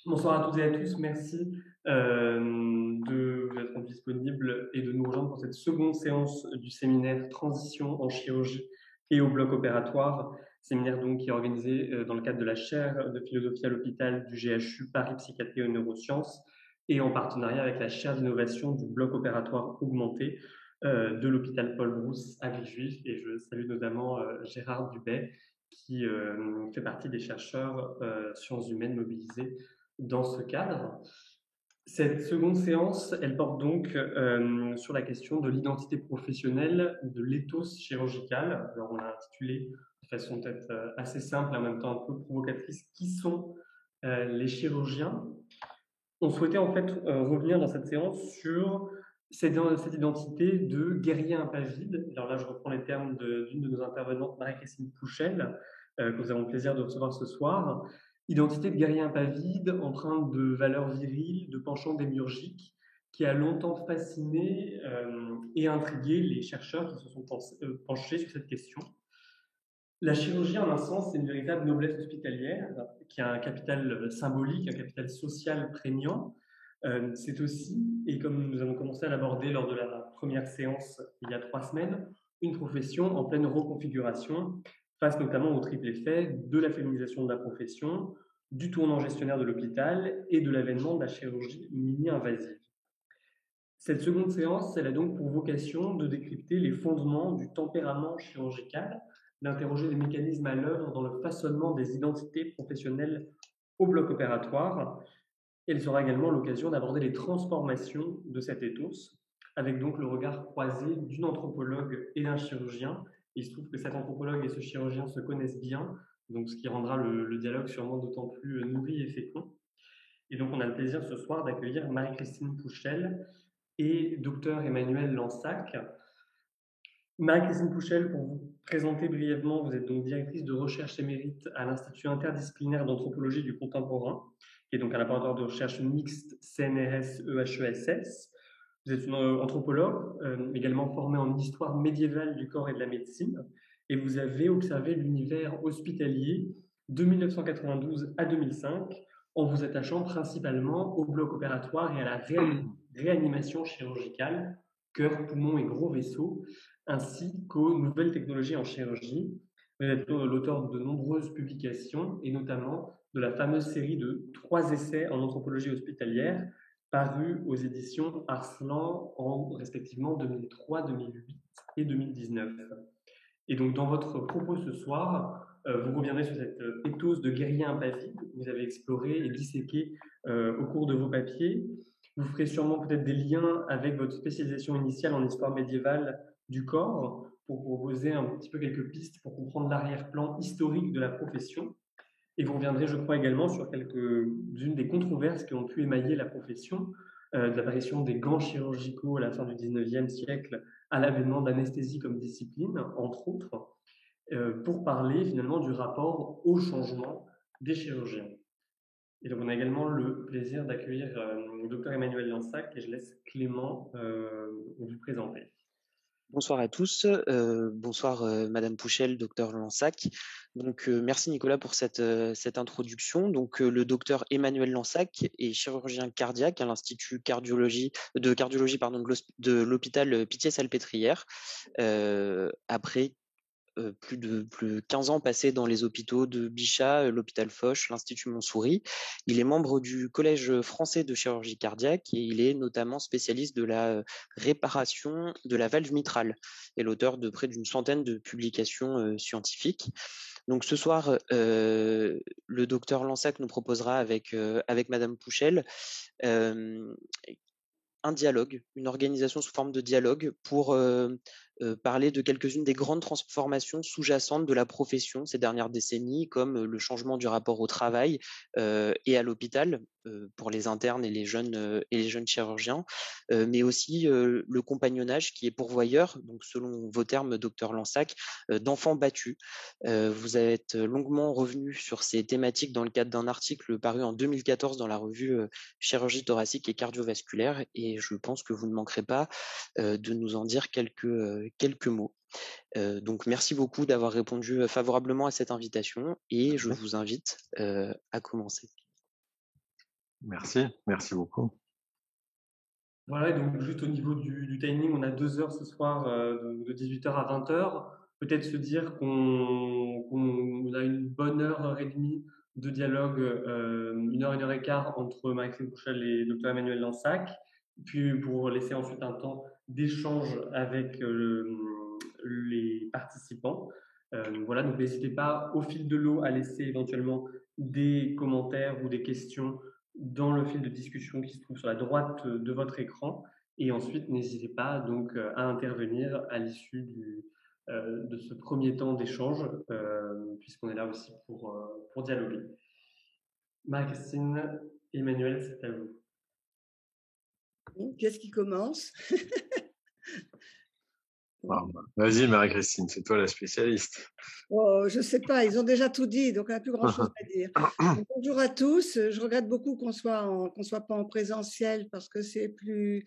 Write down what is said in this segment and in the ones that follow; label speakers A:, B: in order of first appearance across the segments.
A: Bonsoir à toutes et à tous, merci de vous être disponible et de nous rejoindre pour cette seconde séance du séminaire Transition en chirurgie et au bloc opératoire, séminaire donc qui est organisé dans le cadre de la chaire de philosophie à l'hôpital du GHU Paris Psychiatrie et Neurosciences et en partenariat avec la chaire d'innovation du bloc opératoire augmenté de l'hôpital Paul Brousse à Villejuif. Et je salue notamment Gérard Dubay qui fait partie des chercheurs sciences humaines mobilisés dans ce cadre. Cette seconde séance, elle porte donc sur la question de l'identité professionnelle de l'éthos chirurgical. Alors on l'a intitulé de façon peut-être assez simple et en même temps un peu provocatrice, qui sont les chirurgiens. On souhaitait en fait revenir dans cette séance sur cette identité de guerrier impavide. Alors là, je reprends les termes d'une de nos intervenantes, Marie-Christine Pouchel, que nous avons le plaisir de recevoir ce soir. Identité de guerrier impavide, empreinte de valeurs viriles, de penchants démiurgiques, qui a longtemps fasciné et intrigué les chercheurs qui se sont penchés sur cette question. La chirurgie, en un sens, c'est une véritable noblesse hospitalière qui a un capital symbolique, un capital social prégnant. C'est aussi, et comme nous avons commencé à l'aborder lors de la première séance il y a 3 semaines, une profession en pleine reconfiguration face notamment au triple effet de la féminisation de la profession, du tournant gestionnaire de l'hôpital et de l'avènement de la chirurgie mini-invasive. Cette seconde séance, elle a donc pour vocation de décrypter les fondements du tempérament chirurgical, d'interroger les mécanismes à l'œuvre dans le façonnement des identités professionnelles au bloc opératoire. Elle sera également l'occasion d'aborder les transformations de cet ethos, avec donc le regard croisé d'une anthropologue et d'un chirurgien. Il se trouve que cet anthropologue et ce chirurgien se connaissent bien, donc ce qui rendra le dialogue sûrement d'autant plus nourri et fécond. Et donc on a le plaisir ce soir d'accueillir Marie-Christine Pouchel, et docteur Emmanuel Lansac. Marie-Christine Pouchel, pour vous présenter brièvement, vous êtes donc directrice de recherche émérite à l'Institut interdisciplinaire d'anthropologie du contemporain, qui est donc un laboratoire de recherche mixte CNRS-EHESS. Vous êtes une anthropologue, également formée en histoire médiévale du corps et de la médecine, et vous avez observé l'univers hospitalier de 1992 à 2005, en vous attachant principalement au bloc opératoire et à la réanimation chirurgicale, cœur, poumon et gros vaisseaux, ainsi qu'aux nouvelles technologies en chirurgie. Vous êtes l'auteur de nombreuses publications, et notamment de la fameuse série de 3 essais en anthropologie hospitalière, parus aux éditions Arslan en respectivement 2003, 2008 et 2019. Et donc, dans votre propos ce soir, vous reviendrez sur cette éthos de guerrier impavide que vous avez exploré et disséqué au cours de vos papiers. Vous ferez sûrement peut-être des liens avec votre spécialisation initiale en histoire médiévale du corps pour proposer un petit peu quelques pistes pour comprendre l'arrière-plan historique de la profession. Et vous reviendrez, je crois, également sur quelques-unes des controverses qui ont pu émailler la profession, de l'apparition des gants chirurgicaux à la fin du 19e siècle à l'avènement de l'anesthésie comme discipline, entre autres, pour parler finalement du rapport au changement des chirurgiens. Et donc, on a également le plaisir d'accueillir le docteur Emmanuel Lansac, et je laisse Clément vous présenter.
B: Bonsoir à tous, bonsoir Madame Pouchel, docteur Lansac. Donc merci Nicolas pour cette introduction. Donc le docteur Emmanuel Lansac est chirurgien cardiaque à l'Institut de cardiologie de l'hôpital Pitié-Salpêtrière. Après plus de 15 ans passés dans les hôpitaux de Bichat, l'hôpital Foch, l'Institut Montsouris. Il est membre du Collège français de chirurgie cardiaque et il est notamment spécialiste de la réparation de la valve mitrale et l'auteur de près d'une centaine de publications scientifiques. Donc ce soir, le docteur Lansac nous proposera avec Madame Pouchel un dialogue, une organisation sous forme de dialogue pour parler de quelques-unes des grandes transformations sous-jacentes de la profession ces dernières décennies, comme le changement du rapport au travail et à l'hôpital pour les internes et les jeunes chirurgiens, mais aussi le compagnonnage qui est pourvoyeur, donc selon vos termes, docteur Lansac, d'enfants battus. Vous êtes longuement revenu sur ces thématiques dans le cadre d'un article paru en 2014 dans la revue Chirurgie thoracique et cardiovasculaire, et je pense que vous ne manquerez pas de nous en dire quelques mots. Donc merci beaucoup d'avoir répondu favorablement à cette invitation et je vous invite à commencer.
C: Merci beaucoup.
A: Voilà, et donc juste au niveau du timing, on a 2 heures ce soir, de 18h à 20h. Peut-être se dire qu'on a une bonne heure et demie de dialogue, 1 heure et quart entre Marie-Christine Pouchel et Dr Emmanuel Lansac, puis pour laisser ensuite un temps d'échange avec les participants. Voilà, donc n'hésitez pas au fil de l'eau à laisser éventuellement des commentaires ou des questions dans le fil de discussion qui se trouve sur la droite de votre écran. Et ensuite, n'hésitez pas donc à intervenir à l'issue de ce premier temps d'échange, puisqu'on est là aussi pour dialoguer. Marie-Christine, Emmanuel, c'est à vous.
D: Qu'est-ce qui commence?
C: Vas-y, Marie-Christine, c'est toi la spécialiste.
D: Oh, je ne sais pas, ils ont déjà tout dit, donc on n'a plus grand-chose à dire. Donc, bonjour à tous. Je regrette beaucoup qu'on soit pas en présentiel parce que c'est plus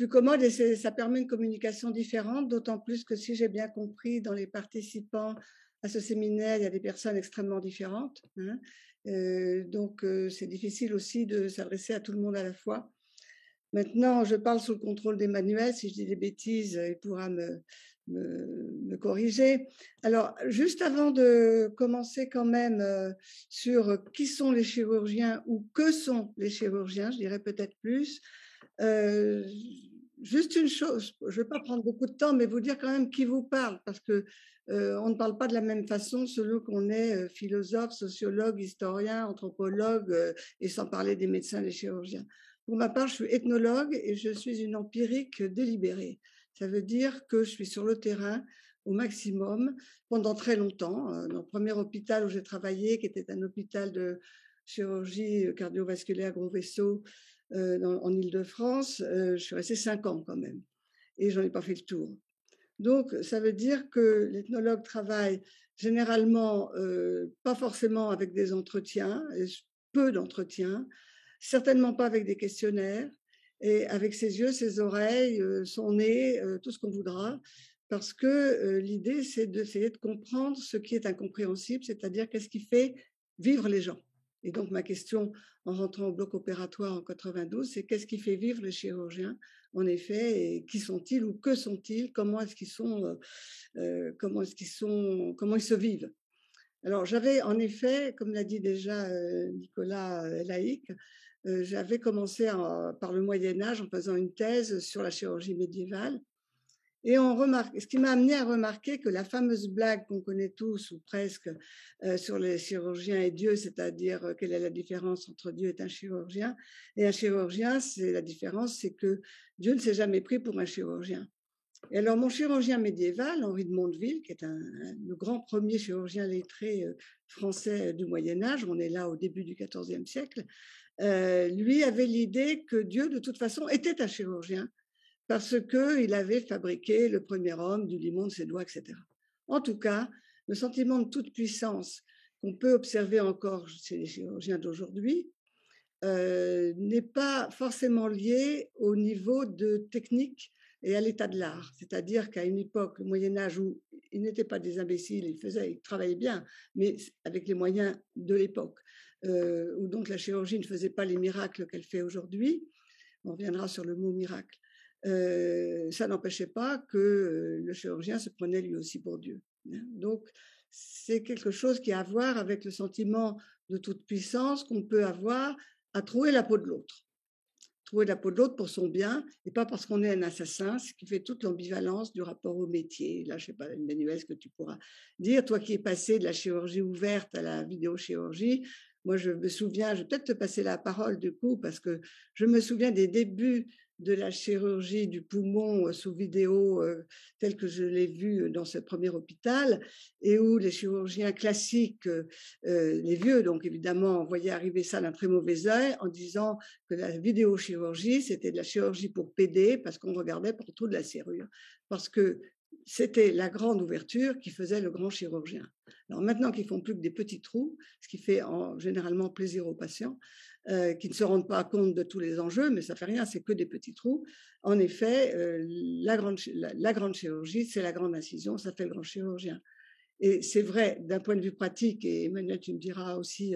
D: commode et ça permet une communication différente, d'autant plus que si j'ai bien compris, dans les participants à ce séminaire, il y a des personnes extrêmement différentes. Hein. Donc, c'est difficile aussi de s'adresser à tout le monde à la fois. Maintenant, je parle sous le contrôle d'Emmanuel. Si je dis des bêtises, il pourra me corriger. Alors, juste avant de commencer quand même sur qui sont les chirurgiens ou que sont les chirurgiens, je dirais peut-être plus, juste une chose, je ne vais pas prendre beaucoup de temps, mais vous dire quand même qui vous parle, parce que on ne parle pas de la même façon selon qu'on est philosophe, sociologue, historien, anthropologue, et sans parler des médecins, des chirurgiens. Pour ma part, je suis ethnologue et je suis une empirique délibérée. Ça veut dire que je suis sur le terrain au maximum pendant très longtemps. Dans le premier hôpital où j'ai travaillé, qui était un hôpital de chirurgie cardiovasculaire gros vaisseau en Île-de-France, je suis restée 5 ans quand même et j'en ai pas fait le tour. Donc, ça veut dire que l'ethnologue travaille généralement pas forcément avec des entretiens, peu d'entretiens, certainement pas avec des questionnaires, et avec ses yeux, ses oreilles, son nez, tout ce qu'on voudra, parce que l'idée, c'est d'essayer de comprendre ce qui est incompréhensible, c'est-à-dire qu'est-ce qui fait vivre les gens. Et donc, ma question en rentrant au bloc opératoire en 92, c'est qu'est-ce qui fait vivre les chirurgiens, en effet, et qui sont-ils ou que sont-ils, comment est-ce qu'ils sont, comment ils se vivent. Alors, j'avais en effet, comme l'a dit déjà Nicolas Laïc, j'avais commencé par le Moyen-Âge en faisant une thèse sur la chirurgie médiévale. Et ce qui m'a amené à remarquer que la fameuse blague qu'on connaît tous, ou presque, sur les chirurgiens et Dieu, c'est-à-dire quelle est la différence entre Dieu et un chirurgien, c'est la différence, c'est que Dieu ne s'est jamais pris pour un chirurgien. Et alors, mon chirurgien médiéval, Henri de Mondeville, qui est le grand premier chirurgien lettré français du Moyen-Âge, on est là au début du XIVe siècle, lui avait l'idée que Dieu, de toute façon, était un chirurgien, parce qu'il avait fabriqué le premier homme du limon de ses doigts, etc. En tout cas, le sentiment de toute puissance qu'on peut observer encore chez les chirurgiens d'aujourd'hui n'est pas forcément lié au niveau de technique et à l'état de l'art. C'est-à-dire qu'à une époque, le Moyen-Âge, où ils n'étaient pas des imbéciles, ils travaillaient bien, mais avec les moyens de l'époque, où donc la chirurgie ne faisait pas les miracles qu'elle fait aujourd'hui. On reviendra sur le mot miracle. Ça n'empêchait pas que le chirurgien se prenait lui aussi pour Dieu. Donc, c'est quelque chose qui a à voir avec le sentiment de toute puissance qu'on peut avoir à trouver la peau de l'autre. Trouver la peau de l'autre pour son bien, et pas parce qu'on est un assassin, ce qui fait toute l'ambivalence du rapport au métier. Là, je sais pas, Emmanuel, ce que tu pourras dire, toi qui es passé de la chirurgie ouverte à la vidéochirurgie. Moi, je me souviens, je vais peut-être te passer la parole du coup, parce que je me souviens des débuts de la chirurgie du poumon sous vidéo telle que je l'ai vue dans ce premier hôpital, et où les chirurgiens classiques, les vieux donc évidemment, voyaient arriver ça d'un très mauvais œil en disant que la vidéochirurgie, c'était de la chirurgie pour PD, parce qu'on regardait partout de la serrure, parce que c'était la grande ouverture qui faisait le grand chirurgien. Alors maintenant qu'ils font plus que des petits trous, ce qui fait généralement plaisir aux patients, qui ne se rendent pas compte de tous les enjeux, mais ça fait rien, c'est que des petits trous. En effet, la grande chirurgie, c'est la grande incision, ça fait le grand chirurgien. Et c'est vrai, d'un point de vue pratique, et Emmanuel, tu me diras aussi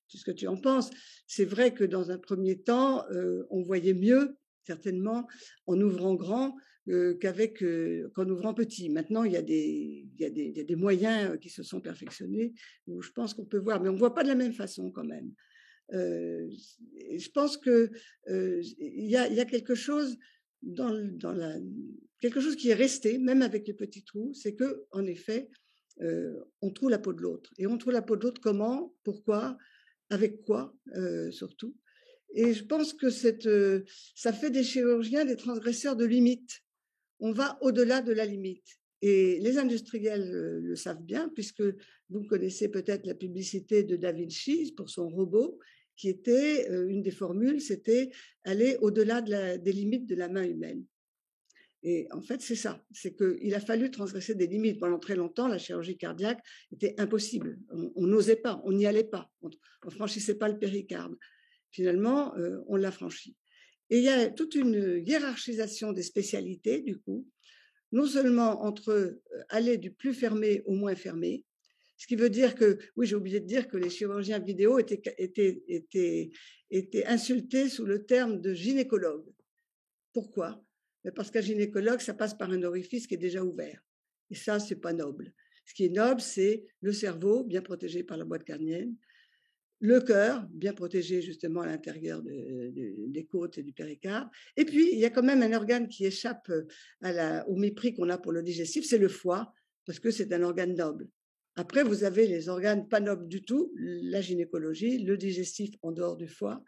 D: tout ce que tu en penses, c'est vrai que dans un premier temps, on voyait mieux, certainement, en ouvrant grand qu'en ouvrant petit. Maintenant, il y a des moyens qui se sont perfectionnés, où je pense qu'on peut voir, mais on ne voit pas de la même façon quand même. Je pense que il y a quelque chose quelque chose qui est resté, même avec les petits trous, c'est que en effet, on trouve la peau de l'autre. Et on trouve la peau de l'autre comment, pourquoi, avec quoi, surtout. Et je pense que ça fait des chirurgiens des transgresseurs de limites. On va au-delà de la limite. Et les industriels le savent bien, puisque vous connaissez peut-être la publicité de Da Vinci pour son robot, qui était une des formules, c'était aller au-delà des limites de la main humaine. Et en fait, c'est ça, c'est qu'il a fallu transgresser des limites. Pendant très longtemps, la chirurgie cardiaque était impossible. On n'osait pas, on n'y allait pas, on ne franchissait pas le péricarde. Finalement, on l'a franchi. Et il y a toute une hiérarchisation des spécialités, du coup, non seulement entre aller du plus fermé au moins fermé, ce qui veut dire que, oui, j'ai oublié de dire que les chirurgiens vidéo étaient insultés sous le terme de gynécologue. Pourquoi? Parce qu'un gynécologue, ça passe par un orifice qui est déjà ouvert. Et ça, c'est pas noble. Ce qui est noble, c'est le cerveau, bien protégé par la boîte crânienne, le cœur, bien protégé justement à l'intérieur des côtes et du péricarde. Et puis, il y a quand même un organe qui échappe au mépris qu'on a pour le digestif, c'est le foie, parce que c'est un organe noble. Après, vous avez les organes pas nobles du tout, la gynécologie, le digestif en dehors du foie,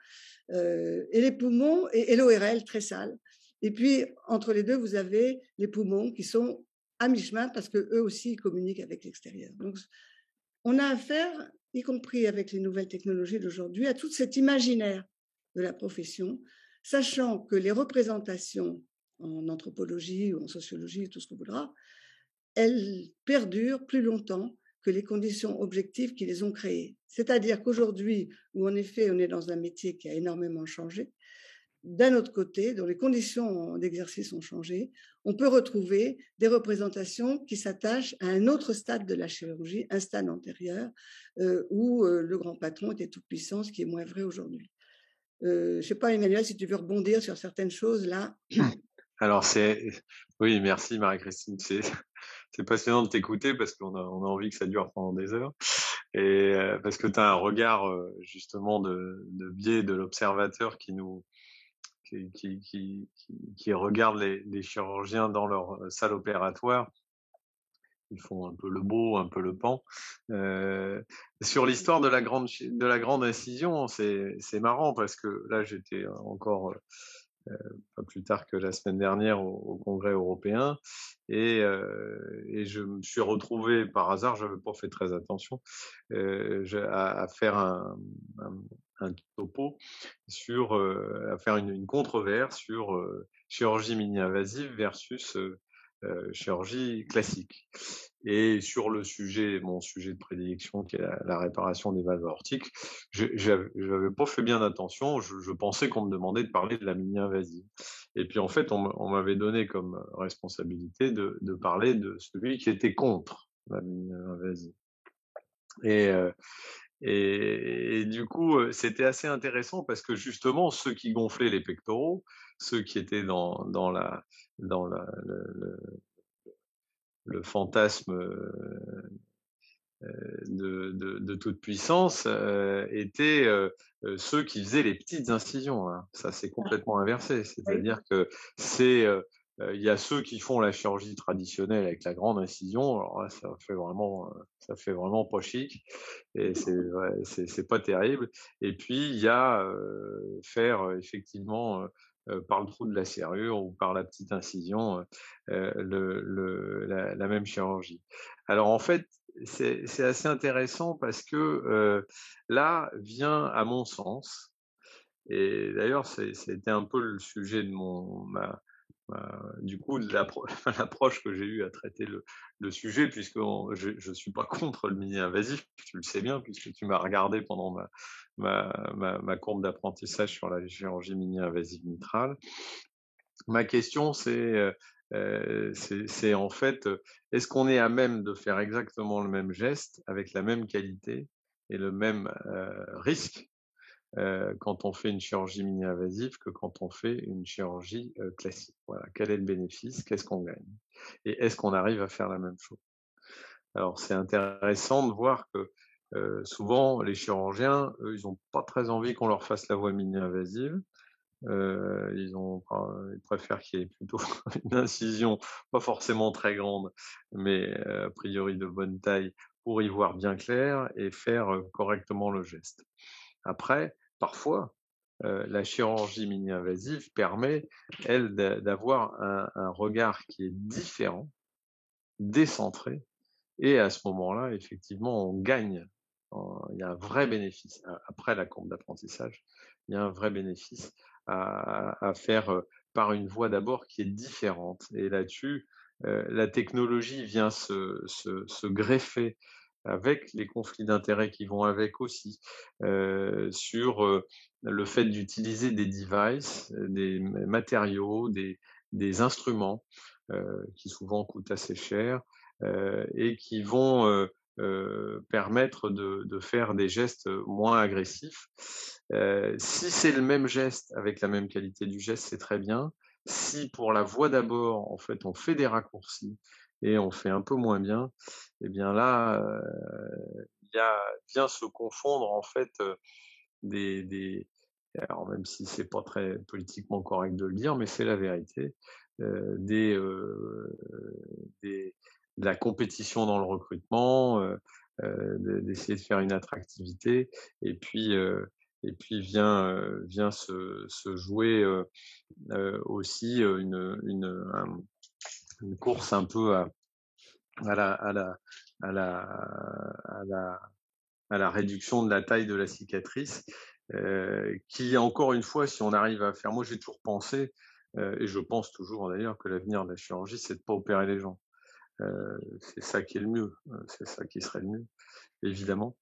D: et les poumons, et l'ORL très sale. Et puis, entre les deux, vous avez les poumons qui sont à mi-chemin parce qu'eux aussi, ils communiquent avec l'extérieur. Donc, on a affaire, y compris avec les nouvelles technologies d'aujourd'hui, à tout cet imaginaire de la profession, sachant que les représentations en anthropologie ou en sociologie, tout ce qu'on voudra, elles perdurent plus longtemps que les conditions objectives qui les ont créées. C'est-à-dire qu'aujourd'hui, où en effet on est dans un métier qui a énormément changé, d'un autre côté, dont les conditions d'exercice ont changé, on peut retrouver des représentations qui s'attachent à un autre stade de la chirurgie, un stade antérieur, où le grand patron était tout puissant, ce qui est moins vrai aujourd'hui. Je ne sais pas, Emmanuel, si tu veux rebondir sur certaines choses là.
C: Alors, oui, merci Marie-Christine. C'est passionnant de t'écouter parce qu'on a envie que ça dure pendant des heures. Et parce que tu as un regard justement de biais de l'observateur qui regarde les chirurgiens dans leur salle opératoire. Ils font un peu le beau, un peu le pan. Sur l'histoire de la grande incision, c'est marrant parce que là, j'étais encore pas plus tard que la semaine dernière au Congrès européen et je me suis retrouvé par hasard, j'avais pas fait très attention, à faire un topo sur, à faire une controverse sur chirurgie mini-invasive versus chirurgie classique. Et sur le sujet, mon sujet de prédilection, qui est la réparation des valves aortiques, j'avais pas fait bien attention. Je pensais qu'on me demandait de parler de la mini-invasive. Et puis en fait, on m'avait donné comme responsabilité de parler de celui qui était contre la mini-invasive. Et du coup, c'était assez intéressant parce que justement, ceux qui gonflaient les pectoraux, ceux qui étaient dans le fantasme de toute puissance étaient ceux qui faisaient les petites incisions. Hein. Ça, c'est complètement inversé. C'est-à-dire que il y a ceux qui font la chirurgie traditionnelle avec la grande incision. Alors là, ça fait vraiment pas chic et c'est pas terrible. Et puis il y a faire effectivement par le trou de la serrure ou par la petite incision la même chirurgie. Alors en fait, c'est assez intéressant parce que là vient, à mon sens, et d'ailleurs c'était un peu le sujet de du coup de l'approche que j'ai eue à traiter le sujet, puisque je suis pas contre le mini-invasif, tu le sais bien, puisque tu m'as regardé pendant ma courbe d'apprentissage sur la chirurgie mini-invasive mitrale. Ma question, c'est C'est en fait, est-ce qu'on est à même de faire exactement le même geste avec la même qualité et le même risque quand on fait une chirurgie mini-invasive que quand on fait une chirurgie classique. Voilà. Quel est le bénéfice? Qu'est-ce qu'on gagne? Et est-ce qu'on arrive à faire la même chose? Alors c'est intéressant de voir que souvent les chirurgiens, eux, ils n'ont pas très envie qu'on leur fasse la voie mini-invasive. Ils préfèrent qu'il y ait plutôt une incision, pas forcément très grande, mais a priori de bonne taille, pour y voir bien clair et faire correctement le geste. Après, parfois, la chirurgie mini-invasive permet, elle, d'avoir un regard qui est différent, décentré, et à ce moment-là, effectivement, on gagne. Il y a un vrai bénéfice. Après la courbe d'apprentissage, il y a un vrai bénéfice à faire par une voie d'abord qui est différente. Et là-dessus, la technologie vient se greffer avec les conflits d'intérêts qui vont avec aussi, sur le fait d'utiliser des devices, des matériaux, des instruments qui souvent coûtent assez cher, et qui vont permettre de faire des gestes moins agressifs. Si c'est le même geste avec la même qualité du geste, c'est très bien. Si pour la voie d'abord, en fait, on fait des raccourcis et on fait un peu moins bien, eh bien là, vient se confondre en fait des alors même si c'est pas très politiquement correct de le dire, mais c'est la vérité, euh, des, euh, des, de la compétition dans le recrutement, d'essayer de faire une attractivité, et puis vient se jouer aussi une course un peu à la, à la, à la, à la, à la réduction de la taille de la cicatrice, qui, encore une fois, si on arrive à faire... Moi, j'ai toujours pensé, et je pense toujours d'ailleurs, que l'avenir de la chirurgie, c'est de pas opérer les gens. C'est ça qui est le mieux, c'est ça qui serait le mieux, évidemment,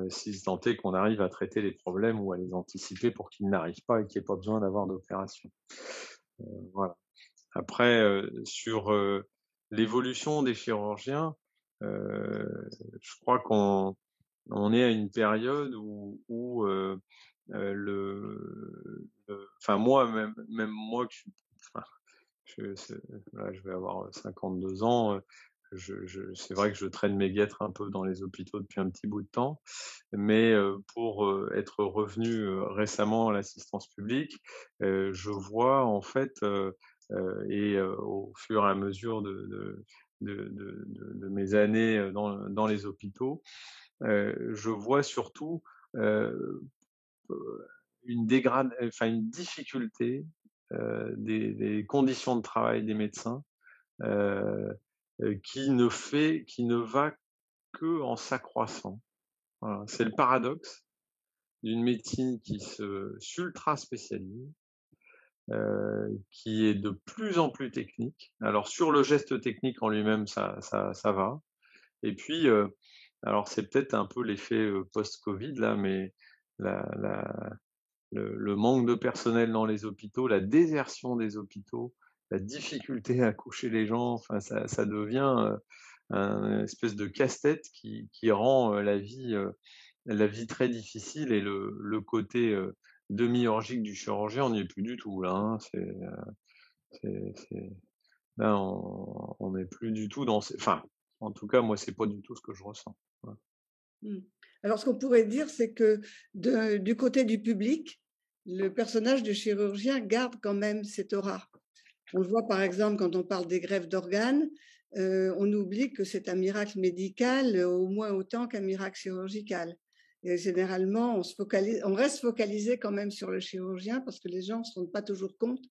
C: si tant est qu'on arrive à traiter les problèmes ou à les anticiper pour qu'ils n'arrivent pas et qu'il n'y ait pas besoin d'avoir d'opération. Voilà. Après, sur l'évolution des chirurgiens, je crois qu'on est à une période où enfin moi, même moi, enfin, là, je vais avoir 52 ans, c'est vrai que je traîne mes guêtres un peu dans les hôpitaux depuis un petit bout de temps, mais pour être revenu récemment à l'assistance publique, je vois en fait, au fur et à mesure de mes années dans les hôpitaux, je vois surtout une difficulté des conditions de travail des médecins, qui ne va que en s'accroissant. Voilà. C'est le paradoxe d'une médecine qui s'ultra spécialise, qui est de plus en plus technique. Alors sur le geste technique en lui-même, ça va. Et puis, alors c'est peut-être un peu l'effet post-Covid là, mais le manque de personnel dans les hôpitaux, la désertion des hôpitaux, la difficulté à coucher les gens, enfin ça devient un espèce de casse-tête qui rend la vie très difficile, et le côté demi-orgique du chirurgien, on n'y est plus du tout là. Hein, là, on n'est plus du tout dans... Enfin, en tout cas, moi, c'est pas du tout ce que je ressens. Voilà.
D: Alors, ce qu'on pourrait dire, c'est que du côté du public, le personnage du chirurgien garde quand même cette aura. On le voit par exemple quand on parle des greffes d'organes, on oublie que c'est un miracle médical au moins autant qu'un miracle chirurgical. Et généralement, on reste focalisé quand même sur le chirurgien parce que les gens ne se rendent pas toujours compte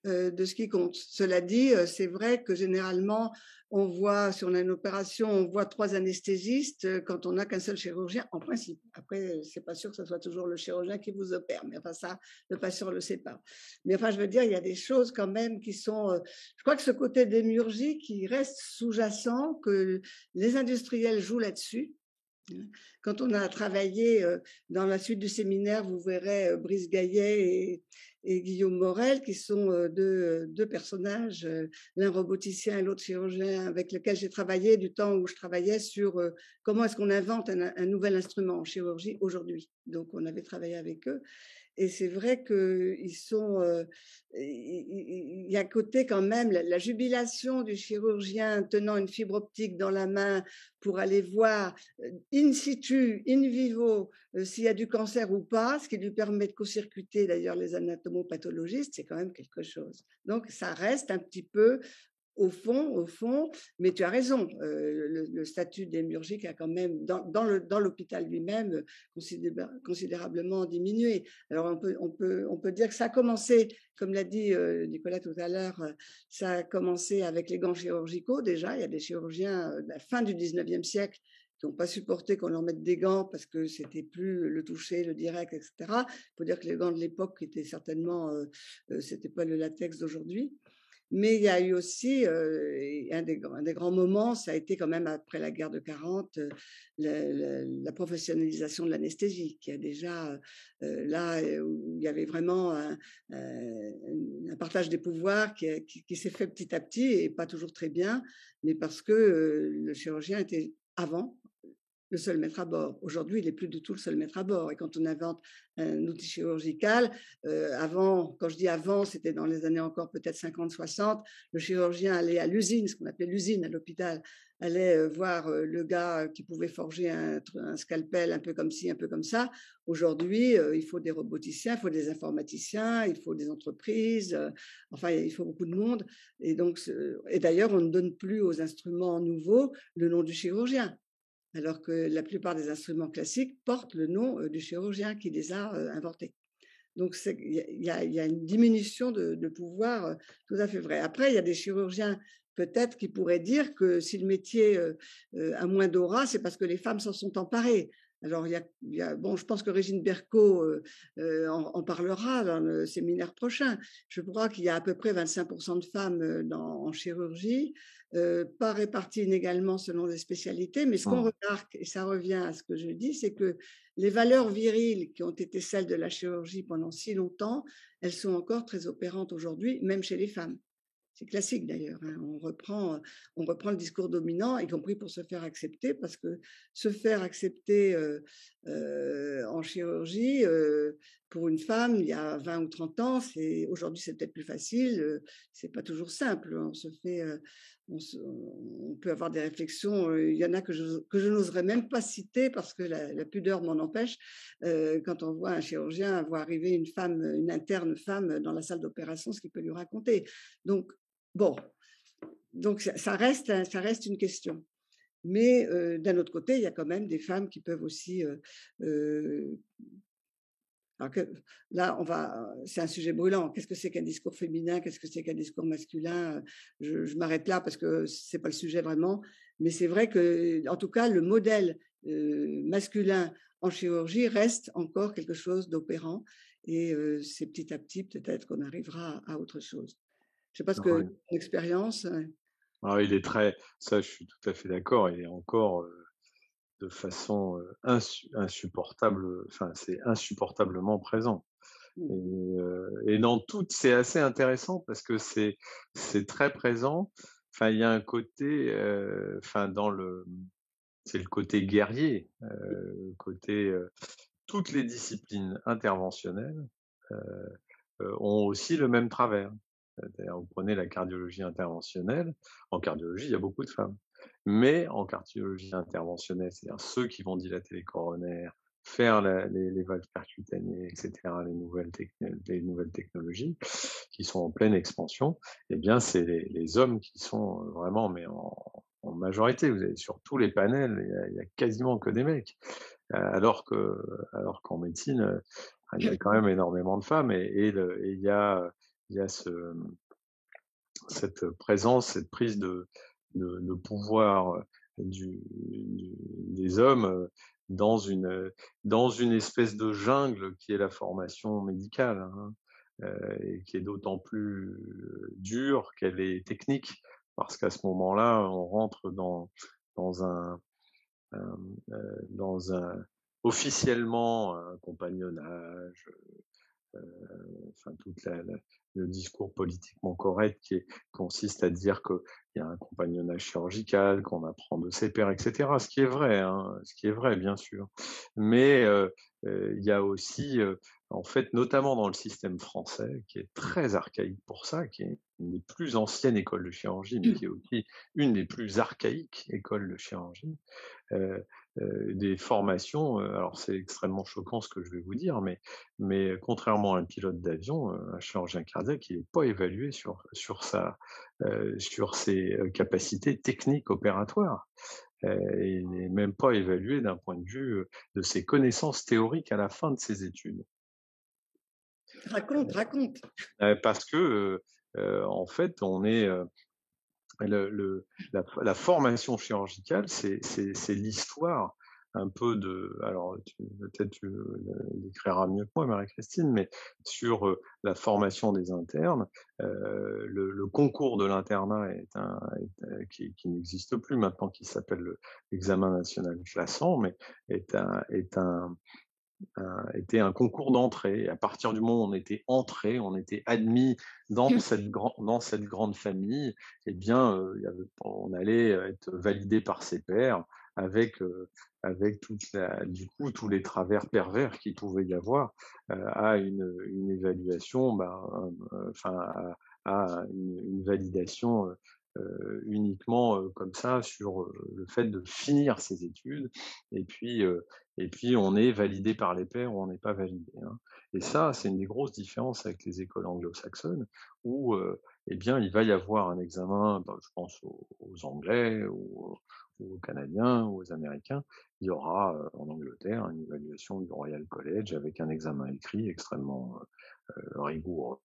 D: de ce qui compte. Cela dit, c'est vrai que généralement, on voit, si on a une opération, on voit 3 anesthésistes quand on n'a qu'un seul chirurgien, en principe. Après, c'est pas sûr que ce soit toujours le chirurgien qui vous opère, mais enfin ça, le patient le sait pas. Mais enfin, je veux dire, il y a des choses quand même qui sont... je crois que ce côté démiurgique qui reste sous-jacent, que les industriels jouent là-dessus. Quand on a travaillé dans la suite du séminaire, vous verrez Brice Gaillet et Guillaume Morel, qui sont deux personnages, l'un roboticien et l'autre chirurgien, avec lequel j'ai travaillé du temps où je travaillais sur comment est-ce qu'on invente un nouvel instrument en chirurgie aujourd'hui. Donc, on avait travaillé avec eux. Et c'est vrai qu'ils sont, il y a à côté quand même la jubilation du chirurgien tenant une fibre optique dans la main pour aller voir in situ, in vivo, s'il y a du cancer ou pas, ce qui lui permet de court-circuiter d'ailleurs les anatomopathologistes, c'est quand même quelque chose. Donc ça reste un petit peu au fond, mais tu as raison, le statut démiurgique a quand même, dans l'hôpital lui-même, considérablement diminué. Alors on peut dire que ça a commencé, comme l'a dit Nicolas tout à l'heure, ça a commencé avec les gants chirurgicaux déjà. Il y a des chirurgiens de la fin du 19e siècle qui n'ont pas supporté qu'on leur mette des gants parce que c'était plus le toucher, le direct, etc. Il faut dire que les gants de l'époque étaient certainement, c'était pas le latex d'aujourd'hui. Mais il y a eu aussi un des grands moments, ça a été quand même après la guerre de 40, la professionnalisation de l'anesthésie, qui a déjà là où il y avait vraiment un partage des pouvoirs qui s'est fait petit à petit et pas toujours très bien, mais parce que le chirurgien était avant le seul maître à bord. Aujourd'hui, il n'est plus du tout le seul maître à bord. Et quand on invente un outil chirurgical, avant, quand je dis avant, c'était dans les années encore peut-être 50, 60, le chirurgien allait à l'usine, ce qu'on appelait l'usine à l'hôpital, allait voir le gars qui pouvait forger un scalpel un peu comme ci, un peu comme ça. Aujourd'hui, il faut des roboticiens, il faut des informaticiens, il faut des entreprises, enfin, il faut beaucoup de monde. Et donc, et d'ailleurs, on ne donne plus aux instruments nouveaux le nom du chirurgien, alors que la plupart des instruments classiques portent le nom du chirurgien qui les a inventés. Donc, il y a une diminution de pouvoir tout à fait vrai. Après, il y a des chirurgiens peut-être qui pourraient dire que si le métier a moins d'aura, c'est parce que les femmes s'en sont emparées. Alors, bon, je pense que Régine Berco en parlera dans le séminaire prochain. Je crois qu'il y a à peu près 25% de femmes en chirurgie, pas réparties inégalement selon les spécialités, mais ce qu'on remarque, et ça revient à ce que je dis, c'est que les valeurs viriles qui ont été celles de la chirurgie pendant si longtemps, elles sont encore très opérantes aujourd'hui, même chez les femmes. C'est classique d'ailleurs, hein. On reprend le discours dominant, y compris pour se faire accepter, parce que se faire accepter en chirurgie pour une femme il y a 20 ou 30 ans, aujourd'hui c'est peut-être plus facile, c'est pas toujours simple. On peut avoir des réflexions, il y en a que je n'oserais même pas citer parce que la pudeur m'en empêche. Quand on voit un chirurgien voir arriver une interne femme dans la salle d'opération, ce qu'il peut lui raconter. Donc, bon, donc ça reste une question. Mais d'un autre côté, il y a quand même des femmes qui peuvent aussi. Alors que, là, c'est un sujet brûlant. Qu'est-ce que c'est qu'un discours féminin? Qu'est-ce que c'est qu'un discours masculin? Je m'arrête là parce que c'est pas le sujet vraiment. Mais c'est vrai que, en tout cas, le modèle masculin en chirurgie reste encore quelque chose d'opérant. Et c'est petit à petit peut-être qu'on arrivera à autre chose. Je sais pas ce que ton expérience.
C: Ah, il est ça je suis tout à fait d'accord, il est encore de façon insupportable, enfin c'est insupportablement présent. Et dans toutes, c'est assez intéressant parce que c'est très présent. Enfin, il y a un côté, enfin c'est le côté guerrier, côté toutes les disciplines interventionnelles ont aussi le même travers. Vous prenez la cardiologie interventionnelle. En cardiologie, il y a beaucoup de femmes. Mais en cardiologie interventionnelle, c'est-à-dire ceux qui vont dilater les coronaires, faire les valves percutanées, etc., les nouvelles technologies qui sont en pleine expansion, eh bien, c'est les hommes qui sont vraiment, mais en majorité. Vous avez sur tous les panels, il y a quasiment que des mecs. Alors qu'en médecine, il y a quand même énormément de femmes et il y a cette présence, cette prise de pouvoir des hommes dans une espèce de jungle qui est la formation médicale, hein, et qui est d'autant plus dure qu'elle est technique, parce qu'à ce moment-là, on rentre dans un officiellement un compagnonnage, enfin le discours politiquement correct qui consiste à dire qu'il y a un compagnonnage chirurgical, qu'on apprend de ses pairs, etc. Ce qui est vrai, hein, ce qui est vrai, bien sûr. Mais il y a aussi, en fait, notamment dans le système français, qui est très archaïque pour ça, qui est une des plus anciennes écoles de chirurgie, mais qui est aussi une des plus archaïques écoles de chirurgie, euh, des formations. Alors c'est extrêmement choquant ce que je vais vous dire, mais contrairement à un pilote d'avion, un chirurgien cardiaque, il n'est pas évalué sur ses capacités techniques opératoires. Il n'est même pas évalué d'un point de vue de ses connaissances théoriques à la fin de ses études.
D: Raconte.
C: Parce que en fait, on est la formation chirurgicale, c'est l'histoire un peu de. Alors, peut-être tu l'écriras mieux que moi, Marie-Christine, mais sur la formation des internes, le concours de l'internat qui n'existe plus maintenant, qui s'appelle l'examen national classant, mais était un concours d'entrée. À partir du moment où on était entré, on était admis dans cette grande famille, eh bien, on allait être validé par ses pairs avec du coup tous les travers pervers qu'il pouvait y avoir à une évaluation, enfin à une validation uniquement comme ça sur le fait de finir ses études et puis on est validé par les pairs ou on n'est pas validé, hein. Et ça, c'est une des grosses différences avec les écoles anglo-saxonnes où eh bien, il va y avoir un examen, je pense aux Anglais ou aux Canadiens ou aux Américains. Il y aura en Angleterre une évaluation du Royal College avec un examen écrit extrêmement rigoureux,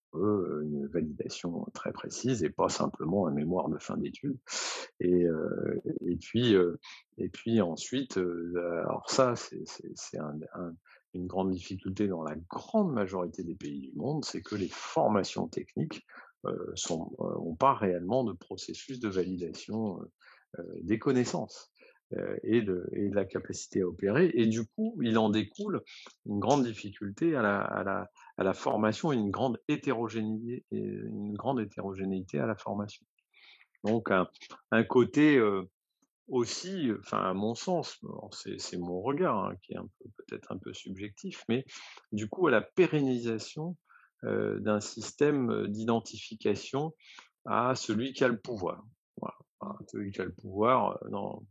C: une validation très précise et pas simplement un mémoire de fin d'études. Et, euh, et puis, euh, et puis ensuite, alors ça, c'est une grande difficulté dans la grande majorité des pays du monde, c'est que les formations techniques n'ont pas réellement de processus de validation des connaissances et de la capacité à opérer. Et du coup, il en découle une grande difficulté à la formation et une grande hétérogénéité à la formation. Donc, un côté aussi, enfin, à mon sens, c'est mon regard qui est peut-être un peu subjectif, mais du coup, à la pérennisation d'un système d'identification à celui qui a le pouvoir. Voilà. Celui qui a le pouvoir dans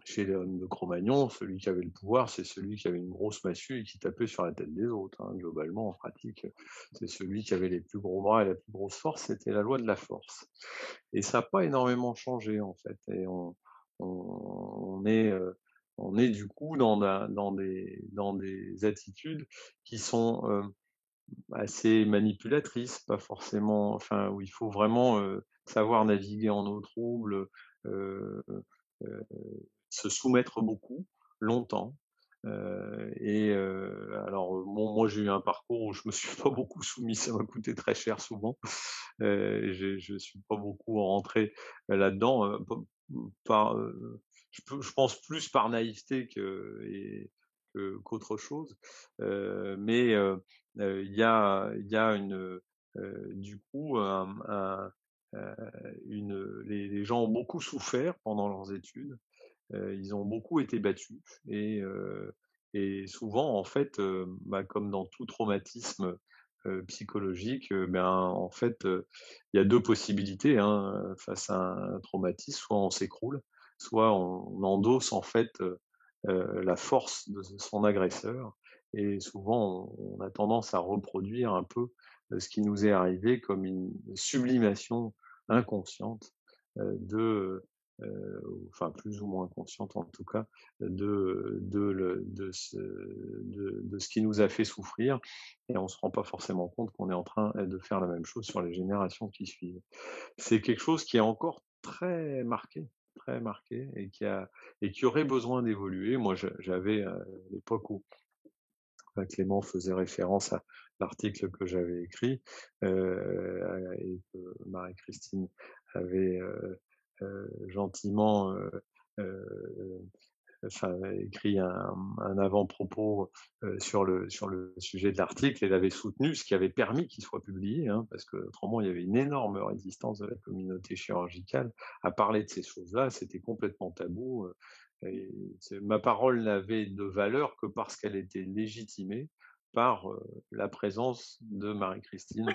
C: chez de Cro-Magnon, celui qui avait le pouvoir, c'est celui qui avait une grosse massue et qui tapait sur la tête des autres, hein. Globalement, en pratique, c'est celui qui avait les plus gros bras et la plus grosse force, c'était la loi de la force. Et ça n'a pas énormément changé, en fait. Et on est du coup dans des attitudes qui sont assez manipulatrices, pas forcément, enfin, où il faut vraiment savoir naviguer en eau trouble, euh, euh, se soumettre beaucoup, longtemps. Alors, bon, moi, j'ai eu un parcours où je me suis pas beaucoup soumis, ça m'a coûté très cher souvent. Je suis pas beaucoup rentré là-dedans, par, je pense plus par naïveté qu'autre chose. Mais il y a du coup les gens ont beaucoup souffert pendant leurs études. Ils ont beaucoup été battus et souvent, en fait, comme dans tout traumatisme psychologique, en fait, il y a deux possibilités hein, face à un traumatisme. Soit on s'écroule, soit on endosse en fait la force de son agresseur. Et souvent, on a tendance à reproduire un peu ce qui nous est arrivé comme une sublimation inconsciente enfin plus ou moins consciente en tout cas, de ce qui nous a fait souffrir, et on ne se rend pas forcément compte qu'on est en train de faire la même chose sur les générations qui suivent. C'est quelque chose qui est encore très marqué, et qui aurait besoin d'évoluer. Moi, j'avais à l'époque où Clément faisait référence à l'article que j'avais écrit et que Marie-Christine avait gentiment écrit un avant-propos sur le sujet de l'article, et l'avait soutenu, ce qui avait permis qu'il soit publié, hein, parce que autrement il y avait une énorme résistance de la communauté chirurgicale à parler de ces choses-là. C'était complètement tabou. Et ma parole n'avait de valeur que parce qu'elle était légitimée par la présence de Marie-Christine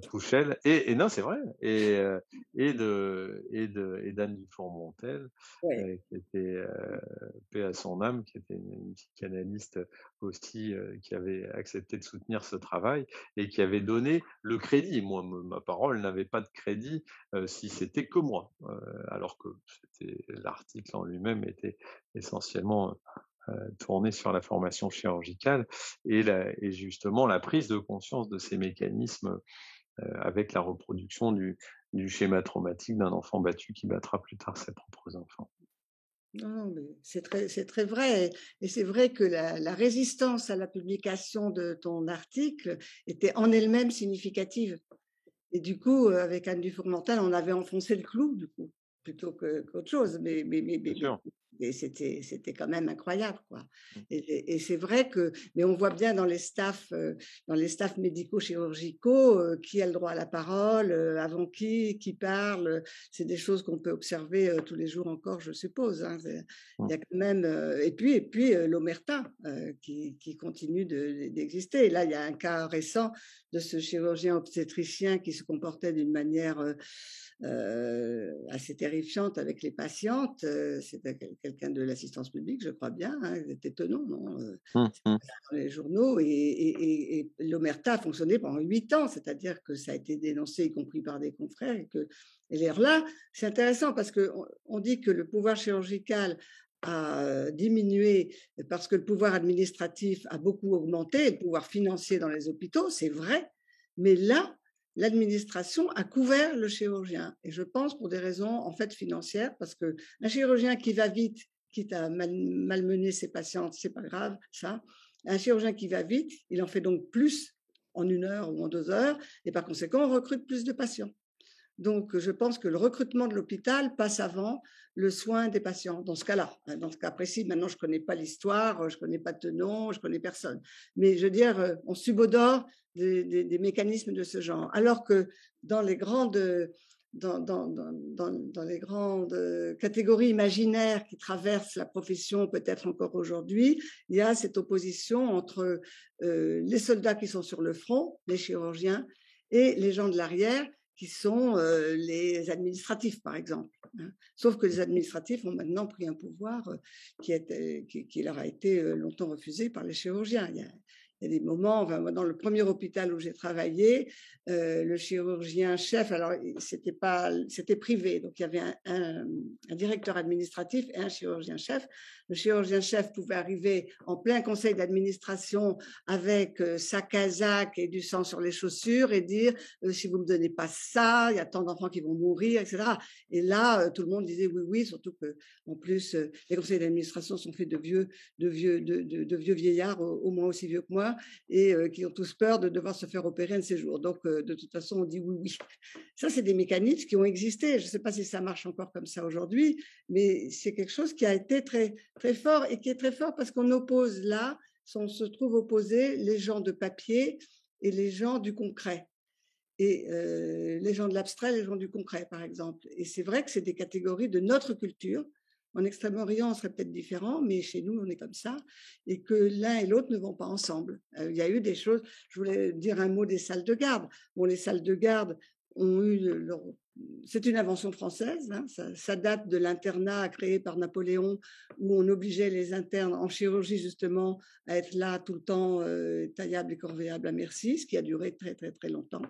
C: Pouchel, et non, c'est vrai, et d'Anne Dufour-Montel, qui était, paix à son âme, qui était une psychanalyste aussi, qui avait accepté de soutenir ce travail et qui avait donné le crédit. Moi, ma parole n'avait pas de crédit si c'était que moi, alors que l'article en lui-même était essentiellement tourné sur la formation chirurgicale et justement la prise de conscience de ces mécanismes avec la reproduction du schéma traumatique d'un enfant battu qui battra plus tard ses propres enfants.
D: Non, mais c'est très vrai. Et c'est vrai que la résistance à la publication de ton article était en elle-même significative. Et du coup, avec Anne Dufour-Montel, on avait enfoncé le clou, du coup, plutôt qu'autre chose. Mais c'était quand même incroyable, quoi. Et c'est vrai que, mais on voit bien dans les staffs médico-chirurgicaux, qui a le droit à la parole, avant qui parle. C'est des choses qu'on peut observer tous les jours encore, je suppose, hein. Il y a quand même, et puis l'omerta qui continue d'exister. Là, il y a un cas récent de ce chirurgien obstétricien qui se comportait d'une manière assez terrifiante avec les patientes. C'était quelqu'un de l'assistance publique, je crois bien. Hein, c'était étonnant, non dans les journaux. Et l'omerta a fonctionné pendant 8 ans, c'est-à-dire que ça a été dénoncé, y compris par des confrères. Et là, c'est intéressant parce qu'on dit que le pouvoir chirurgical a diminué parce que le pouvoir administratif a beaucoup augmenté, le pouvoir financier dans les hôpitaux, c'est vrai. Mais là, l'administration a couvert le chirurgien. Et je pense pour des raisons en fait financières, parce qu'un chirurgien qui va vite, quitte à malmener ses patientes, c'est pas grave, ça. Un chirurgien qui va vite, il en fait donc plus en 1 heure ou en 2 heures, et par conséquent, on recrute plus de patients. Donc, je pense que le recrutement de l'hôpital passe avant le soin des patients, dans ce cas-là. Dans ce cas précis, maintenant, je ne connais pas l'histoire, je ne connais pas de tenant, je ne connais personne. Mais je veux dire, on subodore des mécanismes de ce genre. Alors que dans les grandes, dans les grandes catégories imaginaires qui traversent la profession, peut-être encore aujourd'hui, il y a cette opposition entre les soldats qui sont sur le front, les chirurgiens, et les gens de l'arrière, qui sont les administratifs, par exemple. Hein. Sauf que les administratifs ont maintenant pris un pouvoir qui leur a été longtemps refusé par les chirurgiens. Il y a des moments, enfin, moi, dans le premier hôpital où j'ai travaillé, le chirurgien chef, alors c'était privé, donc il y avait un directeur administratif et un chirurgien chef. Le chirurgien chef pouvait arriver en plein conseil d'administration avec sa casaque et du sang sur les chaussures et dire si vous me donnez pas ça, il y a tant d'enfants qui vont mourir, etc. Et là, tout le monde disait oui, oui, surtout que en plus les conseils d'administration sont faits de vieux vieillards, au moins aussi vieux que moi, et qui ont tous peur de devoir se faire opérer un de ces jours. Donc, de toute façon, on dit oui, oui. Ça, c'est des mécanismes qui ont existé. Je ne sais pas si ça marche encore comme ça aujourd'hui, mais c'est quelque chose qui a été très, très fort et qui est très fort parce qu'on oppose là, on se trouve opposer les gens de papier et les gens du concret. Et les gens de l'abstrait, les gens du concret, par exemple. Et c'est vrai que c'est des catégories de notre culture. En Extrême-Orient, on serait peut-être différent, mais chez nous, on est comme ça, et que l'un et l'autre ne vont pas ensemble. Il y a eu des choses, je voulais dire un mot des salles de garde. Bon, les salles de garde ont eu c'est une invention française, hein, ça date de l'internat créé par Napoléon, où on obligeait les internes en chirurgie, justement, à être là tout le temps, taillables et corvéables à merci, ce qui a duré très, très, très longtemps.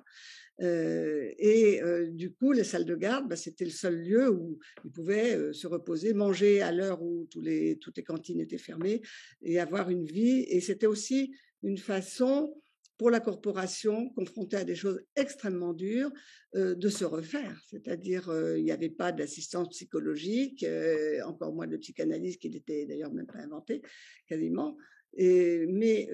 D: Du coup, les salles de garde, c'était le seul lieu où ils pouvaient se reposer, manger à l'heure où toutes les cantines étaient fermées et avoir une vie. Et c'était aussi une façon pour la corporation, confrontée à des choses extrêmement dures, de se refaire. C'est-à-dire, il n'y avait pas d'assistance psychologique, encore moins de psychanalyse, qui n'était d'ailleurs même pas inventée, quasiment. Mais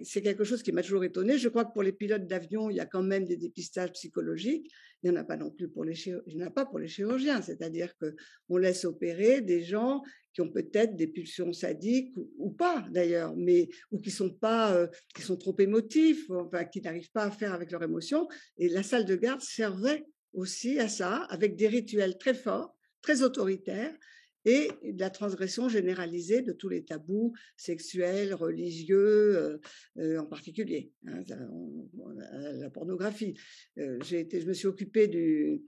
D: c'est quelque chose qui m'a toujours étonnée. Je crois que pour les pilotes d'avion, il y a quand même des dépistages psychologiques. il n'y en a pas non plus pour il n'y en a pas pour les chirurgiens, c'est-à-dire qu'on laisse opérer des gens qui ont peut-être des pulsions sadiques ou pas d'ailleurs, mais ou qui sont pas, qui sont trop émotifs, enfin qui n'arrivent pas à faire avec leurs émotions. Et la salle de garde servait aussi à ça, avec des rituels très forts, très autoritaires, et de la transgression généralisée de tous les tabous sexuels, religieux, en particulier, hein, la pornographie. Je me suis occupée de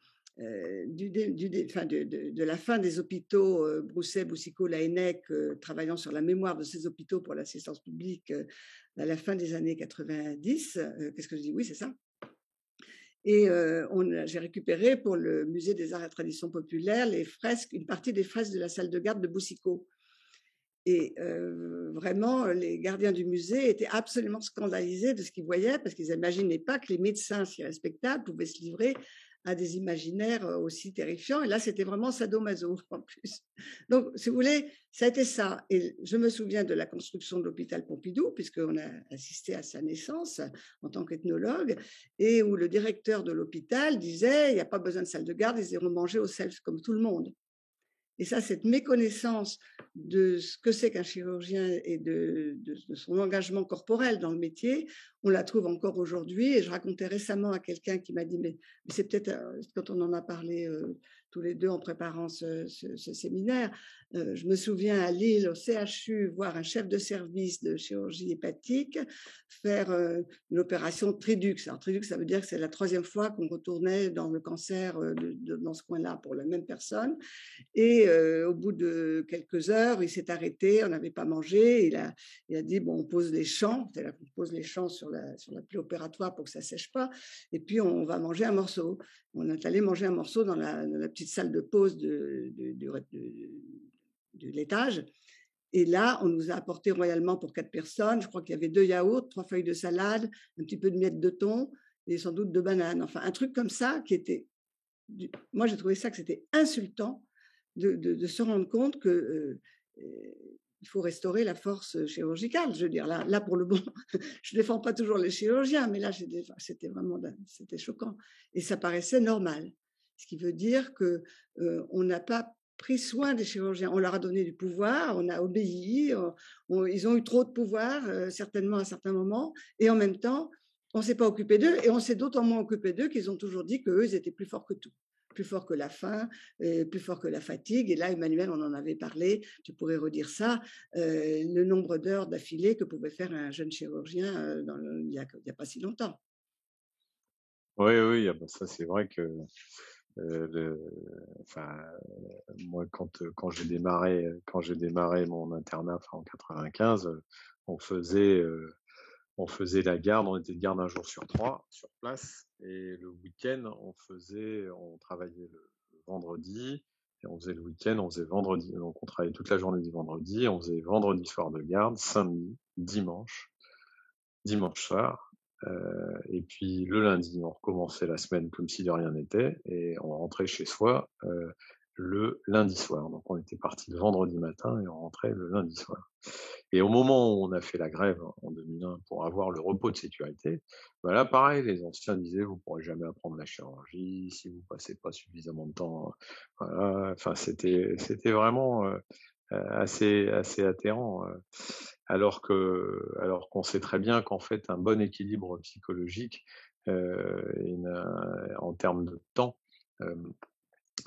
D: la fin des hôpitaux Brousset, Boussicot, Laennec, travaillant sur la mémoire de ces hôpitaux pour l'assistance publique à la fin des années 90. Qu'est-ce que je dis? Oui, c'est ça. Et j'ai récupéré pour le musée des arts et traditions populaires les fresques, une partie des fresques de la salle de garde de Boussicot. Et vraiment, les gardiens du musée étaient absolument scandalisés de ce qu'ils voyaient parce qu'ils n'imaginaient pas que les médecins si respectables pouvaient se livrer à des imaginaires aussi terrifiants. Et là, c'était vraiment sadomaso en plus. Donc, si vous voulez, ça a été ça. Et je me souviens de la construction de l'hôpital Pompidou, puisqu'on a assisté à sa naissance en tant qu'ethnologue, et où le directeur de l'hôpital disait, il n'y a pas besoin de salle de garde, ils iront manger au self comme tout le monde. Et ça, cette méconnaissance de ce que c'est qu'un chirurgien et de son engagement corporel dans le métier, on la trouve encore aujourd'hui. Et je racontais récemment à quelqu'un qui m'a dit, mais c'est peut-être quand on en a parlé tous les deux en préparant ce séminaire, je me souviens à Lille, au CHU, voir un chef de service de chirurgie hépatique faire une opération Tridux. Alors, Tridux, ça veut dire que c'est la 3e fois qu'on retournait dans le cancer dans ce coin-là pour la même personne. Et au bout de quelques heures, il s'est arrêté, on n'avait pas mangé. Il a dit, bon, on pose les champs, c'est-à-dire qu'on pose les champs sur la plaie opératoire pour que ça ne sèche pas, et puis on va manger un morceau. On est allé manger un morceau dans la petite salle de pause de l'étage. Et là, on nous a apporté royalement pour 4 personnes. Je crois qu'il y avait 2 yaourts, 3 feuilles de salade, un petit peu de miettes de thon et sans doute 2 bananes. Enfin, un truc comme ça qui était... Moi, j'ai trouvé ça que c'était insultant de se rendre compte que il faut restaurer la force chirurgicale. Je veux dire, là pour le bon, je ne défends pas toujours les chirurgiens, mais là, c'était vraiment c'était choquant. Et ça paraissait normal. Ce qui veut dire qu'on n'a pas pris soin des chirurgiens. On leur a donné du pouvoir, on a obéi, ils ont eu trop de pouvoir, certainement à certains moments, et en même temps, on ne s'est pas occupé d'eux, et on s'est d'autant moins occupé d'eux qu'ils ont toujours dit qu'eux, ils étaient plus forts que tout. Plus fort que la faim, plus fort que la fatigue. Et là, Emmanuel, on en avait parlé, tu pourrais redire ça, le nombre d'heures d'affilée que pouvait faire un jeune chirurgien il n'y a pas si longtemps.
C: Oui, ça c'est vrai que moi, quand j'ai démarré mon internat en 95, on faisait la garde, on était de garde un jour sur 3 sur place, et le week-end on travaillait le vendredi, et on faisait le week-end, on faisait vendredi, donc on travaillait toute la journée du vendredi, on faisait vendredi soir de garde, samedi, dimanche soir, et puis le lundi on recommençait la semaine comme si de rien n'était, et on rentrait chez soi le lundi soir. Donc on était parti le vendredi matin et on rentrait le lundi soir. Et au moment où on a fait la grève en 2001 pour avoir le repos de sécurité, bah là pareil, les anciens disaient vous pourrez jamais apprendre la chirurgie si vous passez pas suffisamment de temps. Voilà. Enfin c'était vraiment assez atterrant, alors qu'on sait très bien qu'en fait un bon équilibre psychologique en termes de temps,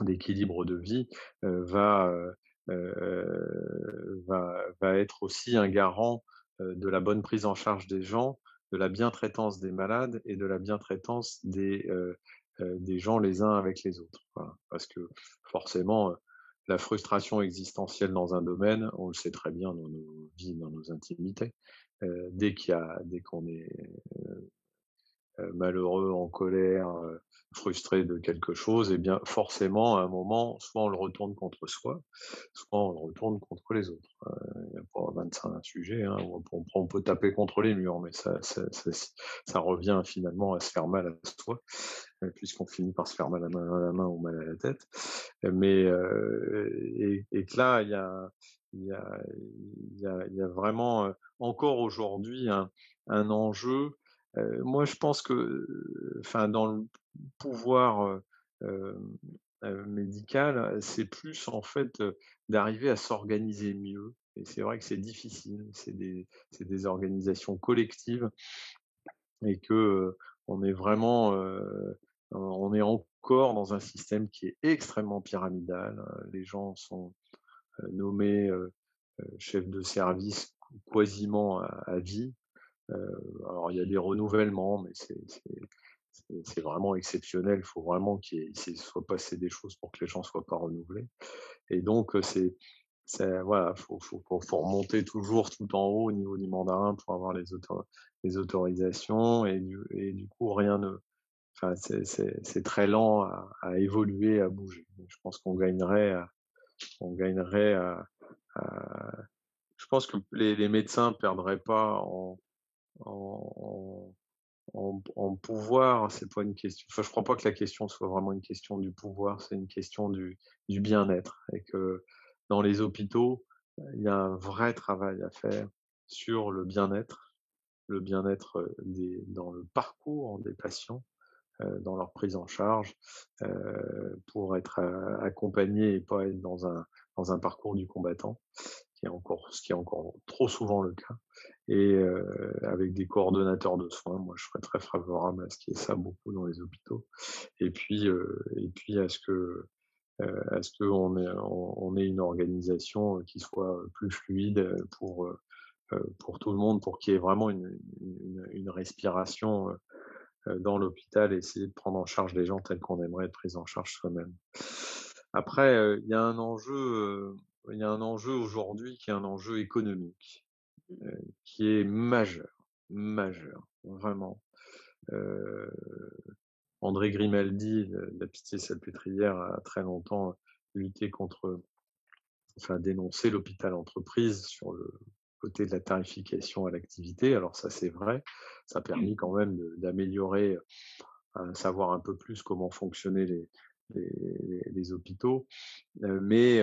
C: d'équilibre de vie, va être aussi un garant de la bonne prise en charge des gens, de la bientraitance des malades et de la bientraitance des gens les uns avec les autres. Voilà. Parce que forcément, la frustration existentielle dans un domaine, on le sait très bien dans nos vies, dans nos intimités. Dès qu'on est malheureux, en colère, frustré de quelque chose, et bien forcément, à un moment, soit on le retourne contre soi, soit on le retourne contre les autres. Il y a pas 25 sujets, hein, où on peut taper contre les murs, mais ça revient finalement à se faire mal à soi, puisqu'on finit par se faire mal à la main ou mal à la tête. Mais et que là, il y a vraiment encore aujourd'hui un enjeu. Moi, je pense que, pouvoir médical, c'est plus en fait d'arriver à s'organiser mieux. Et c'est vrai que c'est difficile, c'est des organisations collectives et que on est vraiment, on est encore dans un système qui est extrêmement pyramidal. Les gens sont nommés chefs de service quasiment à vie. Alors il y a des renouvellements, mais c'est vraiment exceptionnel. Il faut vraiment qu'il soit passé des choses pour que les gens ne soient pas renouvelés. Et donc voilà, faut remonter toujours tout en haut au niveau du mandarin pour avoir les autorisations et du coup rien ne, enfin c'est très lent à évoluer, à bouger. Donc, je pense on gagnerait à je pense que les médecins perdraient pas en en pouvoir. C'est pas une question, enfin, je crois pas que la question soit vraiment une question du pouvoir, c'est une question du bien-être et que dans les hôpitaux, il y a un vrai travail à faire sur le bien-être, dans le parcours des patients, dans leur prise en charge, pour être, accompagnés et pas être dans un parcours du combattant, ce qui est encore trop souvent le cas. Et avec des coordonnateurs de soins, moi je serais très favorable à ce qu'il y ait ça beaucoup dans les hôpitaux. Et puis à ce qu'on ait une organisation qui soit plus fluide pour tout le monde, pour qu'il y ait vraiment une respiration dans l'hôpital et essayer de prendre en charge les gens tels qu'on aimerait être pris en charge soi-même. Après, il y a un enjeu aujourd'hui qui est un enjeu économique, qui est majeur, vraiment. André Grimaldi, de la Pitié-Salpêtrière, a très longtemps lutté dénoncé l'hôpital entreprise sur le côté de la tarification à l'activité. Alors ça, c'est vrai, ça a permis quand même d'améliorer, savoir un peu plus comment fonctionnaient les hôpitaux. Mais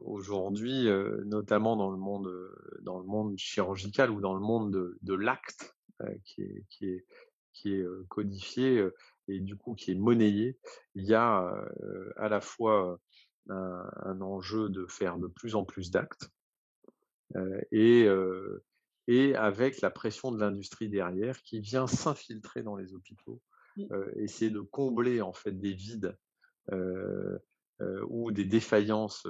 C: aujourd'hui, notamment dans le monde chirurgical ou dans le monde de l'acte, qui est codifié et du coup qui est monnayé, il y a à la fois un enjeu de faire de plus en plus d'actes euh, et, euh, et avec la pression de l'industrie derrière qui vient s'infiltrer dans les hôpitaux, essayer de combler en fait des vides ou des défaillances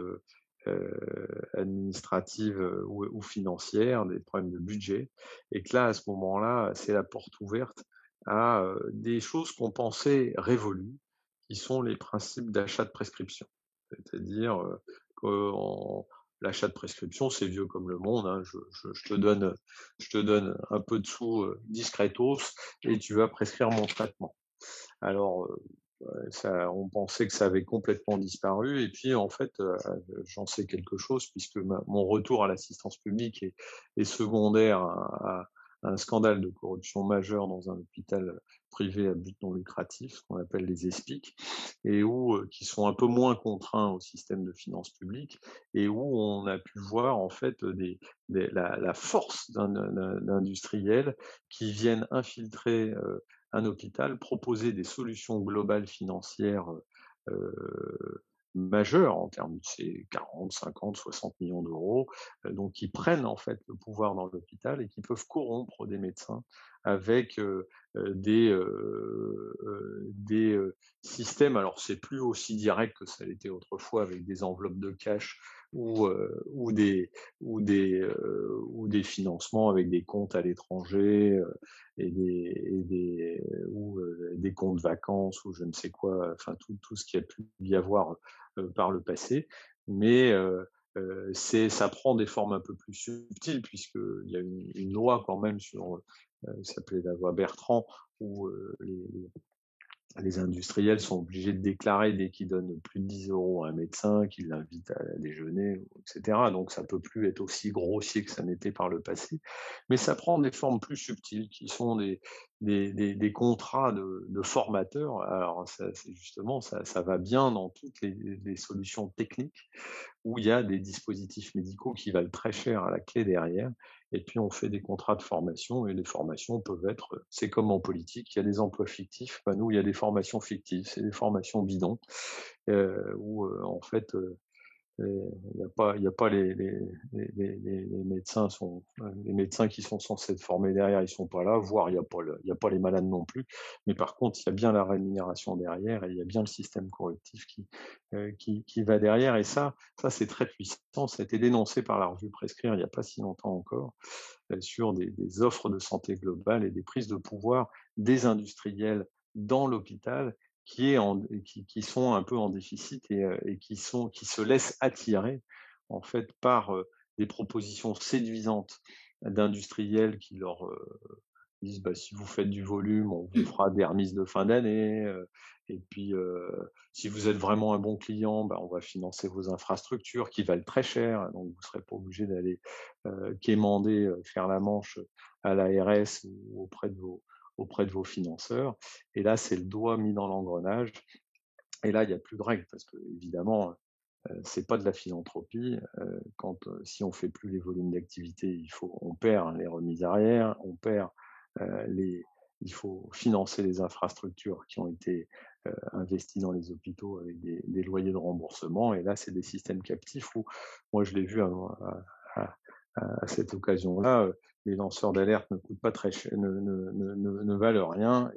C: administratives ou financières, des problèmes de budget, et que là, à ce moment-là, c'est la porte ouverte à des choses qu'on pensait révolues, qui sont les principes d'achat de prescription. C'est-à-dire que l'achat de prescription, c'est vieux comme le monde. Hein. Je te donne un peu de sous discretos et tu vas prescrire mon traitement. Alors, on pensait que ça avait complètement disparu. Et puis, en fait, j'en sais quelque chose puisque mon retour à l'assistance publique est secondaire à un scandale de corruption majeur dans un hôpital privé à but non lucratif, ce qu'on appelle les ESPIC, et qui sont un peu moins contraints au système de finances publiques, et où on a pu voir en fait la force d'industriels qui viennent infiltrer un hôpital, proposer des solutions globales financières majeures en termes de ces 40, 50, 60 millions d'euros, donc qui prennent en fait le pouvoir dans l'hôpital et qui peuvent corrompre des médecins avec des systèmes. Alors c'est plus aussi direct que ça l'était autrefois avec des enveloppes de cash ou des financements avec des comptes à l'étranger ou des comptes vacances ou je ne sais quoi, enfin tout ce qui a pu y avoir par le passé. Mais ça prend des formes un peu plus subtiles puisqu'il y a une loi quand même sur, ça s'appelait la loi Bertrand, où les industriels sont obligés de déclarer dès qu'ils donnent plus de 10 € à un médecin, qu'ils l'invitent à déjeuner, etc. Donc ça peut plus être aussi grossier que ça n'était par le passé. Mais ça prend des formes plus subtiles qui sont des contrats de formateurs. Alors justement, ça va bien dans toutes les solutions techniques où il y a des dispositifs médicaux qui valent très cher à la clé derrière. Et puis on fait des contrats de formation, et les formations peuvent être, c'est comme en politique, il y a des emplois fictifs. Ben, nous, il y a des formations fictives, c'est des formations bidons, où en fait il y a pas les médecins sont les médecins qui sont censés être formés derrière, ils sont pas là, voire il y a pas les malades non plus. Mais par contre, il y a bien la rémunération derrière, et il y a bien le système correctif qui va derrière. Et ça c'est très puissant. Ça a été dénoncé par la revue Prescrire il n'y a pas si longtemps encore, sur des offres de santé globale et des prises de pouvoir des industriels dans l'hôpital qui sont un peu en déficit, et qui se laissent attirer en fait par des propositions séduisantes d'industriels qui leur disent bah, si vous faites du volume, on vous fera des remises de fin d'année, et puis si vous êtes vraiment un bon client, bah, on va financer vos infrastructures qui valent très cher, donc vous ne serez pas obligé d'aller quémander, faire la manche à l'ARS ou auprès de vos financeurs. Et là, c'est le doigt mis dans l'engrenage. Et là, il n'y a plus de règles parce que, évidemment, c'est pas de la philanthropie. Si on fait plus les volumes d'activité, on perd les remises arrière, on perd il faut financer les infrastructures qui ont été investies dans les hôpitaux avec des loyers de remboursement. Et là, c'est des systèmes captifs où, moi, je l'ai vu à cette occasion-là, les lanceurs d'alerte ne coûtent pas très cher, ne valent rien,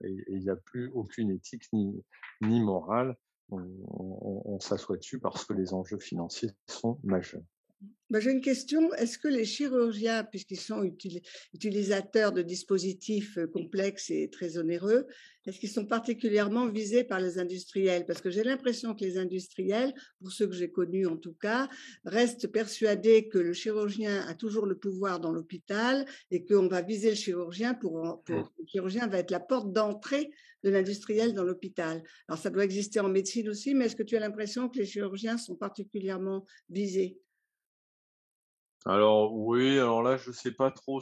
C: et il n'y a plus aucune éthique ni morale. On s'assoit dessus parce que les enjeux financiers sont majeurs.
D: J'ai une question. Est-ce que les chirurgiens, puisqu'ils sont utilisateurs de dispositifs complexes et très onéreux, est-ce qu'ils sont particulièrement visés par les industriels? Parce que j'ai l'impression que les industriels, pour ceux que j'ai connus en tout cas, restent persuadés que le chirurgien a toujours le pouvoir dans l'hôpital et qu'on va viser le chirurgien le chirurgien va être la porte d'entrée de l'industriel dans l'hôpital. Alors ça doit exister en médecine aussi, mais est-ce que tu as l'impression que les chirurgiens sont particulièrement visés?
C: Alors oui, alors là, je sais pas trop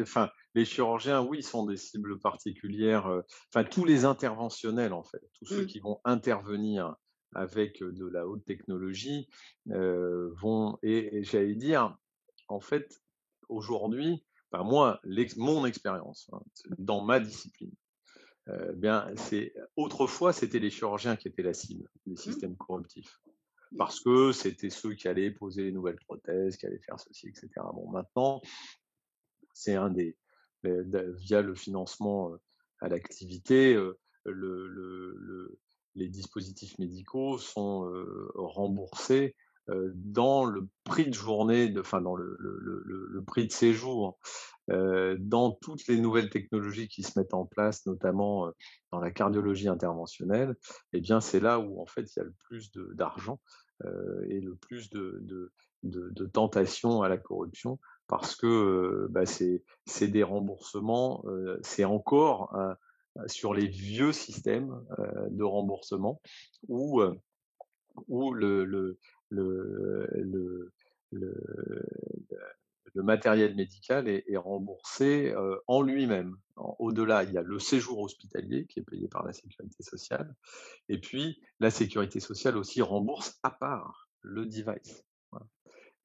C: enfin, les chirurgiens, oui, sont des cibles particulières. Enfin, tous les interventionnels, en fait, tous ceux qui vont intervenir avec de la haute technologie vont. Et j'allais dire, en fait, aujourd'hui, enfin, moi, mon expérience dans ma discipline, bien, autrefois, c'était les chirurgiens qui étaient la cible des systèmes corruptifs. Parce que c'était ceux qui allaient poser les nouvelles prothèses, qui allaient faire ceci, etc. Bon, maintenant, c'est via le financement à l'activité, les dispositifs médicaux sont remboursés dans le prix de journée, enfin dans le prix de séjour, dans toutes les nouvelles technologies qui se mettent en place, notamment dans la cardiologie interventionnelle. Eh bien, c'est là où en fait il y a le plus d'argent et le plus de tentation à la corruption, parce que bah, c'est des remboursements, c'est encore sur les vieux systèmes de remboursement où le, le, le, le, le, le matériel médical est remboursé en lui-même. Au-delà, il y a le séjour hospitalier qui est payé par la sécurité sociale, et puis la sécurité sociale aussi rembourse à part le device. Voilà.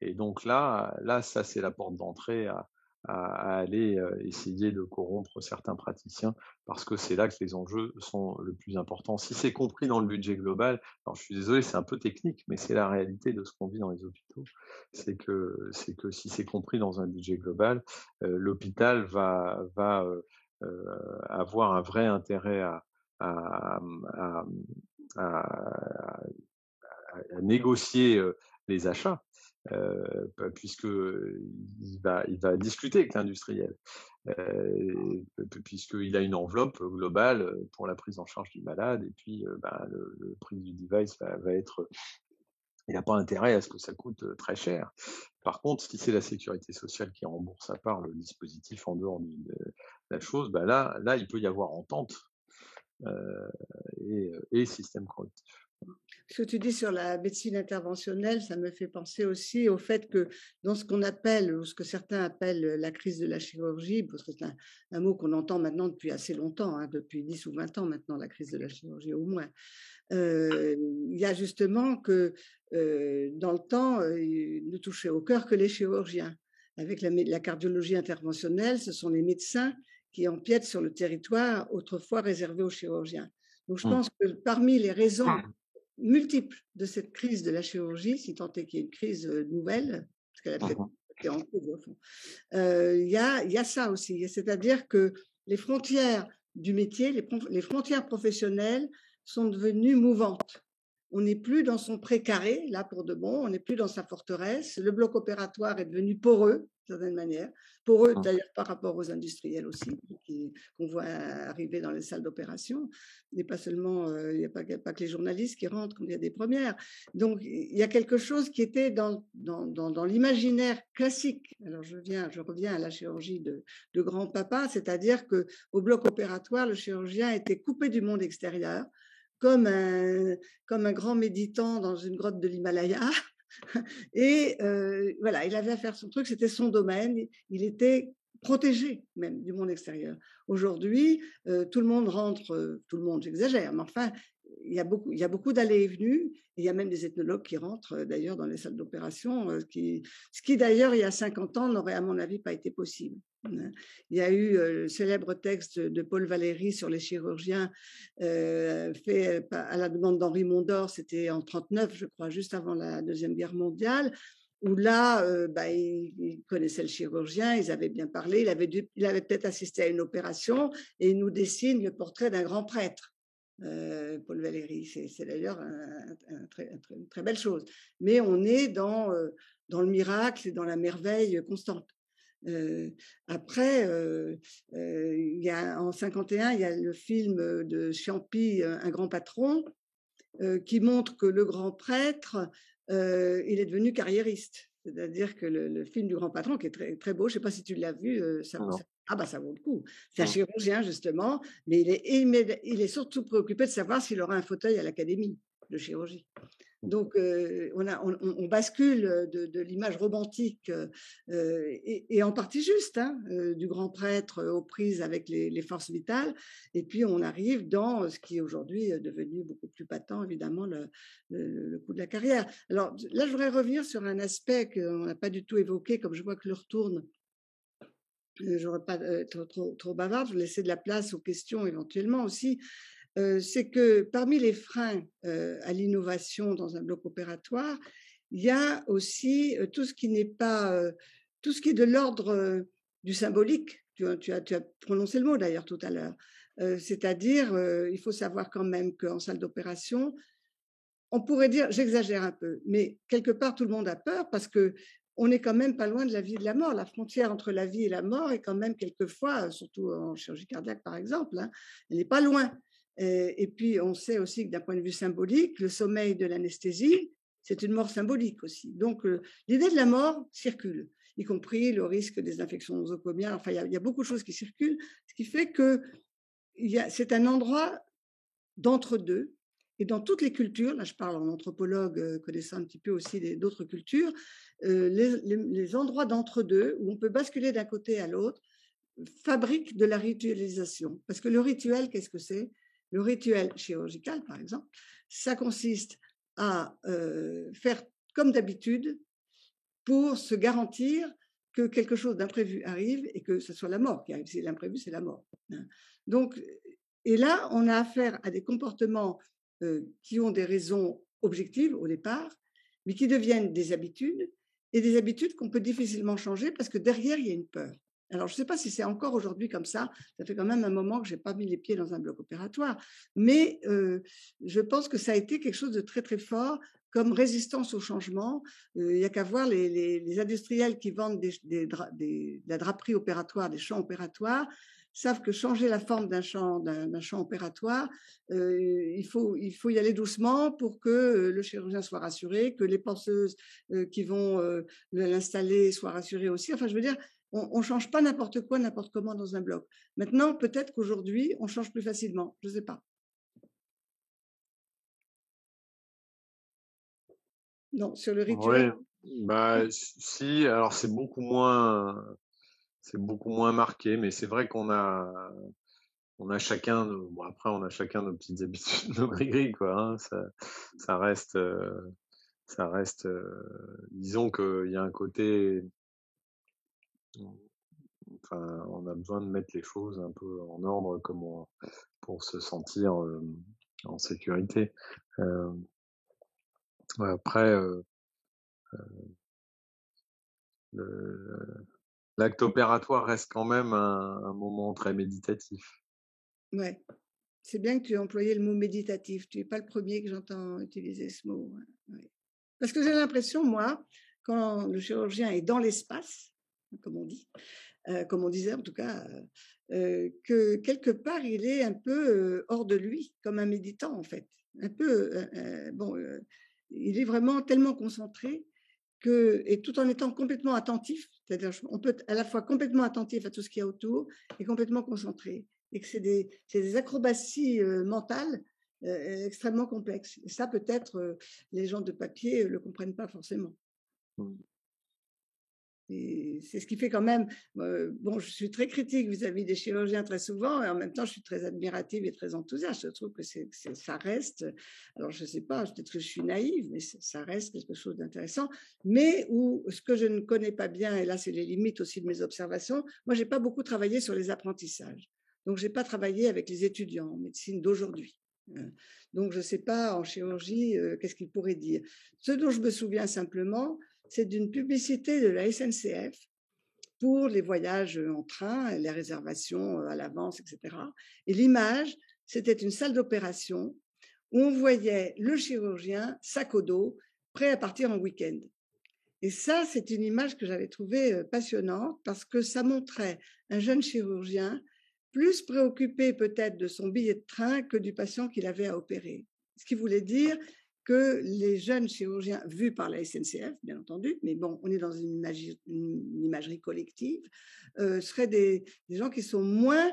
C: Et donc là, ça c'est la porte d'entrée à aller essayer de corrompre certains praticiens, parce que c'est là que les enjeux sont le plus importants. Si c'est compris dans le budget global, alors je suis désolé, c'est un peu technique, mais c'est la réalité de ce qu'on vit dans les hôpitaux, c'est que si c'est compris dans un budget global, l'hôpital va avoir un vrai intérêt à, à, à, à négocier les achats, puisqu'il va discuter avec l'industriel, puisqu'il a une enveloppe globale pour la prise en charge du malade, et puis le prix du device va être. Il n'a pas intérêt à ce que ça coûte très cher. Par contre, si c'est la sécurité sociale qui rembourse à part le dispositif en dehors de la chose, là, il peut y avoir entente et système correctif.
D: Ce que tu dis sur la médecine interventionnelle, ça me fait penser aussi au fait que dans ce qu'on appelle, ou ce que certains appellent la crise de la chirurgie, parce que c'est un mot qu'on entend maintenant depuis assez longtemps, hein, depuis 10 ou 20 ans maintenant, la crise de la chirurgie au moins. Il y a justement que dans le temps, ne touchaient au cœur que les chirurgiens. Avec la cardiologie interventionnelle, ce sont les médecins qui empiètent sur le territoire autrefois réservé aux chirurgiens. Donc je pense que parmi les raisons multiples de cette crise de la chirurgie, si tant est qu'il y ait une crise nouvelle, parce qu'elle a peut-être été en crise au fond, il y a ça aussi. C'est-à-dire que les frontières du métier, les frontières professionnelles sont devenues mouvantes. On n'est plus dans son précaré, là pour de bon, on n'est plus dans sa forteresse. Le bloc opératoire est devenu poreux, d'une certaine manière. Poreux d'ailleurs par rapport aux industriels aussi, qu'on voit arriver dans les salles d'opération. Il n'y a pas seulement, il n'y a pas que les journalistes qui rentrent quand il y a des premières. Donc il y a quelque chose qui était dans l'imaginaire classique. Alors je reviens à la chirurgie de grand-papa, c'est-à-dire qu'au bloc opératoire, le chirurgien était coupé du monde extérieur, comme un grand méditant dans une grotte de l'Himalaya. Et voilà, il avait à faire son truc, c'était son domaine, il était protégé même du monde extérieur. Aujourd'hui, tout le monde rentre, tout le monde, j'exagère, mais enfin, il y a beaucoup d'allées et venues. Il y a même des ethnologues qui rentrent d'ailleurs dans les salles d'opération, ce qui d'ailleurs, il y a 50 ans, n'aurait à mon avis pas été possible. Il y a eu le célèbre texte de Paul Valéry sur les chirurgiens fait à la demande d'Henri Mondor, c'était en 1939, je crois, juste avant la Deuxième Guerre mondiale, où là, il connaissait le chirurgien, ils avaient bien parlé, il avait peut-être assisté à une opération et il nous dessine le portrait d'un grand prêtre. Paul Valéry, c'est d'ailleurs une très belle chose. Mais on est dans le miracle et dans la merveille constante. Après, en 51, il y a le film de Ciampi, Un grand patron, qui montre que le grand prêtre, il est devenu carriériste. C'est-à-dire que le film du grand patron, qui est très, très beau, je ne sais pas si tu l'as vu, ça vaut le coup. C'est un chirurgien, justement, mais il est surtout préoccupé de savoir s'il aura un fauteuil à l'académie de chirurgie. Donc, on bascule de l'image romantique et en partie juste du grand prêtre aux prises avec les forces vitales, et puis on arrive dans ce qui est aujourd'hui devenu beaucoup plus patent, évidemment, le coût de la carrière. Alors là, je voudrais revenir sur un aspect qu'on n'a pas du tout évoqué, comme je vois que l'heure tourne. Je ne voudrais pas être trop bavarde, je vais laisser de la place aux questions éventuellement aussi. C'est que parmi les freins à l'innovation dans un bloc opératoire, il y a aussi tout ce qui n'est pas, tout ce qui est de l'ordre du symbolique. Tu as prononcé le mot d'ailleurs tout à l'heure. C'est-à-dire, il faut savoir quand même qu'en salle d'opération, on pourrait dire, j'exagère un peu, mais quelque part tout le monde a peur parce que on n'est quand même pas loin de la vie et de la mort. La frontière entre la vie et la mort est quand même quelquefois, surtout en chirurgie cardiaque par exemple, elle n'est pas loin. Et puis, on sait aussi que d'un point de vue symbolique, le sommeil de l'anesthésie, c'est une mort symbolique aussi. Donc, l'idée de la mort circule, y compris le risque des infections nosocomiales. Enfin, il y a beaucoup de choses qui circulent, ce qui fait que c'est un endroit d'entre-deux. Et dans toutes les cultures, là je parle en anthropologue connaissant un petit peu aussi d'autres cultures, les endroits d'entre-deux où on peut basculer d'un côté à l'autre fabriquent de la ritualisation. Parce que le rituel, qu'est-ce que c'est ? Le rituel chirurgical, par exemple, ça consiste à faire comme d'habitude pour se garantir que quelque chose d'imprévu arrive et que ce soit la mort qui arrive. Si l'imprévu, c'est la mort. Donc, et là, on a affaire à des comportements qui ont des raisons objectives au départ, mais qui deviennent des habitudes, et des habitudes qu'on peut difficilement changer parce que derrière, il y a une peur. Alors, je ne sais pas si c'est encore aujourd'hui comme ça fait quand même un moment que je n'ai pas mis les pieds dans un bloc opératoire, mais je pense que ça a été quelque chose de très, très fort comme résistance au changement. Il n'y a qu'à voir les industriels qui vendent de la draperie opératoire, des champs opératoires, savent que changer la forme d'un champ opératoire, il faut y aller doucement pour que le chirurgien soit rassuré, que les penseuses qui vont l'installer soient rassurées aussi. Enfin, je veux dire, on ne change pas n'importe quoi, n'importe comment dans un bloc. Maintenant, peut-être qu'aujourd'hui, on change plus facilement. Je ne sais pas. Non, sur le
C: Oui,
D: rituel.
C: si, alors c'est beaucoup moins marqué, mais c'est vrai qu'on a chacun, bon après on a chacun nos petites habitudes, nos gris-gris quoi, hein, ça reste, disons qu'il y a un côté, enfin, on a besoin de mettre les choses un peu en ordre pour se sentir en sécurité. Après, l'acte opératoire reste quand même un moment très méditatif.
D: Ouais. C'est bien que tu aies employé le mot méditatif. Tu n'es pas le premier que j'entends utiliser ce mot. Ouais. Parce que j'ai l'impression, moi, quand le chirurgien est dans l'espace, comme on dit, comme on disait en tout cas, que quelque part, il est un peu hors de lui, comme un méditant en fait. Un peu, il est vraiment tellement concentré que, et tout en étant complètement attentif, c'est-à-dire on peut être à la fois complètement attentif à tout ce qu'il y a autour et complètement concentré. Et que c'est des acrobaties mentales extrêmement complexes. Et ça, peut-être, les gens de papier ne le comprennent pas forcément. Et c'est ce qui fait quand même, bon, je suis très critique vis-à-vis des chirurgiens très souvent, et en même temps, je suis très admirative et très enthousiaste. Je trouve que ça reste, alors je ne sais pas, peut-être que je suis naïve, mais ça reste quelque chose d'intéressant. Mais où ce que je ne connais pas bien, et là, c'est les limites aussi de mes observations, moi, je n'ai pas beaucoup travaillé sur les apprentissages. Donc, je n'ai pas travaillé avec les étudiants en médecine d'aujourd'hui. Donc, je ne sais pas en chirurgie qu'est-ce qu'ils pourraient dire. Ce dont je me souviens simplement, c'est d'une publicité de la SNCF pour les voyages en train, les réservations à l'avance, etc. Et l'image, c'était une salle d'opération où on voyait le chirurgien, sac au dos, prêt à partir en week-end. Et ça, c'est une image que j'avais trouvée passionnante parce que ça montrait un jeune chirurgien plus préoccupé peut-être de son billet de train que du patient qu'il avait à opérer. Ce qui voulait dire que les jeunes chirurgiens, vus par la SNCF, bien entendu, mais bon, on est dans une imagerie collective, seraient des gens qui sont moins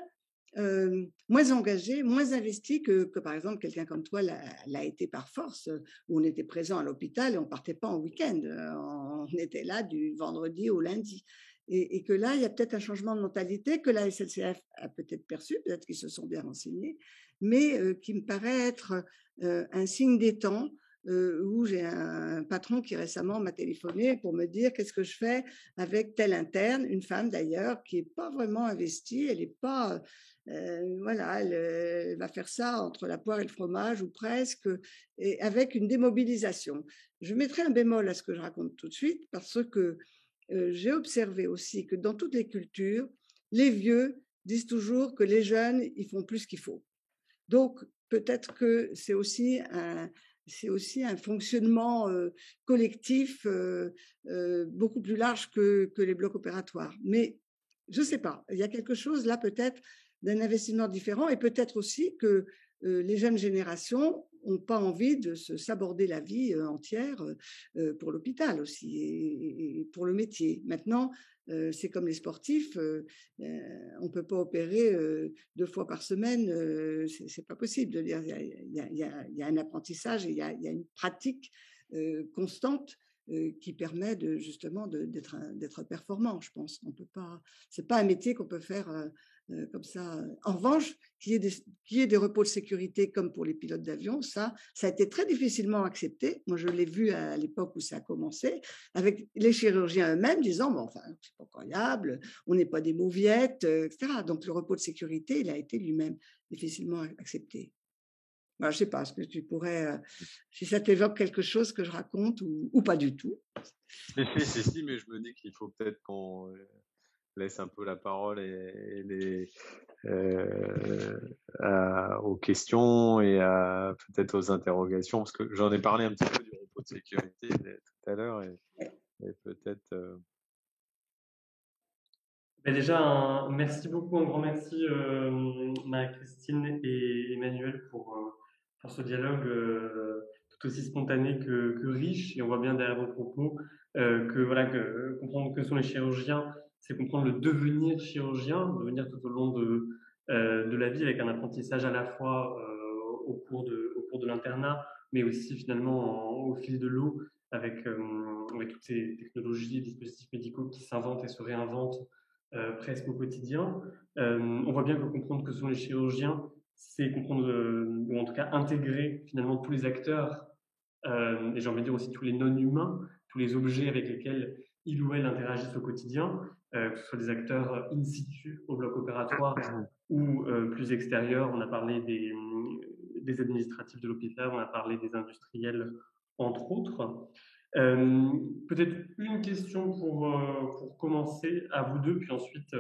D: engagés, moins investis que par exemple quelqu'un comme toi l'a été par force, où on était présent à l'hôpital et on partait pas en week-end, on était là du vendredi au lundi. Et que là, il y a peut-être un changement de mentalité que la SNCF a peut-être perçu, peut-être qu'ils se sont bien renseignés, mais qui me paraît être un signe des temps, où j'ai un patron qui récemment m'a téléphoné pour me dire qu'est-ce que je fais avec telle interne, une femme d'ailleurs, qui n'est pas vraiment investie, elle n'est pas... voilà, elle va faire ça entre la poire et le fromage, ou presque, et avec une démobilisation. Je mettrai un bémol à ce que je raconte tout de suite, parce que j'ai observé aussi que dans toutes les cultures, les vieux disent toujours que les jeunes, ils font plus qu'il faut. Donc, peut-être que c'est aussi un fonctionnement collectif beaucoup plus large que les blocs opératoires. Mais je ne sais pas, il y a quelque chose là peut-être d'un investissement différent, et peut-être aussi que les jeunes générations n'ont pas envie de se saborder la vie entière pour l'hôpital aussi et pour le métier. Maintenant, c'est comme les sportifs, on ne peut pas opérer 2 fois par semaine, c'est pas possible. Il y a un apprentissage et il y a une pratique constante qui permet justement d'être performant, je pense. On peut pas, c'est pas un métier qu'on peut faire comme ça. En revanche, qu'il y ait des repos de sécurité comme pour les pilotes d'avion, ça a été très difficilement accepté. Moi, je l'ai vu à l'époque où ça a commencé, avec les chirurgiens eux-mêmes disant, bon, enfin, c'est pas croyable, on n'est pas des mauviettes, etc. Donc, le repos de sécurité, il a été lui-même difficilement accepté. Ben, je ne sais pas, est-ce que tu pourrais, si ça t'évoque quelque chose que je raconte ou pas du tout.
C: Si, mais je me dis qu'il faut peut-être qu'on laisse un peu la parole aux questions et peut-être aux interrogations, parce que j'en ai parlé un petit peu du repos de sécurité tout à l'heure et peut-être...
A: Déjà, merci beaucoup, un grand merci Marie-Christine et Emmanuel pour ce dialogue tout aussi spontané que riche. Et on voit bien derrière vos propos que comprendre que sont les chirurgiens, c'est comprendre le devenir chirurgien, devenir tout au long de la vie avec un apprentissage à la fois au cours de l'internat, mais aussi finalement au fil de l'eau, avec toutes ces technologies, dispositifs médicaux qui s'inventent et se réinventent presque au quotidien. On voit bien que comprendre que ce sont les chirurgiens, c'est comprendre, ou en tout cas intégrer finalement tous les acteurs, et j'ai envie de dire aussi tous les non-humains, tous les objets avec lesquels ils ou elles interagissent au quotidien, que ce soit des acteurs in situ au bloc opératoire ou plus extérieurs. On a parlé des administratifs de l'hôpital, on a parlé des industriels, entre autres. Peut-être une question pour commencer à vous deux, puis ensuite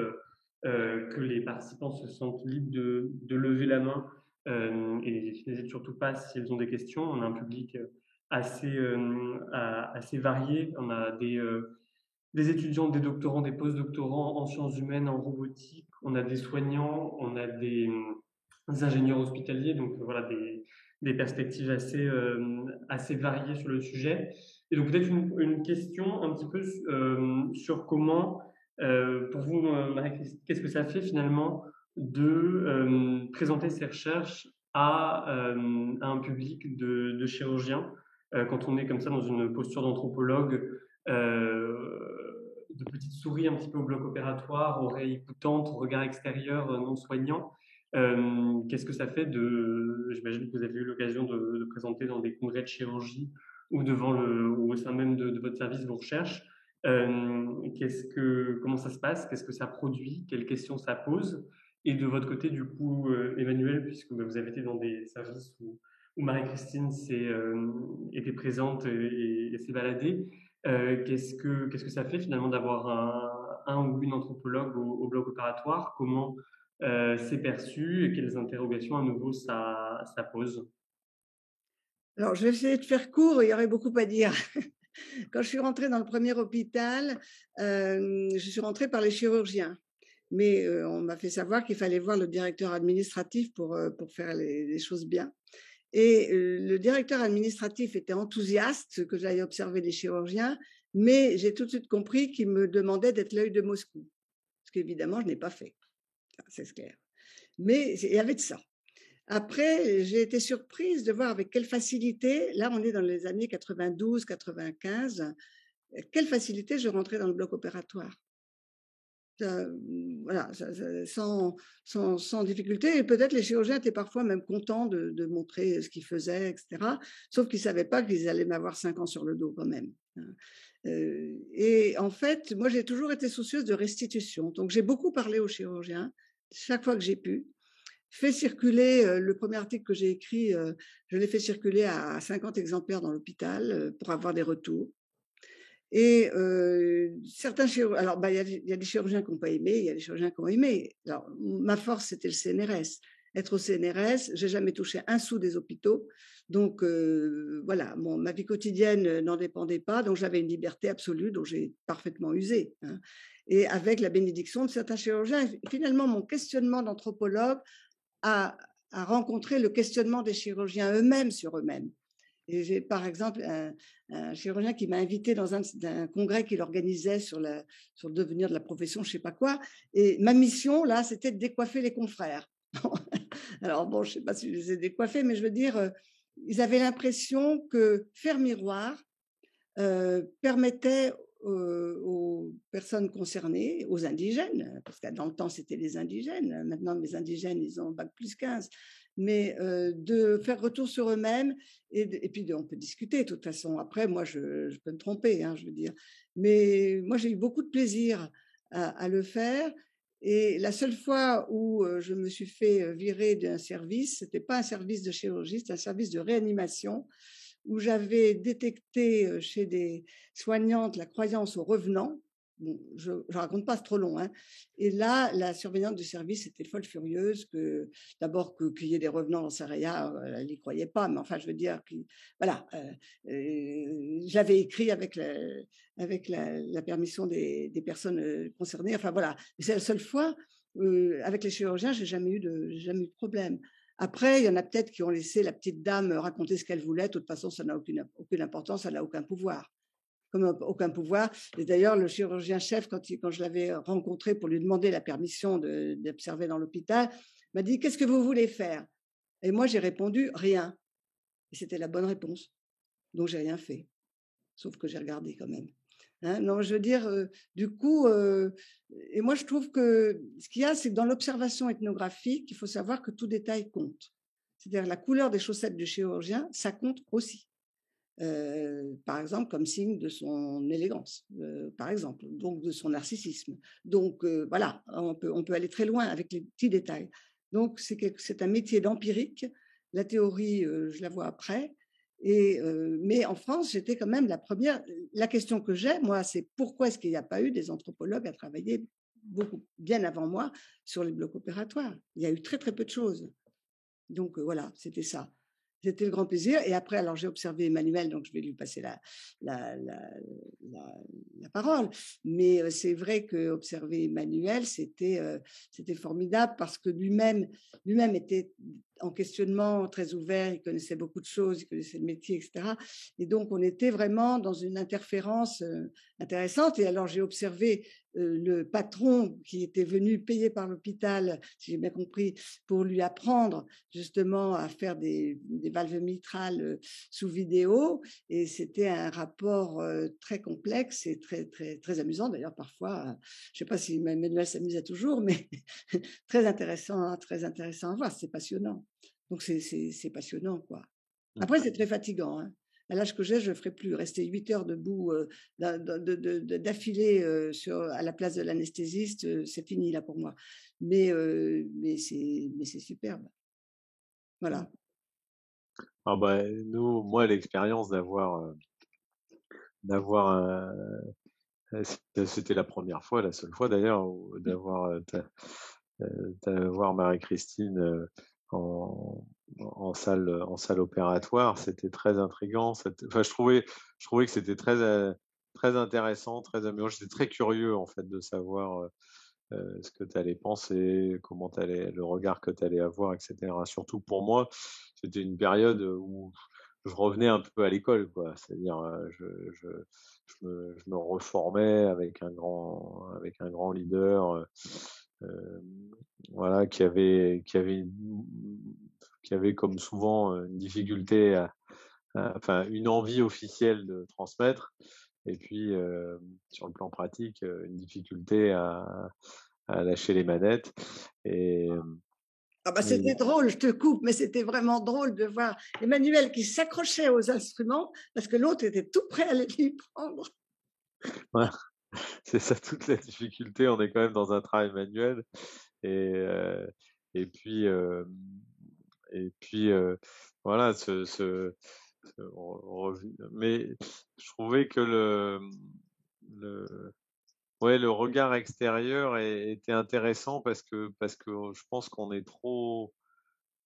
A: que les participants se sentent libres de lever la main et n'hésitent surtout pas si elles ont des questions. On a un public assez varié. On a des étudiants, des doctorants, des post-doctorants en sciences humaines, en robotique. On a des soignants, on a des ingénieurs hospitaliers. Donc voilà, des perspectives assez variées sur le sujet. Et donc peut-être une question un petit peu sur comment, pour vous, Marie, qu'est-ce que ça fait finalement de présenter ces recherches à un public de chirurgiens quand on est comme ça dans une posture d'anthropologue, de petite souris un petit peu au bloc opératoire, oreille écoutante, regard extérieur non soignant. Qu'est-ce que ça fait j'imagine que vous avez eu l'occasion de présenter dans des congrès de chirurgie ou ou au sein même de votre service vos recherches. Comment ça se passe? Qu'est-ce que ça produit? Quelles questions ça pose? Et de votre côté, du coup, Emmanuel, puisque vous avez été dans des services où Marie-Christine était présente et s'est baladée, qu'est-ce que ça fait finalement d'avoir un ou une anthropologue au bloc opératoire? Comment c'est perçu et quelles interrogations à nouveau ça pose?
D: Alors, je vais essayer de faire court, il y aurait beaucoup à dire. Quand je suis rentrée dans le premier hôpital, je suis rentrée par les chirurgiens. Mais on m'a fait savoir qu'il fallait voir le directeur administratif pour faire les choses bien. Et le directeur administratif était enthousiaste que j'aille observer les chirurgiens, mais j'ai tout de suite compris qu'il me demandait d'être l'œil de Moscou, ce qu'évidemment je n'ai pas fait, c'est clair. Mais il y avait de ça. Après, j'ai été surprise de voir avec quelle facilité, là on est dans les années 92, 95, quelle facilité je rentrais dans le bloc opératoire. Voilà, sans difficulté. Et peut-être les chirurgiens étaient parfois même contents de montrer ce qu'ils faisaient, etc. Sauf qu'ils ne savaient pas qu'ils allaient m'avoir 5 ans sur le dos quand même. Et en fait, moi, j'ai toujours été soucieuse de restitution. Donc, j'ai beaucoup parlé aux chirurgiens, chaque fois que j'ai pu. Fait circuler le premier article que j'ai écrit, je l'ai fait circuler à 50 exemplaires dans l'hôpital pour avoir des retours. Et certains chirurgiens, alors il y a des chirurgiens qui n'ont pas aimé, il y a des chirurgiens qui ont aimé. Alors ma force c'était le CNRS. Être au CNRS, j'ai jamais touché un sou des hôpitaux, donc voilà, ma vie quotidienne n'en dépendait pas, donc j'avais une liberté absolue dont j'ai parfaitement usé. Hein. Et avec la bénédiction de certains chirurgiens, finalement mon questionnement d'anthropologue a rencontré le questionnement des chirurgiens eux-mêmes sur eux-mêmes. Et j'ai par exemple un chirurgien qui m'a invité dans un congrès qu'il organisait sur le devenir de la profession, je ne sais pas quoi. Et ma mission, là, c'était de décoiffer les confrères. Alors bon, je ne sais pas si je les ai décoiffés, mais je veux dire, ils avaient l'impression que faire miroir permettait aux personnes concernées, aux indigènes, parce que dans le temps, c'était les indigènes. Maintenant, les indigènes, ils ont bac plus 15. Mais de faire retour sur eux-mêmes et puis on peut discuter de toute façon. Après, moi, je peux me tromper, hein, je veux dire. Mais moi, j'ai eu beaucoup de plaisir à le faire. Et la seule fois où je me suis fait virer d'un service, c'était pas un service de chirurgie, c'était un service de réanimation où j'avais détecté chez des soignantes la croyance aux revenants. Bon, je ne raconte pas, c'est trop long. Hein. Et là, la surveillante du service était folle furieuse d'abord qu'il y ait des revenants dans sa réa, elle n'y croyait pas, mais enfin, je veux dire, voilà, j'avais écrit avec la permission des personnes concernées. Enfin, voilà, c'est la seule fois, avec les chirurgiens, j'ai jamais eu de problème. Après, il y en a peut-être qui ont laissé la petite dame raconter ce qu'elle voulait. De toute façon, ça n'a aucune importance, ça n'a aucun pouvoir. Comme aucun pouvoir. Et d'ailleurs, le chirurgien-chef, quand je l'avais rencontré pour lui demander la permission d'observer dans l'hôpital, m'a dit « Qu'est-ce que vous voulez faire ?» Et moi, j'ai répondu « Rien. » Et c'était la bonne réponse. Donc, j'ai rien fait. Sauf que j'ai regardé quand même. Hein, non, je veux dire, du coup, et moi je trouve que ce qu'il y a, c'est que dans l'observation ethnographique, il faut savoir que tout détail compte. C'est-à-dire la couleur des chaussettes du chirurgien, ça compte aussi. Par exemple, comme signe de son élégance, par exemple, donc de son narcissisme. Donc voilà, on peut aller très loin avec les petits détails. Donc c'est un métier d'empirique. La théorie, je la vois après. Mais en France, j'étais quand même la première. La question que j'ai, moi, c'est pourquoi est-ce qu'il n'y a pas eu des anthropologues à travailler beaucoup bien avant moi sur les blocs opératoires? Il y a eu très très peu de choses. Donc voilà, c'était ça. C'était le grand plaisir. Et après, alors j'ai observé Emmanuel, donc je vais lui passer la parole. Mais c'est vrai que observer Emmanuel, c'était formidable parce que lui-même était en questionnement très ouvert. Il connaissait beaucoup de choses, il connaissait le métier, etc. Et donc on était vraiment dans une interférence intéressante. Et alors j'ai observé le patron qui était venu payé par l'hôpital, si j'ai bien compris, pour lui apprendre justement à faire des valves mitrales sous vidéo. Et c'était un rapport très complexe et très, très, très amusant. D'ailleurs, parfois, je ne sais pas si Manuel s'amusait toujours, mais très intéressant à voir. C'est passionnant. Donc, c'est passionnant, quoi. Après, c'est très fatigant. Hein. À l'âge que j'ai, je ne ferai plus. Rester 8 heures debout d'affilée à la place de l'anesthésiste, c'est fini là pour moi. Mais c'est superbe. Voilà.
C: Ah bah, moi, l'expérience d'avoir c'était la première fois, la seule fois d'ailleurs, d'avoir Marie-Christine en salle opératoire, c'était très intriguant. Enfin, je trouvais que c'était très intéressant, très amusant. J'étais très curieux en fait de savoir ce que tu allais penser, le regard que tu allais avoir, etc. Surtout pour moi, c'était une période où je revenais un peu à l'école, quoi. C'est-à-dire, je me reformais avec un grand leader, voilà, qui avait comme souvent une difficulté enfin, une envie officielle de transmettre, et puis sur le plan pratique, une difficulté à lâcher les manettes.
D: Ah bah c'était drôle, je te coupe, mais c'était vraiment drôle de voir Emmanuel qui s'accrochait aux instruments parce que l'autre était tout prêt à les lui prendre.
C: Voilà. C'est ça toute la difficulté, on est quand même dans un travail manuel. Et puis voilà, mais je trouvais que le regard extérieur était intéressant parce que je pense qu'on est trop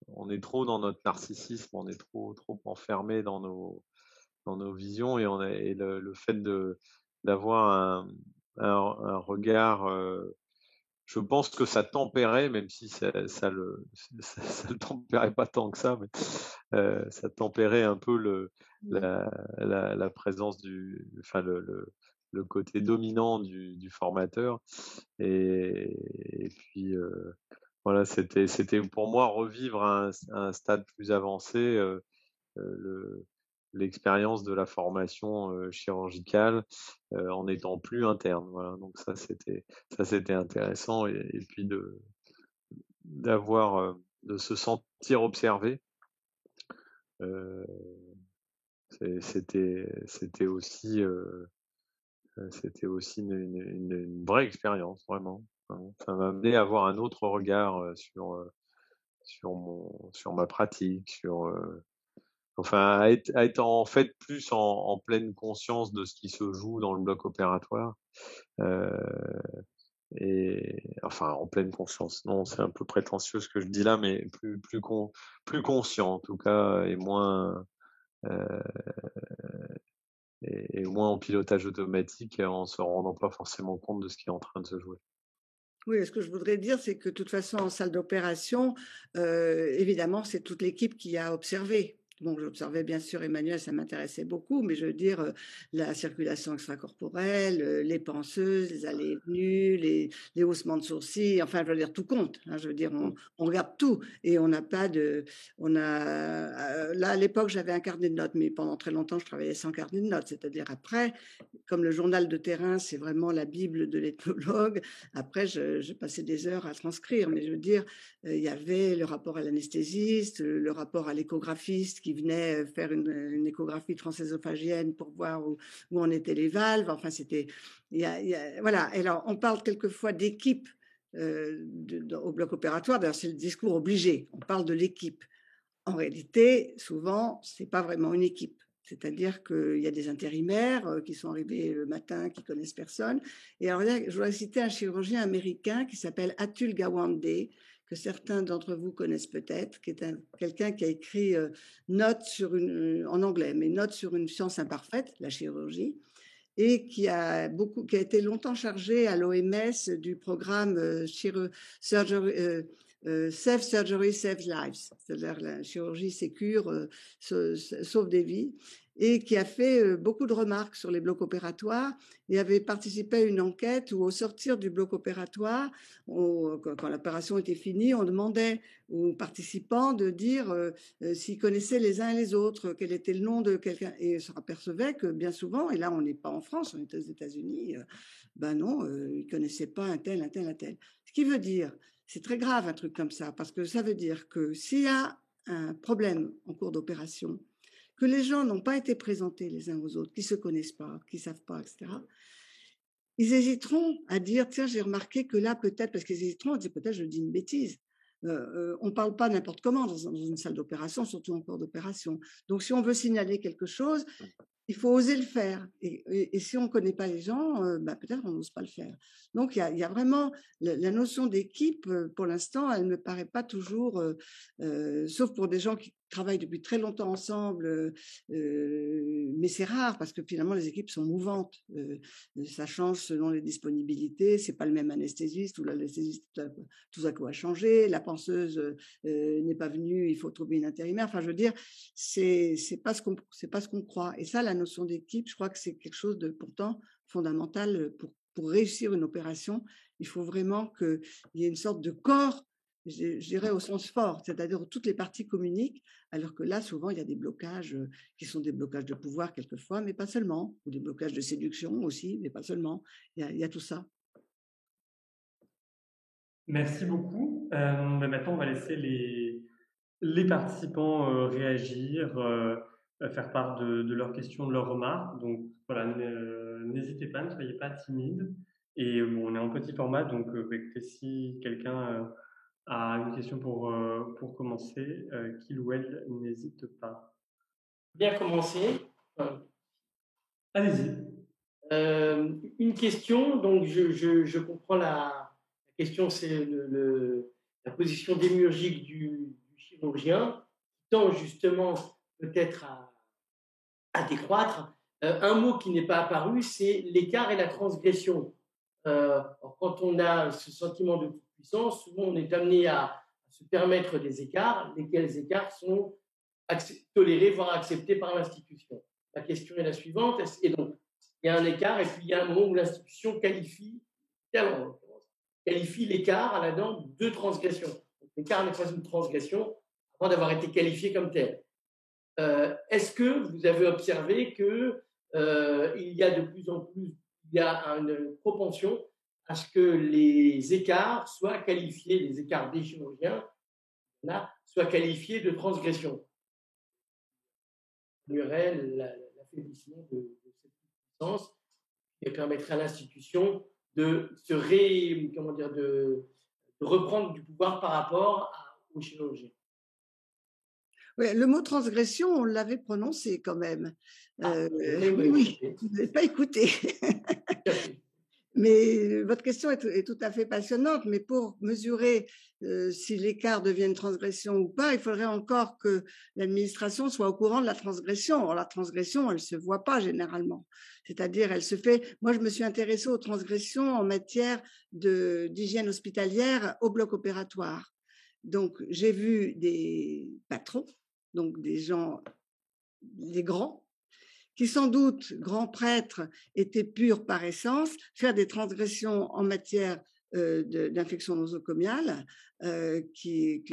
C: dans notre narcissisme, on est trop enfermé dans nos visions, et le fait d'avoir un regard, je pense que ça tempérait, même si ça le tempérait pas tant que ça, mais ça tempérait un peu la présence enfin le côté dominant du formateur. Et puis voilà, c'était pour moi revivre un stade plus avancé, l'expérience de la formation chirurgicale en étant plus interne. Voilà, donc ça c'était intéressant, et puis de se sentir observé. C'était aussi une vraie expérience, vraiment. Ça m'a amené à avoir un autre regard sur ma pratique, enfin, à être en fait plus en pleine conscience de ce qui se joue dans le bloc opératoire. Et enfin, en pleine conscience. Non, c'est un peu prétentieux ce que je dis là, mais plus conscient en tout cas, et moins en pilotage automatique, en se rendant pas forcément compte de ce qui est en train de se jouer.
D: Oui, ce que je voudrais dire, c'est que de toute façon, en salle d'opération, évidemment, c'est toute l'équipe qui a observé. Bon, j'observais bien sûr Emmanuel, ça m'intéressait beaucoup, mais je veux dire, la circulation extracorporelle, les penseuses, les allées et venues, les haussements de sourcils, enfin, je veux dire, tout compte, hein, je veux dire, on regarde tout et on n'a pas de, là, à l'époque, j'avais un carnet de notes, mais pendant très longtemps, je travaillais sans carnet de notes, c'est-à-dire après, comme le journal de terrain, c'est vraiment la Bible de l'ethnologue, après, je passais des heures à transcrire, mais je veux dire, il y avait le rapport à l'anesthésiste, le rapport à l'échographiste qui venait faire une échographie transésophagienne pour voir où en étaient les valves. Enfin, c'était, voilà. Alors, on parle quelquefois d'équipe au bloc opératoire. D'ailleurs, c'est le discours obligé. On parle de l'équipe. En réalité, souvent, c'est pas vraiment une équipe. C'est-à-dire qu'il y a des intérimaires qui sont arrivés le matin, qui connaissent personne. Et alors là, je voudrais citer un chirurgien américain qui s'appelle Atul Gawande, que certains d'entre vous connaissent peut-être, qui est quelqu'un qui a écrit notes en anglais, mais notes sur une science imparfaite, la chirurgie, et qui a été longtemps chargé à l'OMS du programme Save Surgery Saves Lives, c'est-à-dire la chirurgie sécure sauve des vies, et qui a fait beaucoup de remarques sur les blocs opératoires et avait participé à une enquête où au sortir du bloc opératoire, quand l'opération était finie, on demandait aux participants de dire s'ils connaissaient les uns et les autres, quel était le nom de quelqu'un, et on se apercevait que bien souvent, et là on n'est pas en France, on est aux États-Unis, ben non, ils connaissaient pas un tel, un tel, un tel. Ce qui veut dire, c'est très grave un truc comme ça, parce que ça veut dire que s'il y a un problème en cours d'opération, que les gens n'ont pas été présentés les uns aux autres, qui se connaissent pas, qui savent pas, etc., ils hésiteront à dire, tiens, j'ai remarqué que là, peut-être, parce qu'ils hésiteront à dire, peut-être, je dis une bêtise. On ne parle pas n'importe comment dans une salle d'opération, surtout en cours d'opération. Donc, si on veut signaler quelque chose, il faut oser le faire. Et si on ne connaît pas les gens, bah, peut-être on n'ose pas le faire. Donc, il y a vraiment la notion d'équipe, pour l'instant, elle ne me paraît pas toujours, sauf pour des gens qui travaillent depuis très longtemps ensemble, mais c'est rare parce que finalement, les équipes sont mouvantes. Ça change selon les disponibilités. C'est pas le même anesthésiste ou l'anesthésiste tout à coup a changé. La penseuse n'est pas venue, il faut trouver une intérimaire. Enfin, je veux dire, c'est pas ce qu'on croit. Et ça, la notion d'équipe, je crois que c'est quelque chose de pourtant fondamental pour réussir une opération. Il faut vraiment qu'il y ait une sorte de corps, je dirais au sens fort, c'est-à-dire où toutes les parties communiquent, alors que là, souvent, il y a des blocages qui sont des blocages de pouvoir quelquefois, mais pas seulement, ou des blocages de séduction aussi, mais pas seulement. Il y a tout ça.
A: Merci beaucoup. Maintenant, on va laisser les participants réagir, faire part de leurs questions, de leurs remarques. Donc voilà, n'hésitez pas, ne soyez pas timides. Et bon, on est en petit format, donc écoutez, si quelqu'un a une question pour commencer, qu'il ou elle n'hésite pas.
E: Bien commencé.
A: Allez-y.
E: Une question, donc je comprends la question, c'est la position démiurgique du chirurgien, qui tend justement peut-être à décroître. Un mot qui n'est pas apparu, c'est l'écart et la transgression. Quand on a ce sentiment de puissance, souvent on est amené à se permettre des écarts, lesquels écarts sont tolérés, voire acceptés par l'institution. La question est la suivante, et donc il y a un écart, et puis il y a un moment où l'institution qualifie l'écart à la dent de transgression. L'écart n'est pas une transgression avant d'avoir été qualifié comme tel. Est-ce que vous avez observé qu'il y a de plus en plus, il y a une propension à ce que les écarts soient qualifiés, les écarts des chirurgiens, soient qualifiés de transgression? Il y aurait l'affaiblissement de cette puissance et permettrait à l'institution de reprendre du pouvoir par rapport aux chirurgiens.
D: Oui, le mot transgression, on l'avait prononcé quand même.
E: Oui,
D: vous n'avez pas écouté. Mais votre question est tout à fait passionnante, mais pour mesurer si l'écart devient une transgression ou pas, il faudrait encore que l'administration soit au courant de la transgression. Or, la transgression, elle ne se voit pas généralement. C'est-à-dire, elle se fait... Moi, je me suis intéressée aux transgressions en matière d'hygiène hospitalière au bloc opératoire. Donc, j'ai vu des patrons, donc des gens, les grands, qui sans doute, grands prêtres, étaient purs par essence, faire des transgressions en matière d'infection nosocomiale qui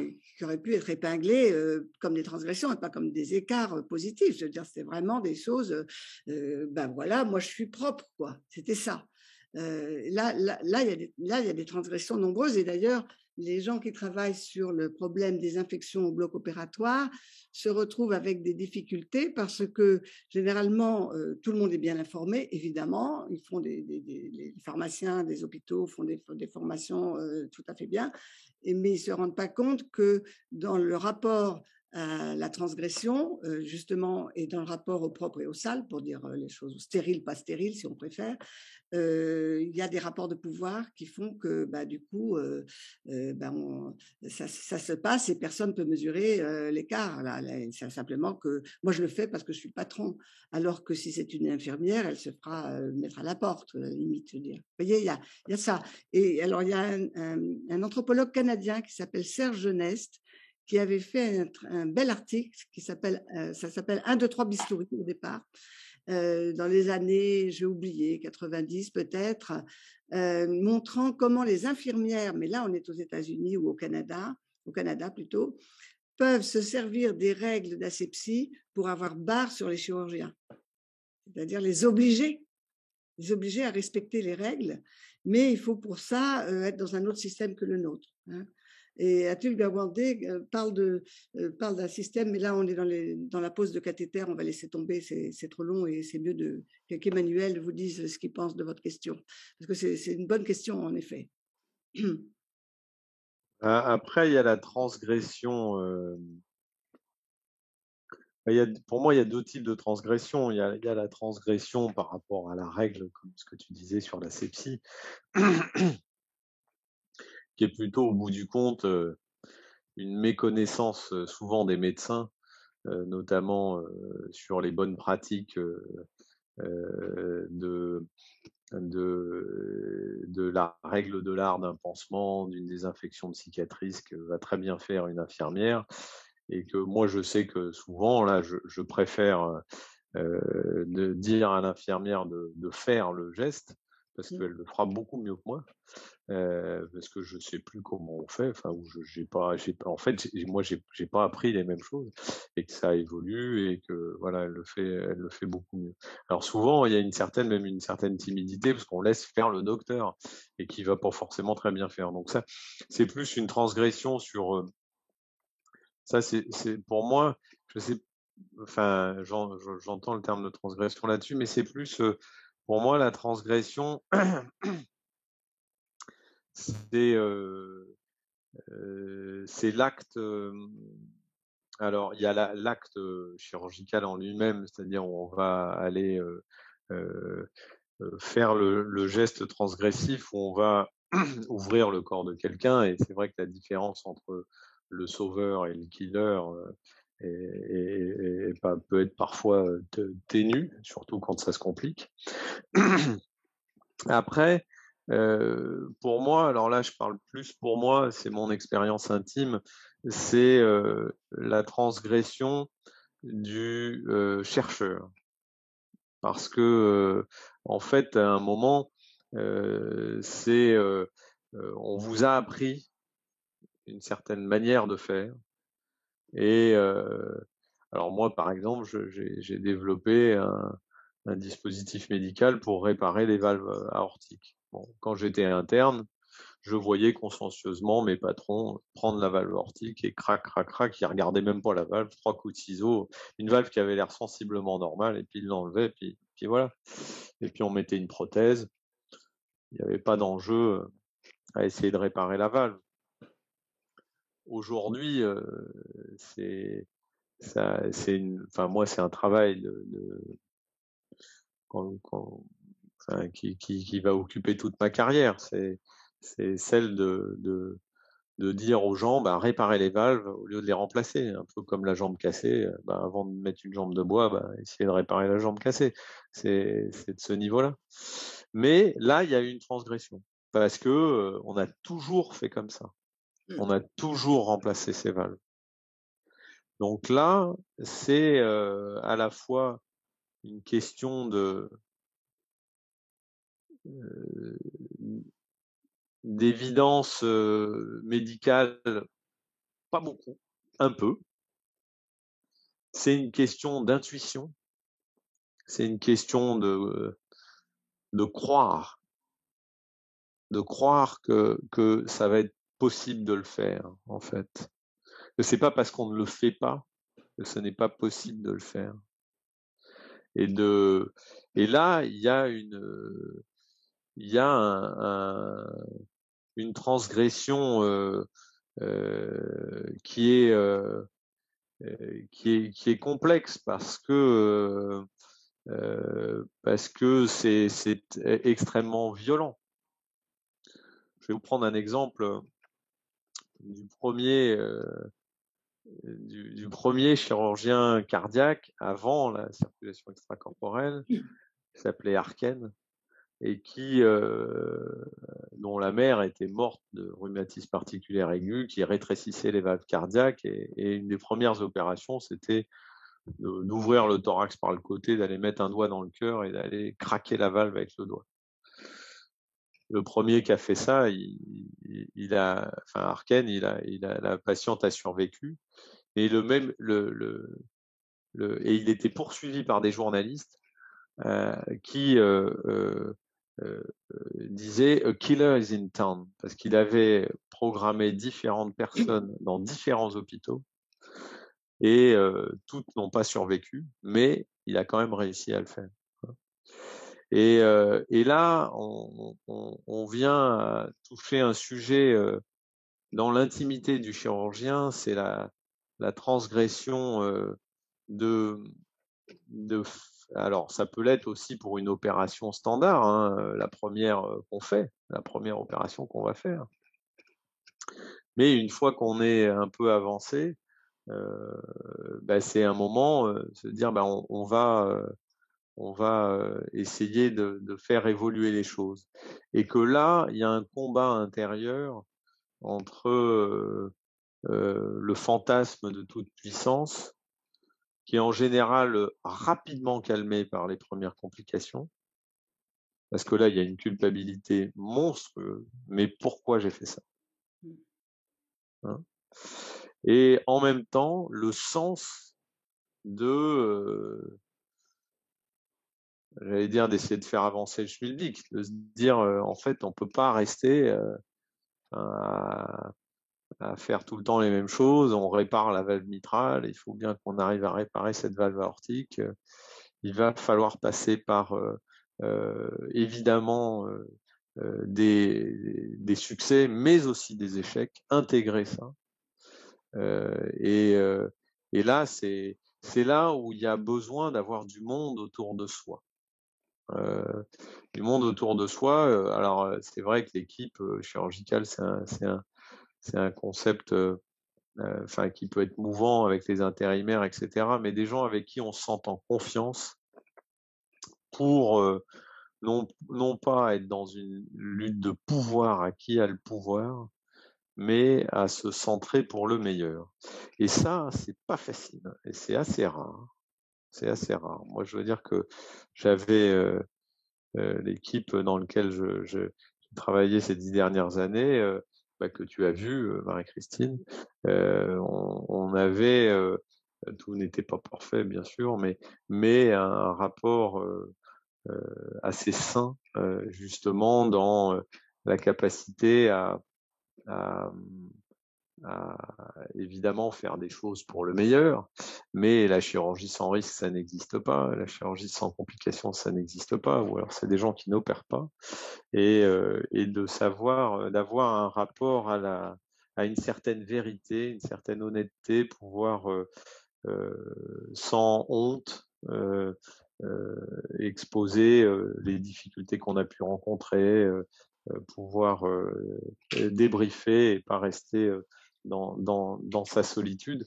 D: auraient pu être épinglées comme des transgressions et pas comme des écarts positifs. Je veux dire, c'était vraiment des choses, ben voilà, moi je suis propre, quoi. C'était ça. Là, il y a des transgressions nombreuses et d'ailleurs, les gens qui travaillent sur le problème des infections au bloc opératoire se retrouvent avec des difficultés parce que généralement, tout le monde est bien informé, évidemment. Ils font les pharmaciens des hôpitaux font des formations tout à fait bien, mais ils ne se rendent pas compte que dans le rapport à la transgression, justement, et dans le rapport au propre et au sale, pour dire les choses stériles, pas stériles, si on préfère, il y a des rapports de pouvoir qui font que, bah, du coup, ça se passe et personne ne peut mesurer l'écart. C'est simplement que moi, je le fais parce que je suis patron, alors que si c'est une infirmière, elle se fera mettre à la porte, à la limite. Je veux dire. Vous voyez, il y a ça. Et alors, il y a un anthropologue canadien qui s'appelle Serge Geneste, qui avait fait un bel article qui s'appelle, ça s'appelle 1, 2, 3 bistouri au départ, dans les années, j'ai oublié, 90 peut-être, montrant comment les infirmières, mais là on est aux États-Unis ou au Canada plutôt, peuvent se servir des règles d'asepsie pour avoir barre sur les chirurgiens, c'est-à-dire les obliger à respecter les règles, mais il faut pour ça être dans un autre système que le nôtre. Hein. Et Atul Gawande parle d'un système, mais là on est dans la pose de cathéter, on va laisser tomber, c'est trop long et c'est mieux qu'Emmanuel vous dise ce qu'il pense de votre question, parce que c'est une bonne question en effet.
C: Après, il y a la transgression. Pour moi, il y a deux types de transgression. Il y a la transgression par rapport à la règle, comme ce que tu disais sur la sepsie, qui est plutôt au bout du compte une méconnaissance souvent des médecins, notamment sur les bonnes pratiques de la règle de l'art d'un pansement, d'une désinfection de cicatrices que va très bien faire une infirmière. Et que moi, je sais que souvent, là, je préfère de dire à l'infirmière de faire le geste, parce qu'elle le fera beaucoup mieux que moi, parce que je sais plus comment on fait, enfin, ou en fait, moi, j'ai pas appris les mêmes choses, et que ça évolue, et que voilà, elle le fait beaucoup mieux. Alors souvent, il y a même une certaine timidité, parce qu'on laisse faire le docteur, et qui va pas forcément très bien faire. Donc ça, c'est plus une transgression sur ça, c'est pour moi, je sais, enfin, j'entends le terme de transgression là-dessus, mais c'est plus, pour moi, la transgression, c'est l'acte. Alors, il y a l'acte chirurgical en lui-même, c'est-à-dire on va aller faire le geste transgressif où on va ouvrir le corps de quelqu'un, et c'est vrai que la différence entre le sauveur et le killer peut être parfois ténue, surtout quand ça se complique. Après, pour moi, alors là je parle plus pour moi, c'est mon expérience intime, c'est la transgression du chercheur. Parce que, en fait, à un moment, on vous a appris une certaine manière de faire. Et alors moi, par exemple, j'ai développé un dispositif médical pour réparer les valves aortiques. Bon, quand j'étais interne, je voyais consciencieusement mes patrons prendre la valve aortique et crac, crac, crac, ils regardaient même pas la valve, 3 coups de ciseaux, une valve qui avait l'air sensiblement normale, et puis ils l'enlevaient, puis voilà. Et puis on mettait une prothèse. Il n'y avait pas d'enjeu à essayer de réparer la valve. Aujourd'hui, moi, c'est un travail qui va occuper toute ma carrière. C'est celle de dire aux gens, réparer les valves au lieu de les remplacer. Un peu comme la jambe cassée, avant de mettre une jambe de bois, essayer de réparer la jambe cassée. C'est de ce niveau-là. Mais là, il y a eu une transgression, parce que on a toujours fait comme ça. On a toujours remplacé ces valves. Donc là, c'est à la fois une question d'évidence médicale, pas beaucoup, un peu. C'est une question d'intuition, c'est une question de croire que ça va être possible de le faire, en fait. Que c'est pas parce qu'on ne le fait pas que ce n'est pas possible de le faire. Et là, il y a une transgression qui est complexe parce que c'est extrêmement violent. Je vais vous prendre un exemple du premier chirurgien cardiaque avant la circulation extracorporelle, qui s'appelait Harken, et dont la mère était morte de rhumatisme articulaire aigu, qui rétrécissait les valves cardiaques. Et une des premières opérations, c'était d'ouvrir le thorax par le côté, d'aller mettre un doigt dans le cœur et d'aller craquer la valve avec le doigt. Le premier qui a fait ça, Harken, la patiente a survécu. Et et il était poursuivi par des journalistes qui disaient "A killer is in town", parce qu'il avait programmé différentes personnes dans différents hôpitaux et toutes n'ont pas survécu, mais il a quand même réussi à le faire. Et là, on vient toucher un sujet dans l'intimité du chirurgien, c'est la transgression alors ça peut l'être aussi pour une opération standard, hein, la première opération qu'on va faire. Mais une fois qu'on est un peu avancé, c'est un moment se dire on va essayer de faire évoluer les choses. Et que là, il y a un combat intérieur entre le fantasme de toute puissance, qui est en général rapidement calmé par les premières complications, parce que là, il y a une culpabilité monstrueuse. Mais pourquoi j'ai fait ça, hein? Et en même temps, le sens j'allais dire, d'essayer de faire avancer le schmilblick, de se dire, en fait, on ne peut pas rester à faire tout le temps les mêmes choses. On répare la valve mitrale, il faut bien qu'on arrive à réparer cette valve aortique. Il va falloir passer par, évidemment, des succès, mais aussi des échecs, intégrer ça. Et là, c'est là où il y a besoin d'avoir du monde autour de soi. Du monde autour de soi. Alors, c'est vrai que l'équipe chirurgicale, c'est un concept qui peut être mouvant avec les intérimaires, etc. Mais des gens avec qui on se sent en confiance pour non pas être dans une lutte de pouvoir à qui a le pouvoir, mais à se centrer pour le meilleur. Et ça, c'est pas facile, et c'est assez rare. C'est assez rare. Moi, je veux dire que j'avais l'équipe dans laquelle j'ai travaillé ces 10 dernières années, que tu as vu, Marie-Christine. On avait, tout n'était pas parfait, bien sûr, mais un rapport assez sain, justement, dans la capacité à évidemment faire des choses pour le meilleur, mais la chirurgie sans risque, ça n'existe pas. La chirurgie sans complications, ça n'existe pas. Ou alors c'est des gens qui n'opèrent pas. Et de savoir, d'avoir un rapport à une certaine vérité, une certaine honnêteté, pouvoir sans honte exposer les difficultés qu'on a pu rencontrer, pouvoir débriefer et pas rester dans sa solitude,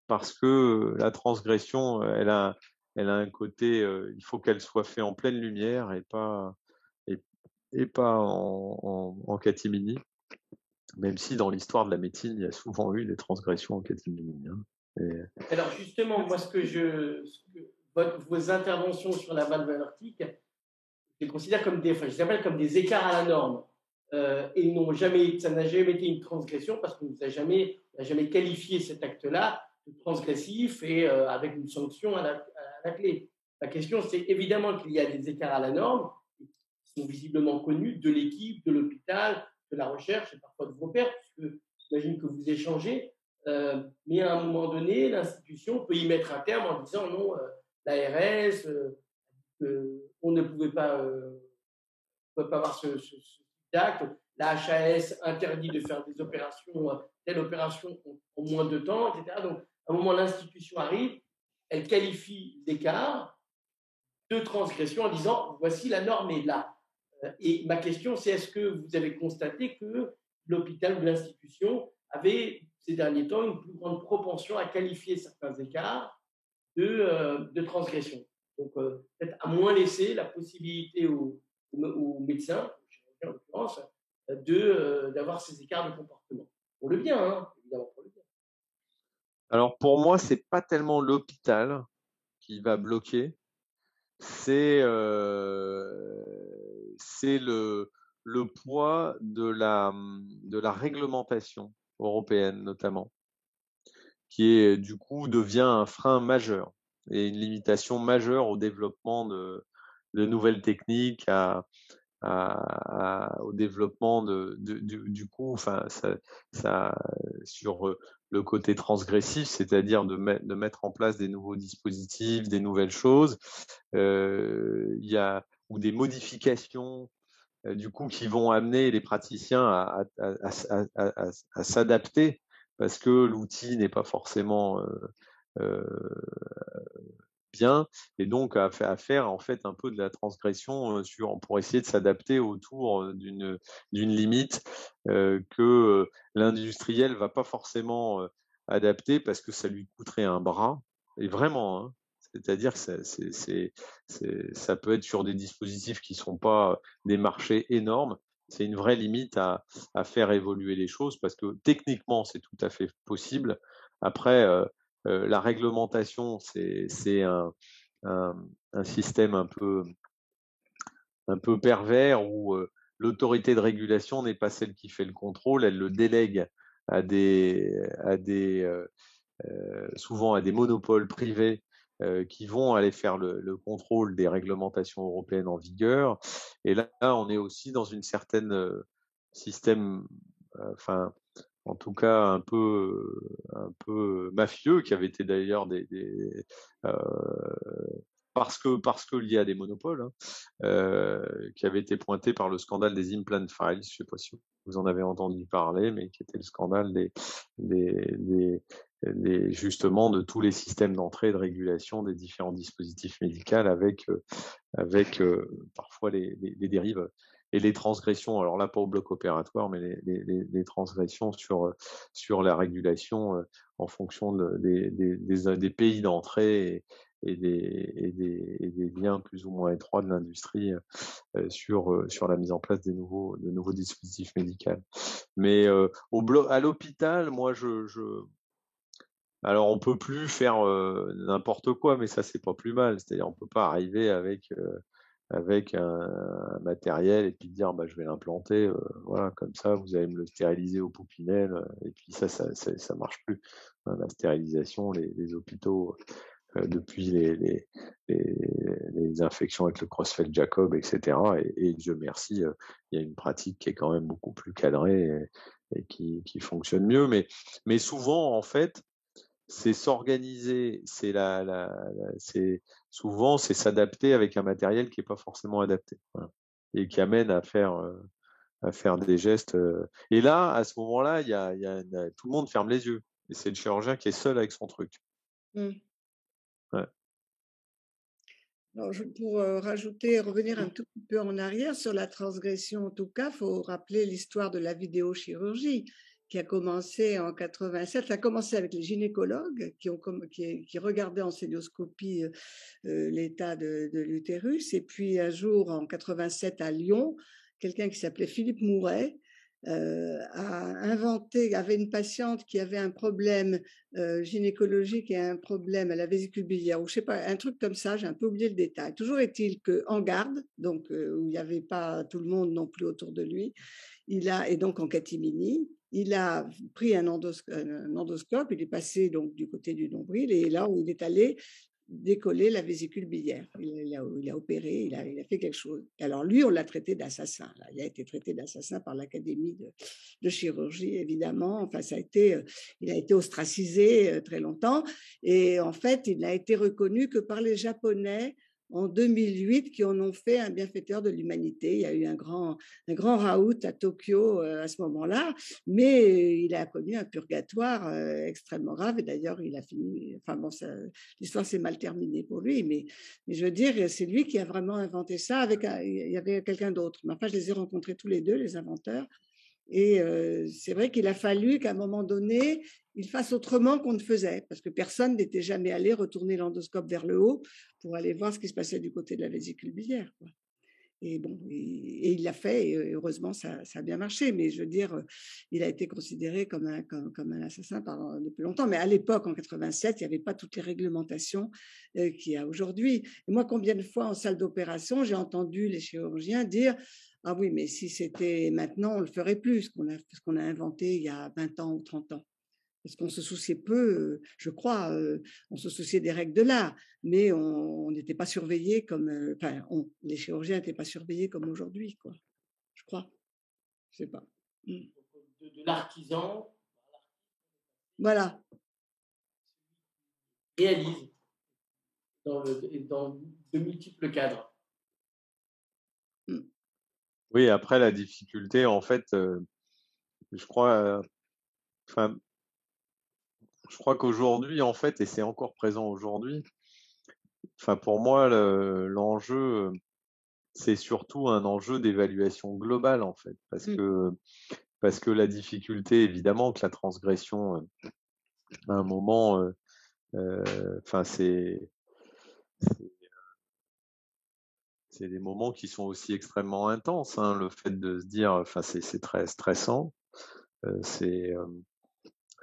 C: parce que la transgression, elle a un côté, il faut qu'elle soit faite en pleine lumière et pas en catimini, même si dans l'histoire de la médecine, il y a souvent eu des transgressions en catimini, hein.
E: Alors justement, moi, vos interventions sur la valve aortique, je les considère comme je les appelle comme des écarts à la norme. Et ça n'a jamais été une transgression parce qu'on n'a jamais qualifié cet acte-là de transgressif et avec une sanction à la clé. La question, c'est évidemment qu'il y a des écarts à la norme qui sont visiblement connus de l'équipe, de l'hôpital, de la recherche et parfois de vos pairs, puisque j'imagine que vous échangez. Mais à un moment donné, l'institution peut y mettre un terme en disant non, l'ARS, on ne pouvait pas avoir ce d'acte. La HAS interdit de faire des opérations, telle opération en moins de temps, etc. Donc, à un moment, l'institution arrive, elle qualifie l'écart de transgression en disant voici la norme est là. Et ma question, c'est est-ce que vous avez constaté que l'hôpital ou l'institution avait ces derniers temps une plus grande propension à qualifier certains écarts de transgression. Donc, peut-être à moins laisser la possibilité aux médecins, en l'occurrence, d'avoir ces écarts de comportement. Pour le bien, hein, évidemment, pour le bien.
C: Alors, pour moi, c'est pas tellement l'hôpital qui va bloquer, c'est le poids de la réglementation européenne, notamment, qui est du coup devient un frein majeur et une limitation majeure au développement de nouvelles techniques, au développement du coup, enfin, ça sur le côté transgressif, c'est-à-dire de mettre en place des nouveaux dispositifs, des nouvelles choses. Il y a ou des modifications du coup qui vont amener les praticiens à s'adapter parce que l'outil n'est pas forcément bien, et donc à faire en fait un peu de la transgression pour essayer de s'adapter autour d'une limite que l'industriel va pas forcément adapter parce que ça lui coûterait un bras, et vraiment, hein. C'est-à-dire que ça peut être sur des dispositifs qui sont pas des marchés énormes. C'est une vraie limite à faire évoluer les choses parce que techniquement, c'est tout à fait possible. Après, la réglementation, c'est un système un peu pervers où l'autorité de régulation n'est pas celle qui fait le contrôle, elle le délègue souvent à des monopoles privés qui vont aller faire le contrôle des réglementations européennes en vigueur. Et là, on est aussi dans une certaine système, enfin, en tout cas un peu mafieux, qui avait été d'ailleurs parce qu'il y a des monopoles, hein, qui avait été pointé par le scandale des implant files. Je ne sais pas si vous en avez entendu parler, mais qui était le scandale justement de tous les systèmes d'entrée et de régulation des différents dispositifs médicaux avec parfois les dérives et les transgressions, alors là pas au bloc opératoire, mais les transgressions sur la régulation en fonction des pays d'entrée et des liens plus ou moins étroits de l'industrie sur la mise en place de nouveaux dispositifs médicaux. Mais à l'hôpital, moi alors on peut plus faire n'importe quoi, mais ça c'est pas plus mal. C'est-à-dire on peut pas arriver avec un matériel et puis dire bah je vais l'implanter, voilà, comme ça vous allez me le stériliser au Poupinel, et puis ça marche plus. La stérilisation, les hôpitaux depuis les infections avec le Creutzfeldt-Jakob, etc. Et Dieu merci, il y a une pratique qui est quand même beaucoup plus cadrée et qui fonctionne mieux. Mais souvent en fait c'est s'organiser, souvent c'est s'adapter avec un matériel qui est pas forcément adapté, voilà, et qui amène à faire des gestes. Et là, à ce moment-là, tout le monde ferme les yeux, et c'est le chirurgien qui est seul avec son truc. Ouais.
D: Alors, pour rajouter, revenir un tout petit peu en arrière sur la transgression, en tout cas, il faut rappeler l'histoire de la vidéochirurgie qui a commencé en 87. Ça a commencé avec les gynécologues qui regardaient en célioscopie l'état de l'utérus. Et puis un jour, en 87, à Lyon, quelqu'un qui s'appelait Philippe Mouret avait une patiente qui avait un problème gynécologique et un problème à la vésicule biliaire, ou je sais pas, un truc comme ça, j'ai un peu oublié le détail. Toujours est-il qu'en garde, donc où il n'y avait pas tout le monde non plus autour de lui, et donc en catimini, il a pris un endoscope, il est passé donc du côté du nombril, et là où il est allé décoller la vésicule biliaire. Il a opéré, il a fait quelque chose. Alors lui, on l'a traité d'assassin. Il a été traité d'assassin par l'Académie de chirurgie, évidemment. Enfin, il a été ostracisé très longtemps. Et en fait, il n'a été reconnu que par les Japonais en 2008 qui en ont fait un bienfaiteur de l'humanité. Il y a eu un grand raout à Tokyo à ce moment-là, mais il a connu un purgatoire extrêmement grave. Et d'ailleurs, il a fini. Enfin bon, l'histoire s'est mal terminée pour lui, mais je veux dire, c'est lui qui a vraiment inventé ça. Il y avait quelqu'un d'autre. Mais enfin, je les ai rencontrés tous les deux, les inventeurs. Et c'est vrai qu'il a fallu qu'à un moment donné, il fasse autrement qu'on ne faisait, parce que personne n'était jamais allé retourner l'endoscope vers le haut pour aller voir ce qui se passait du côté de la vésicule biliaire, quoi. Et bon, et il l'a fait, et heureusement, ça a bien marché. Mais je veux dire, il a été considéré comme un assassin depuis longtemps. Mais à l'époque, en 87, il n'y avait pas toutes les réglementations qu'il y a aujourd'hui. Et moi, combien de fois en salle d'opération, j'ai entendu les chirurgiens dire: ah oui, mais si c'était maintenant, on le ferait plus, ce qu'on a inventé il y a 20 ans ou 30 ans. Parce qu'on se souciait peu, je crois, on se souciait des règles de l'art, mais on n'était pas surveillés comme, les chirurgiens n'étaient pas surveillés comme aujourd'hui, quoi. Je crois. Je sais pas.
E: De l'artisan.
D: Voilà.
E: Réalise dans de multiples cadres.
C: Oui, après la difficulté, en fait, je crois qu'aujourd'hui, en fait, et c'est encore présent aujourd'hui, pour moi, l'enjeu, c'est surtout un enjeu d'évaluation globale, en fait, parce que la difficulté, évidemment, que la transgression, à un moment, c'est des moments qui sont aussi extrêmement intenses, hein, le fait de se dire, c'est très stressant,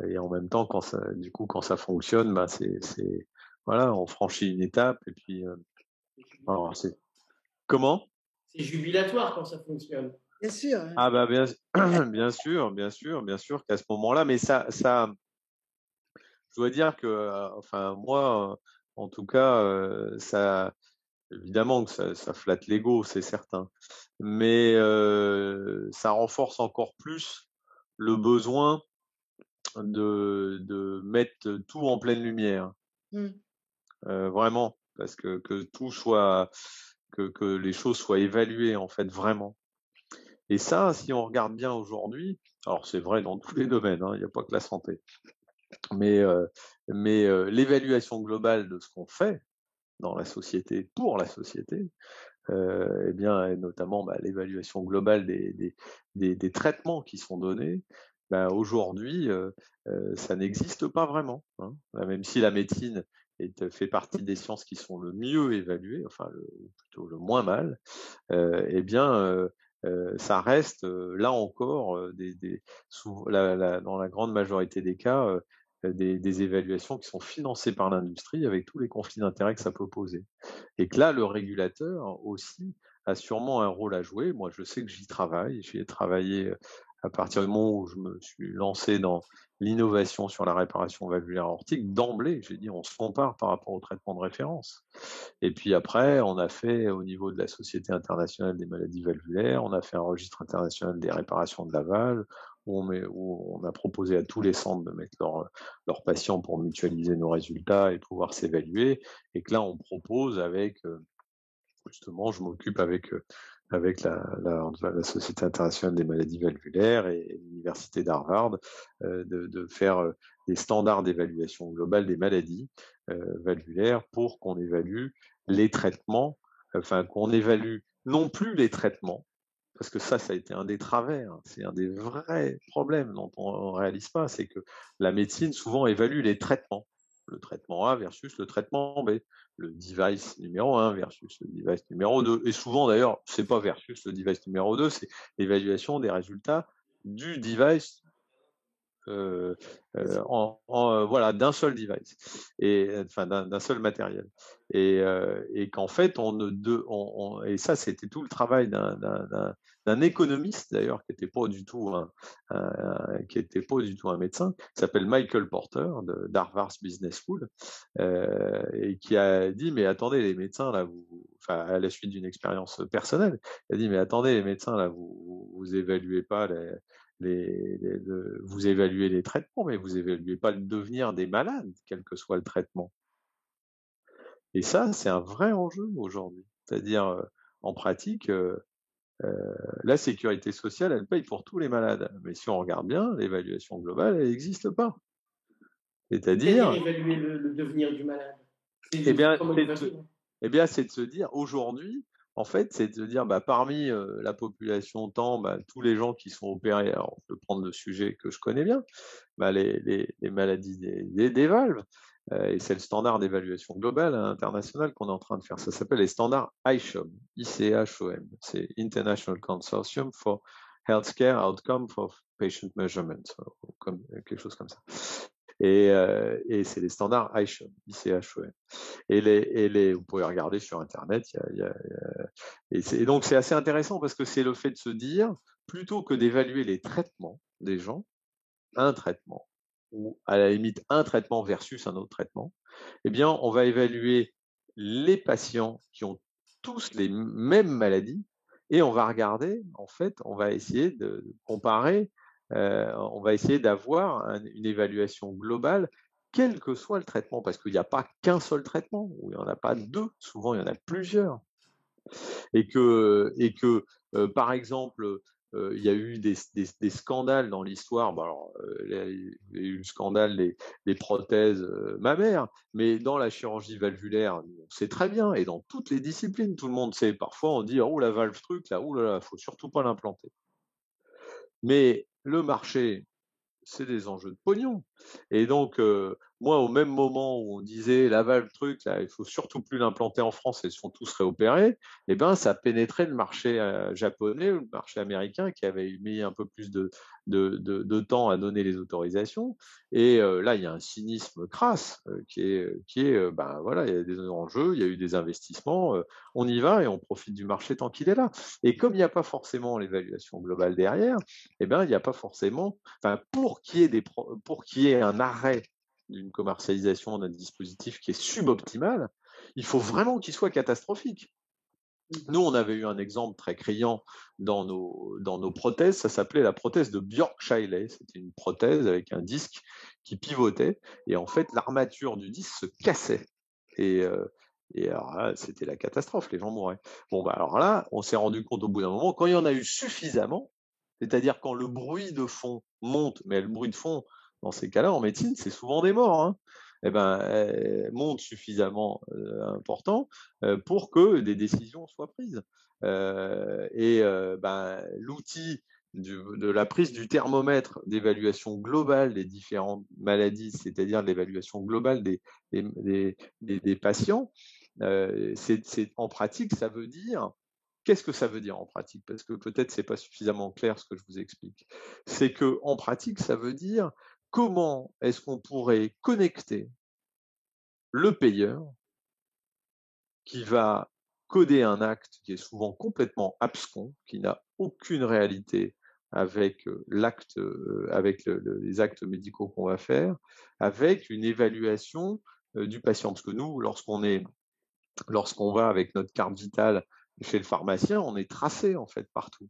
C: et en même temps, quand ça fonctionne, voilà, on franchit une étape, et puis, alors comment?
E: C'est jubilatoire quand ça fonctionne.
D: Bien sûr.
C: Ah bah bien sûr qu'à ce moment-là, mais ça, je dois dire que, moi, en tout cas, ça, évidemment que ça flatte l'ego, c'est certain, mais ça renforce encore plus le besoin de mettre tout en pleine lumière, vraiment, parce que tout soit, que les choses soient évaluées, en fait, vraiment. Et ça, si on regarde bien aujourd'hui, alors c'est vrai dans tous les domaines, hein, il n'y a pas que la santé, mais l'évaluation globale de ce qu'on fait dans la société, pour la société, et notamment l'évaluation globale des traitements qui sont donnés, aujourd'hui, ça n'existe pas vraiment, hein. Même si la médecine fait partie des sciences qui sont le mieux évaluées, plutôt le moins mal, ça reste, là encore, dans la grande majorité des cas, des évaluations qui sont financées par l'industrie, avec tous les conflits d'intérêts que ça peut poser. Et que là, le régulateur aussi a sûrement un rôle à jouer. Moi, je sais que j'y travaille. J'y ai travaillé à partir du moment où je me suis lancé dans l'innovation sur la réparation valvulaire aortique. D'emblée, j'ai dit, on se compare par rapport au traitement de référence. Et puis après, on a fait, au niveau de la Société internationale des maladies valvulaires, on a fait un registre international des réparations de la valve, où on a proposé à tous les centres de mettre leurs patients pour mutualiser nos résultats et pouvoir s'évaluer. Et que là, on propose avec, justement, je m'occupe avec la Société internationale des maladies valvulaires et l'Université d'Harvard, de faire des standards d'évaluation globale des maladies valvulaires pour qu'on évalue les traitements, qu'on évalue non plus les traitements, parce que ça a été un des travers, c'est un des vrais problèmes dont on ne réalise pas, c'est que la médecine souvent évalue les traitements, le traitement A versus le traitement B, le device numéro 1 versus le device numéro 2, et souvent d'ailleurs, c'est pas versus le device numéro 2, c'est l'évaluation des résultats du device voilà, d'un seul device, et enfin d'un seul matériel, et qu'en fait et ça c'était tout le travail d'un économiste d'ailleurs qui n'était pas du tout un médecin, qui s'appelle Michael Porter d'Harvard Business School, et qui a dit mais attendez les médecins là, enfin à la suite d'une expérience personnelle, il a dit mais attendez les médecins là, vous évaluez pas vous évaluez les traitements, mais vous évaluez pas le devenir des malades, quel que soit le traitement. Et ça, c'est un vrai enjeu aujourd'hui. C'est-à-dire, en pratique, la sécurité sociale, elle paye pour tous les malades. Mais si on regarde bien, l'évaluation globale, elle n'existe pas.
E: C'est-à-dire évaluer le devenir du malade.
C: C'est de se dire, aujourd'hui, en fait, c'est de se dire, parmi la population temps, tous les gens qui sont opérés, alors je peux prendre le sujet que je connais bien, les maladies des valves, et c'est le standard d'évaluation globale international qu'on est en train de faire. Ça s'appelle les standards ICHOM, ICHOM, c'est International Consortium for Healthcare Outcome for Patient Measurement, comme quelque chose comme ça. Et c'est les standards ICHOM, ICHOM. Et vous pouvez regarder sur Internet. Et donc, c'est assez intéressant parce que c'est le fait de se dire, plutôt que d'évaluer les traitements des gens, un traitement, ou à la limite un traitement versus un autre traitement, eh bien, on va évaluer les patients qui ont tous les mêmes maladies et on va regarder, en fait, on va essayer de comparer, on va essayer d'avoir une évaluation globale, quel que soit le traitement, parce qu'il n'y a pas qu'un seul traitement, ou il n'y en a pas deux, souvent il y en a plusieurs. Et que par exemple, il y a eu des scandales dans l'histoire. Il y a eu le scandale des prothèses mammaires, mais dans la chirurgie valvulaire, on sait très bien, et dans toutes les disciplines, tout le monde sait. Parfois, on dit oh la valve truc là, oh là là, faut surtout pas l'implanter. Mais le marché, c'est des enjeux de pognon. Et donc, moi, au même moment où on disait la valve truc, là, il faut surtout plus l'implanter en France, ils sont tous réopérés, eh ben, ça pénétrait le marché japonais ou le marché américain qui avait mis un peu plus de temps à donner les autorisations. Et là, il y a un cynisme crasse qui est voilà, il y a des enjeux, il y a eu des investissements, on y va et on profite du marché tant qu'il est là. Et comme il n'y a pas forcément l'évaluation globale derrière, eh ben, il n'y a pas forcément, enfin, pour qu'il y ait un arrêt d'une commercialisation d'un dispositif qui est suboptimal, il faut vraiment qu'il soit catastrophique. Nous, on avait eu un exemple très criant dans nos prothèses, ça s'appelait la prothèse de Björk-Scheile. C'était une prothèse avec un disque qui pivotait, et en fait, l'armature du disque se cassait. Et alors là, c'était la catastrophe, les gens mouraient. Bon, alors là, on s'est rendu compte au bout d'un moment, quand il y en a eu suffisamment, c'est-à-dire quand le bruit de fond monte, mais le bruit de fond, dans ces cas-là, en médecine, c'est souvent des morts, hein, monte suffisamment important pour que des décisions soient prises. L'outil de la prise du thermomètre d'évaluation globale des différentes maladies, c'est-à-dire l'évaluation globale des patients, en pratique, ça veut dire... Qu'est-ce que ça veut dire en pratique? Parce que peut-être c'est pas suffisamment clair ce que je vous explique. C'est que en pratique, ça veut dire comment est-ce qu'on pourrait connecter le payeur qui va coder un acte qui est souvent complètement abscon, qui n'a aucune réalité avec l'acte, avec les actes médicaux qu'on va faire, avec une évaluation du patient. Parce que nous, lorsqu'on va avec notre carte vitale chez le pharmacien, on est tracé en fait partout.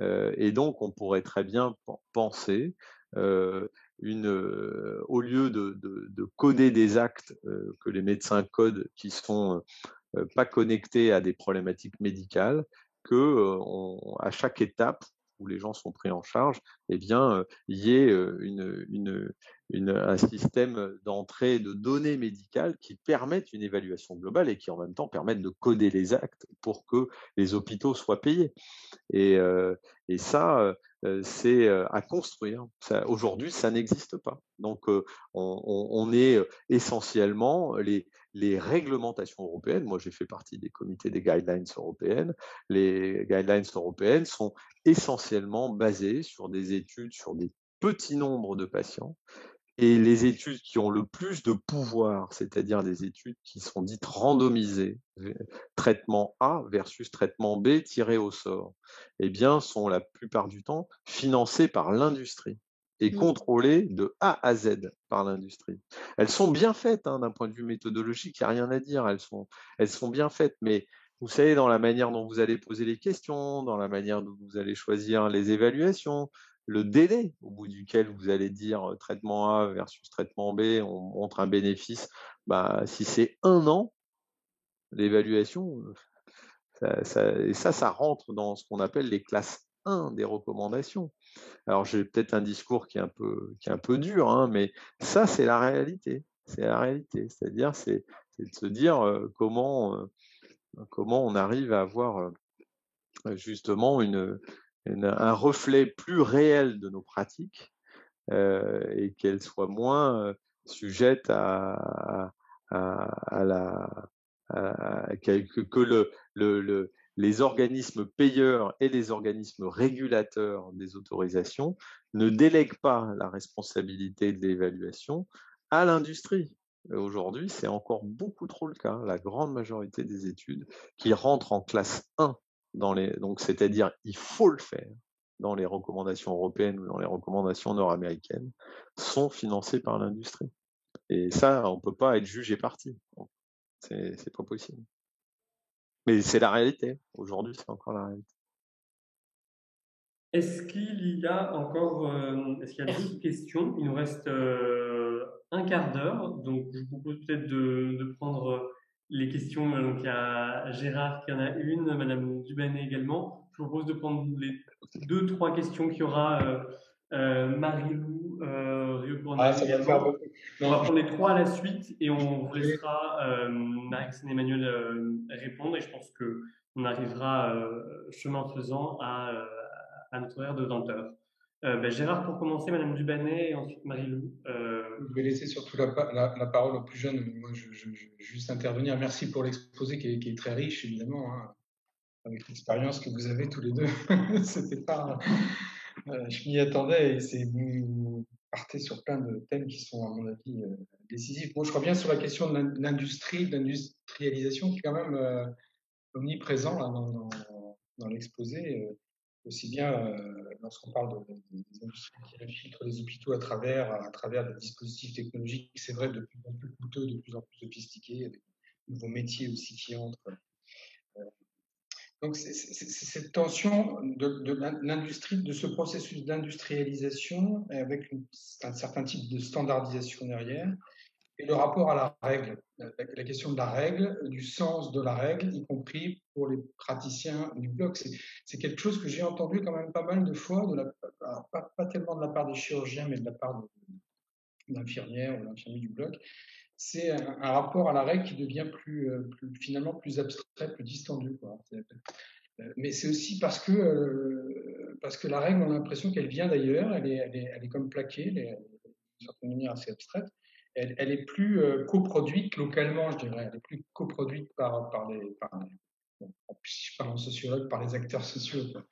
C: Et donc, on pourrait très bien penser, au lieu de coder des actes que les médecins codent qui sont pas connectés à des problématiques médicales, que à chaque étape où les gens sont pris en charge, eh bien, il y ait un système d'entrée de données médicales qui permettent une évaluation globale et qui en même temps permettent de coder les actes pour que les hôpitaux soient payés. Et ça, c'est à construire. Aujourd'hui, ça n'existe pas. Donc, on est essentiellement les réglementations européennes. Moi, j'ai fait partie des comités des guidelines européennes. Les guidelines européennes sont essentiellement basées sur des études sur des petits nombres de patients. Et les études qui ont le plus de pouvoir, c'est-à-dire des études qui sont dites randomisées, traitement A versus traitement B tiré au sort, eh bien, sont la plupart du temps financées par l'industrie et contrôlées de A à Z par l'industrie. Elles sont bien faites d'un point de vue méthodologique, il n'y a rien à dire, elles sont bien faites, mais vous savez, dans la manière dont vous allez poser les questions, dans la manière dont vous allez choisir les évaluations, le délai au bout duquel vous allez dire traitement A versus traitement B, on montre un bénéfice, si c'est 1 an, l'évaluation, ça rentre dans ce qu'on appelle les classes 1 des recommandations. Alors j'ai peut-être un discours qui est un peu dur, mais ça c'est la réalité. C'est la réalité. C'est-à-dire c'est de se dire comment on arrive à avoir justement un reflet plus réel de nos pratiques et qu'elles soient moins sujettes que les organismes payeurs et les organismes régulateurs des autorisations ne délèguent pas la responsabilité de l'évaluation à l'industrie. Aujourd'hui, c'est encore beaucoup trop le cas. La grande majorité des études qui rentrent en classe 1, donc c'est-à-dire il faut le faire dans les recommandations européennes ou dans les recommandations nord-américaines, sont financées par l'industrie. Et ça, on ne peut pas être jugé parti. C'est pas possible. Mais c'est la réalité. Aujourd'hui, c'est encore la réalité.
A: Est-ce qu'il y a d'autres questions? Il nous reste un quart d'heure, donc je vous propose peut-être de prendre les questions. Donc il y a Gérard qui en a une, Madame Dubanet également. Je vous propose de prendre les 2-3 questions qu'il y aura. Marie-Lou,
F: ça va faire beaucoup.
A: On va prendre les 3 à la suite et on vous laissera Marie-Christine et Emmanuel répondre. Et je pense qu'on arrivera chemin faisant à notre horaire de 20 heures. Gérard pour commencer, Madame Dubanet et ensuite Marie-Lou.
F: Je vais laisser surtout la parole aux plus jeunes. Moi, je vais juste intervenir. Merci pour l'exposé qui est très riche, évidemment, avec l'expérience que vous avez tous les deux. C'était pas, je m'y attendais et vous partez sur plein de thèmes qui sont, à mon avis, décisifs. Moi, je reviens sur la question de l'industrie, de l'industrialisation qui est quand même omniprésent là, dans l'exposé. Aussi bien lorsqu'on parle des industries qui infiltrent les hôpitaux à travers des dispositifs technologiques, c'est vrai, de plus en plus coûteux, de plus en plus sophistiqués, avec de nouveaux métiers aussi qui entrent. Donc c'est cette tension de l'industrie, de ce processus d'industrialisation avec un certain type de standardisation derrière, et le rapport à la règle, la question de la règle, du sens de la règle, y compris pour les praticiens du bloc. C'est quelque chose que j'ai entendu quand même pas mal de fois, alors pas tellement de la part des chirurgiens, mais de la part de l'infirmière ou l'infirmier du bloc. C'est un rapport à la règle qui devient finalement plus abstrait, plus distendu, quoi. Mais c'est aussi parce que la règle, on a l'impression qu'elle vient d'ailleurs, elle est comme plaquée, elle est d'une certaine manière assez abstraite. Elle est plus coproduite localement, je dirais. Elle est plus coproduite si je parle en sociologue, par les acteurs sociaux, quoi.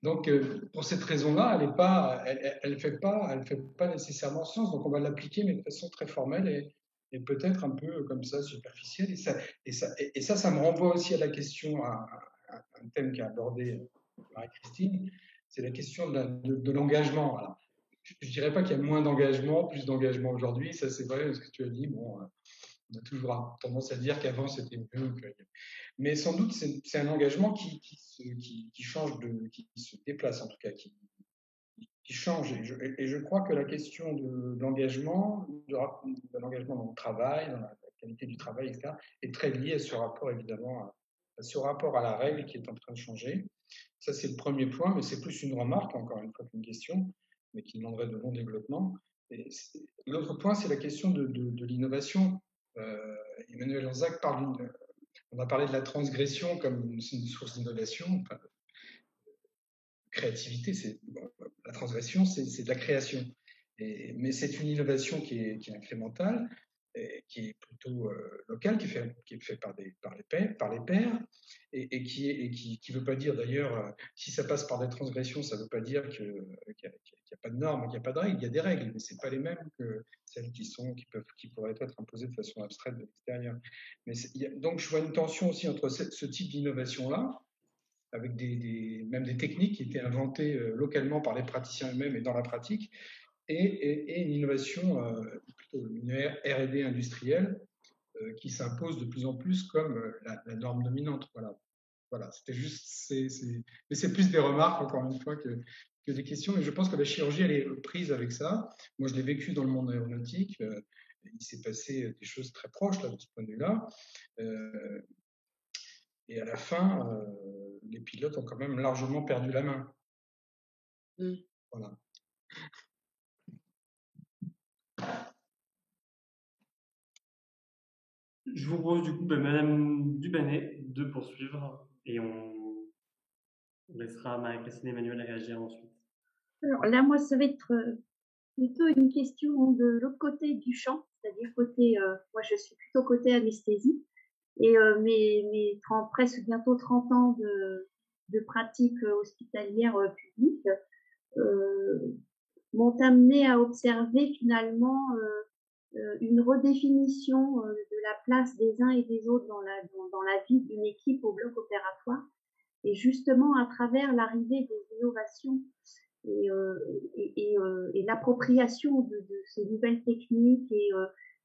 F: Donc, pour cette raison-là, elle fait pas nécessairement sens. Donc, on va l'appliquer, mais de façon très formelle et peut-être un peu comme ça, superficielle. Et ça me renvoie aussi à la question, à un thème qu'a abordé Marie-Christine, c'est la question de l'engagement. Alors, je ne dirais pas qu'il y a moins d'engagement, plus d'engagement aujourd'hui. Ça, c'est vrai, ce que tu as dit. Bon, on a toujours tendance à dire qu'avant, c'était mieux. Mais sans doute, c'est un engagement qui change, qui se déplace, en tout cas, qui change. Et je crois que la question de l'engagement, de l'engagement dans le travail, dans la qualité du travail, etc., est très liée à ce rapport, évidemment, à ce rapport à la règle qui est en train de changer. Ça, c'est le premier point, mais c'est plus une remarque, encore une fois, qu'une question, mais qui demanderait de long développement. L'autre point, c'est la question de l'innovation. Emmanuel Lanzac on a parlé de la transgression comme une source d'innovation. Enfin, créativité, la transgression, c'est de la création. Mais c'est une innovation qui est incrémentale. qui est plutôt local, qui est fait par les pairs, et qui veut pas dire d'ailleurs, si ça passe par des transgressions, ça veut pas dire qu'il n'y a pas de normes, qu'il n'y a pas de règles. Il y a des règles, mais c'est pas les mêmes que celles qui pourraient être imposées de façon abstraite de l'extérieur. Donc je vois une tension aussi entre ce type d'innovation-là, avec même des techniques qui étaient inventées localement par les praticiens eux-mêmes et dans la pratique, et une innovation, plutôt une R&D industrielle qui s'impose de plus en plus comme la norme dominante. Voilà, c'était juste, mais c'est plus des remarques encore une fois que des questions. Mais je pense que la chirurgie, elle est prise avec ça. Moi, je l'ai vécu dans le monde aéronautique. Il s'est passé des choses très proches là, de ce point de vue-là. Et à la fin, les pilotes ont quand même largement perdu la main. Voilà.
A: Je vous propose du coup, Madame Dubanet, de poursuivre et on laissera Marie-Christine Emmanuel réagir ensuite.
G: Alors là, moi, ça va être plutôt une question de l'autre côté du champ, c'est-à-dire côté, moi je suis plutôt côté anesthésie, et mes presque bientôt 30 ans de pratique hospitalière publique m'ont amené à observer finalement une redéfinition de la place des uns et des autres dans la vie d'une équipe au bloc opératoire, et justement à travers l'arrivée des innovations et l'appropriation de ces nouvelles techniques et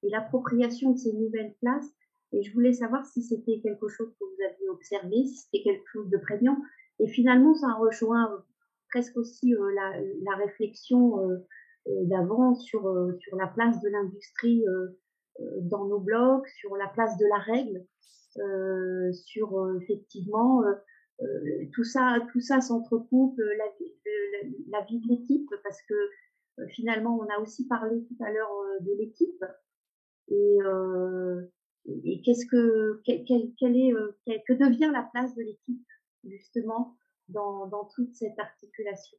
G: l'appropriation de ces nouvelles places. Et je voulais savoir si c'était quelque chose que vous aviez observé, si c'était quelque chose de prégnant. Et finalement, ça rejoint presque aussi la réflexion d'avant sur la place de l'industrie dans nos blocs, sur la place de la règle, sur effectivement tout ça s'entrecoupe, la vie de l'équipe, parce que finalement, on a aussi parlé tout à l'heure de l'équipe. Et que devient la place de l'équipe, justement, dans toute cette articulation?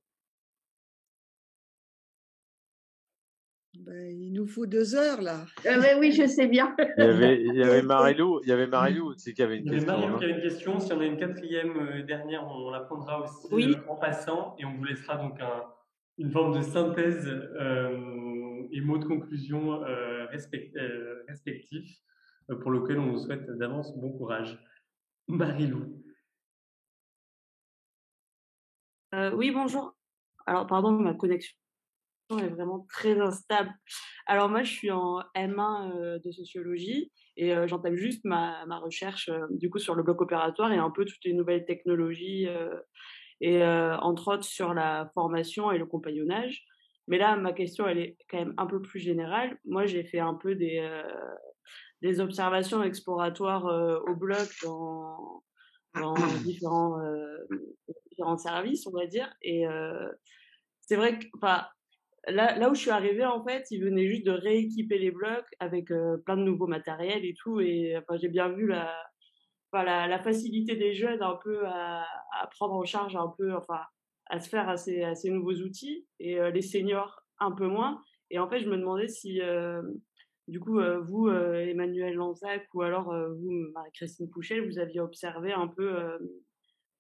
D: Il nous faut 2 heures, là.
G: Oui, je sais bien.
C: Il y avait Marilou aussi qui avait une question.
A: Il y avait Marilou qui avait une question. Si on a une quatrième dernière, on la prendra aussi en passant, et on vous laissera donc une forme de synthèse et mots de conclusion respectifs, pour lequel on vous souhaite d'avance bon courage. Marilou.
H: Oui, bonjour. Alors, pardon, ma connexion est vraiment très instable. Alors, moi, je suis en M1 de sociologie et j'entame juste ma recherche du coup sur le bloc opératoire et un peu toutes les nouvelles technologies et entre autres sur la formation et le compagnonnage. Mais là, ma question, elle est quand même un peu plus générale. Moi, j'ai fait un peu des observations exploratoires au bloc dans différents services, on va dire. Et c'est vrai que là où je suis arrivée, en fait, ils venaient juste de rééquiper les blocs avec plein de nouveaux matériels et tout. Et j'ai bien vu la facilité des jeunes un peu à prendre en charge un peu, à se faire à ces nouveaux outils, et les seniors un peu moins. Et en fait, je me demandais si, du coup, vous, Emmanuel Lansac, ou alors vous, Marie-Christine Pouchel, vous aviez observé un peu...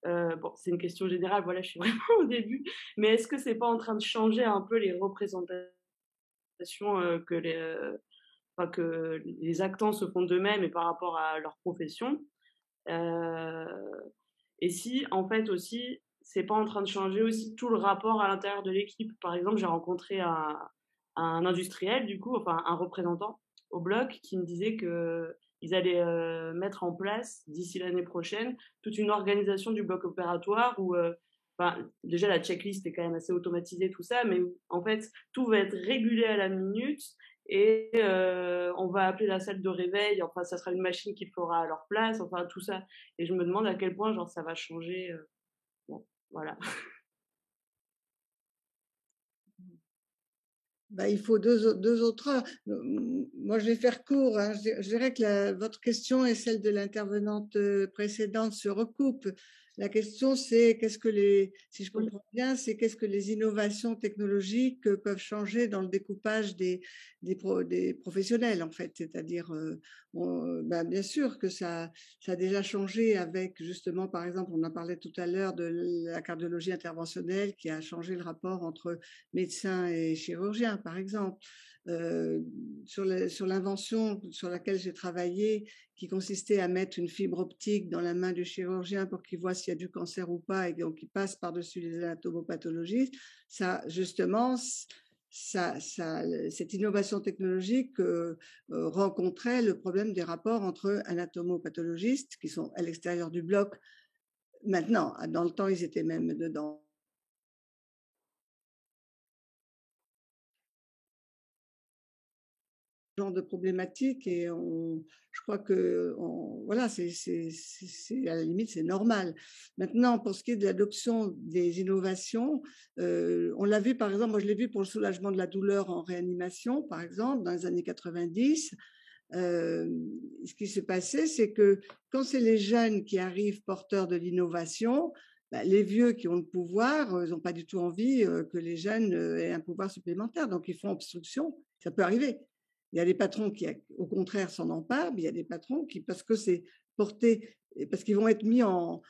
H: bon, c'est une question générale, voilà, je suis vraiment au début, mais est-ce que c'est pas en train de changer un peu les représentations que les actants se font d'eux-mêmes et par rapport à leur profession, et si en fait aussi c'est pas en train de changer aussi tout le rapport à l'intérieur de l'équipe. Par exemple, j'ai rencontré un industriel, du coup, enfin un représentant au bloc, qui me disait que ils allaient mettre en place d'ici l'année prochaine toute une organisation du bloc opératoire où déjà la checklist est quand même assez automatisée, tout ça, mais en fait tout va être régulé à la minute, et on va appeler la salle de réveil, enfin ça sera une machine qui le fera à leur place, enfin tout ça. Et je me demande à quel point genre ça va changer. Bon, voilà.
D: Il faut deux autres heures. Moi, je vais faire court. Hein. Je dirais que votre question et celle de l'intervenante précédente se recoupent. La question, c'est si je comprends bien, c'est qu'est-ce que les innovations technologiques peuvent changer dans le découpage des professionnels, en fait. C'est-à-dire, bien sûr que ça a déjà changé avec, justement, par exemple, on en parlait tout à l'heure de la cardiologie interventionnelle qui a changé le rapport entre médecins et chirurgiens, par exemple. Sur l'invention sur laquelle j'ai travaillé, qui consistait à mettre une fibre optique dans la main du chirurgien pour qu'il voit s'il y a du cancer ou pas, et donc il passe par-dessus les anatomopathologistes, ça, justement, cette innovation technologique rencontrait le problème des rapports entre anatomopathologiste, qui sont à l'extérieur du bloc. Maintenant, dans le temps, ils étaient même dedans. Genre de problématique, et je crois que voilà, c'est à la limite, c'est normal. Maintenant, pour ce qui est de l'adoption des innovations, on l'a vu, par exemple, moi je l'ai vu pour le soulagement de la douleur en réanimation, par exemple, dans les années 90. Ce qui s'est passé, c'est que quand c'est les jeunes qui arrivent porteurs de l'innovation, les vieux qui ont le pouvoir, ils n'ont pas du tout envie que les jeunes aient un pouvoir supplémentaire, donc ils font obstruction. Ça peut arriver. Il y a des patrons qui, au contraire, s'en emparent, mais il y a des patrons qui, parce que c'est porté, parce qu'ils vont être mis en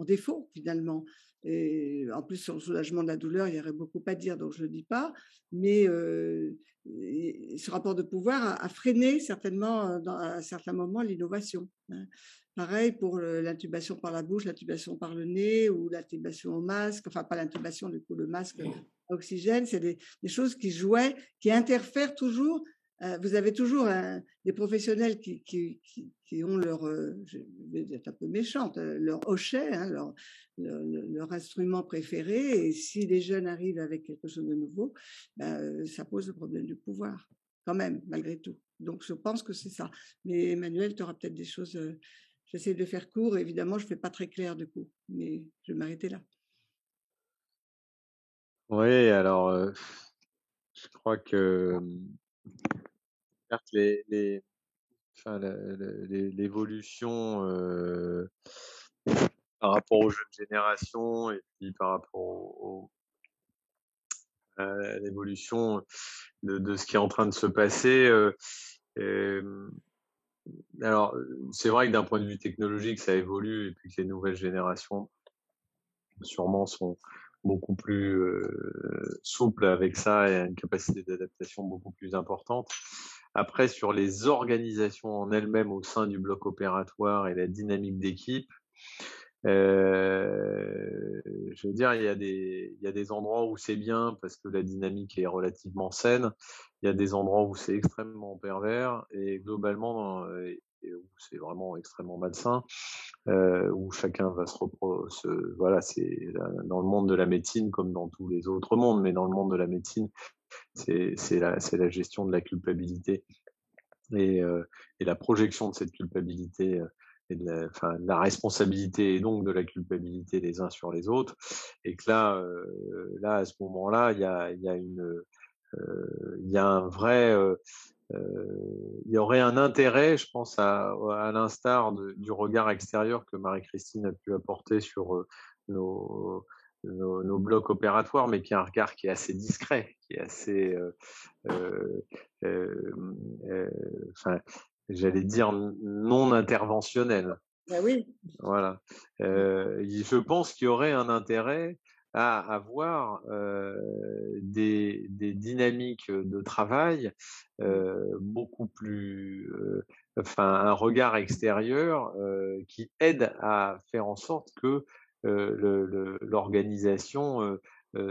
D: défaut finalement. Et en plus, sur le soulagement de la douleur, il y aurait beaucoup à dire, donc je ne le dis pas. Mais ce rapport de pouvoir a freiné certainement, à certains moments, l'innovation. Pareil pour l'intubation par la bouche, l'intubation par le nez ou l'intubation au masque, enfin pas l'intubation, du coup le masque à oxygène, c'est des choses qui jouaient, qui interfèrent toujours. Vous avez toujours des professionnels qui ont leur, je vais être un peu méchante, leur hochet, hein, leur instrument préféré, et si les jeunes arrivent avec quelque chose de nouveau, ça pose le problème du pouvoir, quand même, malgré tout. Donc je pense que c'est ça. Mais Emmanuel, tu auras peut-être des choses... J'essaie de faire court, évidemment, je ne fais pas très clair du coup, mais je vais m'arrêter là.
C: Oui, alors, je crois que l'évolution par rapport aux jeunes générations et puis par rapport à l'évolution de ce qui est en train de se passer, alors, c'est vrai que d'un point de vue technologique, ça évolue et puis que les nouvelles générations sûrement sont beaucoup plus souples avec ça et une capacité d'adaptation beaucoup plus importante. Après, sur les organisations en elles-mêmes au sein du bloc opératoire et la dynamique d'équipe, je veux dire, il y a des endroits où c'est bien parce que la dynamique est relativement saine. Il y a des endroits où c'est extrêmement pervers et globalement, et où c'est vraiment extrêmement malsain, où chacun va voilà, c'est dans le monde de la médecine comme dans tous les autres mondes, mais dans le monde de la médecine, c'est la gestion de la culpabilité et la projection de cette culpabilité et de la responsabilité et donc de la culpabilité les uns sur les autres, et que là à ce moment-là, il y a un vrai il y aurait un intérêt, je pense, à l'instar du regard extérieur que Marie-Christine a pu apporter sur nos blocs opératoires, mais qui est un regard qui est assez discret, qui est assez, j'allais dire non interventionnel.
D: Ben oui.
C: Voilà. Je pense qu'il y aurait un intérêt à avoir des dynamiques de travail beaucoup plus, un regard extérieur qui aide à faire en sorte que l'organisation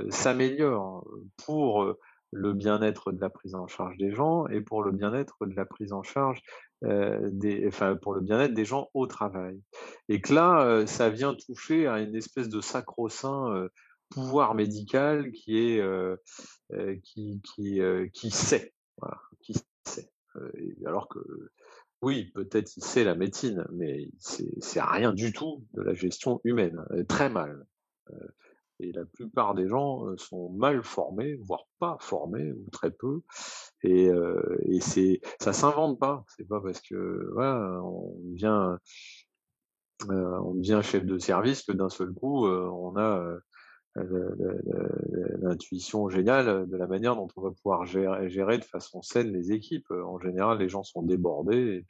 C: s'améliore pour le bien-être de la prise en charge des gens et pour le bien-être de la prise en charge pour le bien-être des gens au travail. Et que là, ça vient toucher à une espèce de sacro-saint pouvoir médical qui est qui sait, voilà, qui sait. Alors que oui, peut-être il sait la médecine, mais c'est rien du tout de la gestion humaine, très mal. Et la plupart des gens sont mal formés, voire pas formés, ou très peu. Et ça s'invente pas. C'est pas parce que voilà, on vient on devient chef de service que d'un seul coup, on a l'intuition géniale de la manière dont on va pouvoir gérer de façon saine les équipes. En général, les gens sont débordés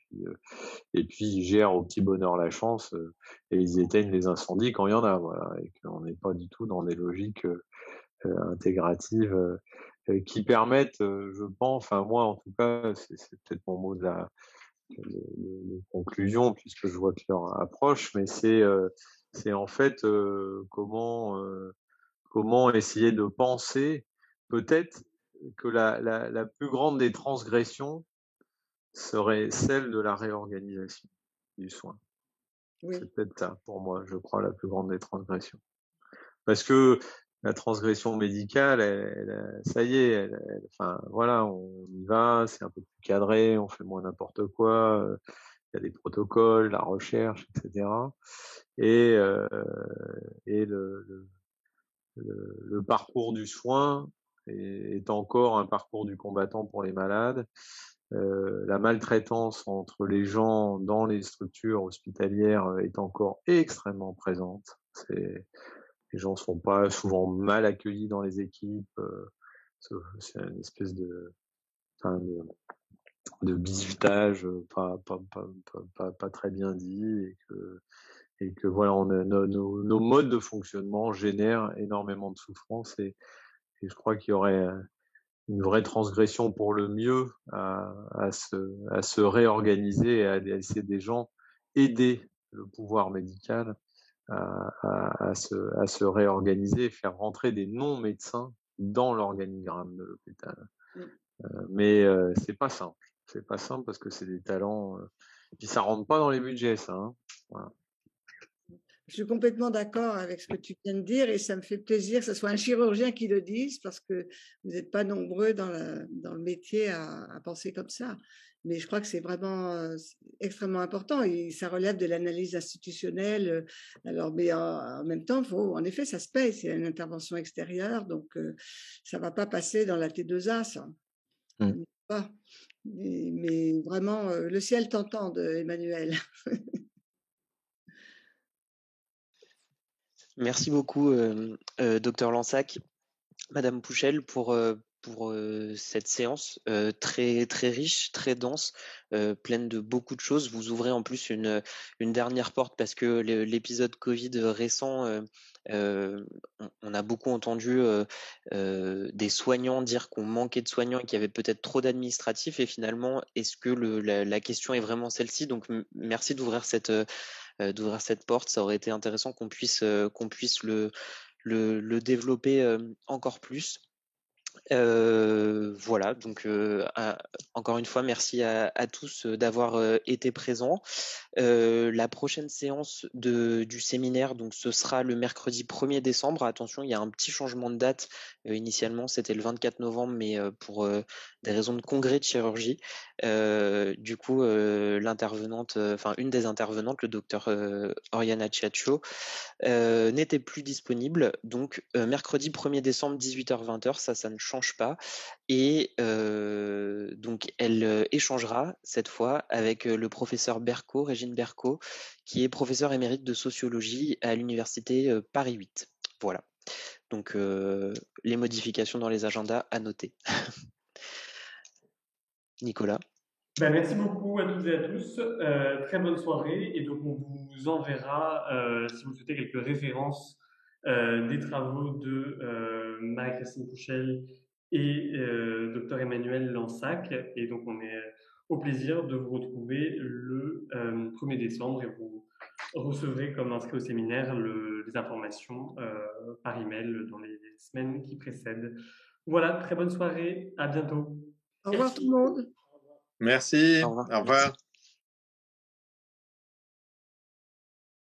C: et puis ils gèrent au petit bonheur la chance et ils éteignent les incendies quand il y en a. Voilà, et qu'on n'est pas du tout dans des logiques intégratives qui permettent, je pense, enfin moi en tout cas, c'est peut-être mon mot de conclusion puisque je vois que l'heure approche, mais c'est en fait comment essayer de penser peut-être que la plus grande des transgressions serait celle de la réorganisation du soin.
D: Oui.
C: C'est peut-être ça, pour moi, je crois, la plus grande des transgressions. Parce que la transgression médicale, ça y est, enfin, voilà, on y va, c'est un peu plus cadré, on fait moins n'importe quoi, il y a des protocoles, la recherche, etc. Et le parcours du soin est encore un parcours du combattant pour les malades. La maltraitance entre les gens dans les structures hospitalières est encore extrêmement présente. Les gens sont pas souvent mal accueillis dans les équipes. C'est une espèce de bizutage pas très bien dit et que voilà, nos modes de fonctionnement génèrent énormément de souffrance et je crois qu'il y aurait une vraie transgression pour le mieux à se réorganiser et à essayer des gens aider le pouvoir médical à se réorganiser et faire rentrer des non-médecins dans l'organigramme de l'hôpital. Mais c'est pas simple. C'est pas simple parce que c'est des talents. Puis ça rentre pas dans les budgets, ça. Hein. Voilà.
D: Je suis complètement d'accord avec ce que tu viens de dire et ça me fait plaisir que ce soit un chirurgien qui le dise parce que vous n'êtes pas nombreux dans le métier à penser comme ça. Mais je crois que c'est vraiment extrêmement important et ça relève de l'analyse institutionnelle. Alors, mais en même temps, en effet, ça se paye, c'est une intervention extérieure, donc ça ne va pas passer dans la T2A, ça. Pas. Mais vraiment, le ciel t'entende, Emmanuel.
B: Merci beaucoup, docteur Lansac, Madame Pouchel, pour cette séance très, très riche, très dense, pleine de beaucoup de choses. Vous ouvrez en plus une dernière porte parce que l'épisode Covid récent, on a beaucoup entendu des soignants dire qu'on manquait de soignants et qu'il y avait peut-être trop d'administratifs. Et finalement, est-ce que la question est vraiment celle-ci? Donc, merci d'ouvrir cette porte. Ça aurait été intéressant qu'on puisse le développer encore plus. Voilà, donc encore une fois, merci à tous d'avoir été présents. La prochaine séance du séminaire, donc ce sera le mercredi 1er décembre. Attention, il y a un petit changement de date. Initialement, c'était le 24 novembre, mais pour des raisons de congrès de chirurgie. Du coup, une des intervenantes, le docteur Oriana Ciaccio, n'était plus disponible. Donc, mercredi 1er décembre, 18h-20h, ça ne change pas. Et donc, elle échangera cette fois avec le professeur Berco, Régine Berco, qui est professeur émérite de sociologie à l'université Paris 8. Voilà. Donc, les modifications dans les agendas à noter. Nicolas.
A: Merci beaucoup à toutes et à tous. Très bonne soirée. Et donc, on vous enverra, si vous souhaitez, quelques références des travaux de Marie-Christine Pouchel et Dr Emmanuel Lansac. Et donc, on est au plaisir de vous retrouver le 1er décembre et vous recevrez, comme inscrit au séminaire, les informations par email dans les semaines qui précèdent. Voilà, très bonne soirée. À bientôt.
D: Au revoir tout le monde.
I: Merci. Au revoir.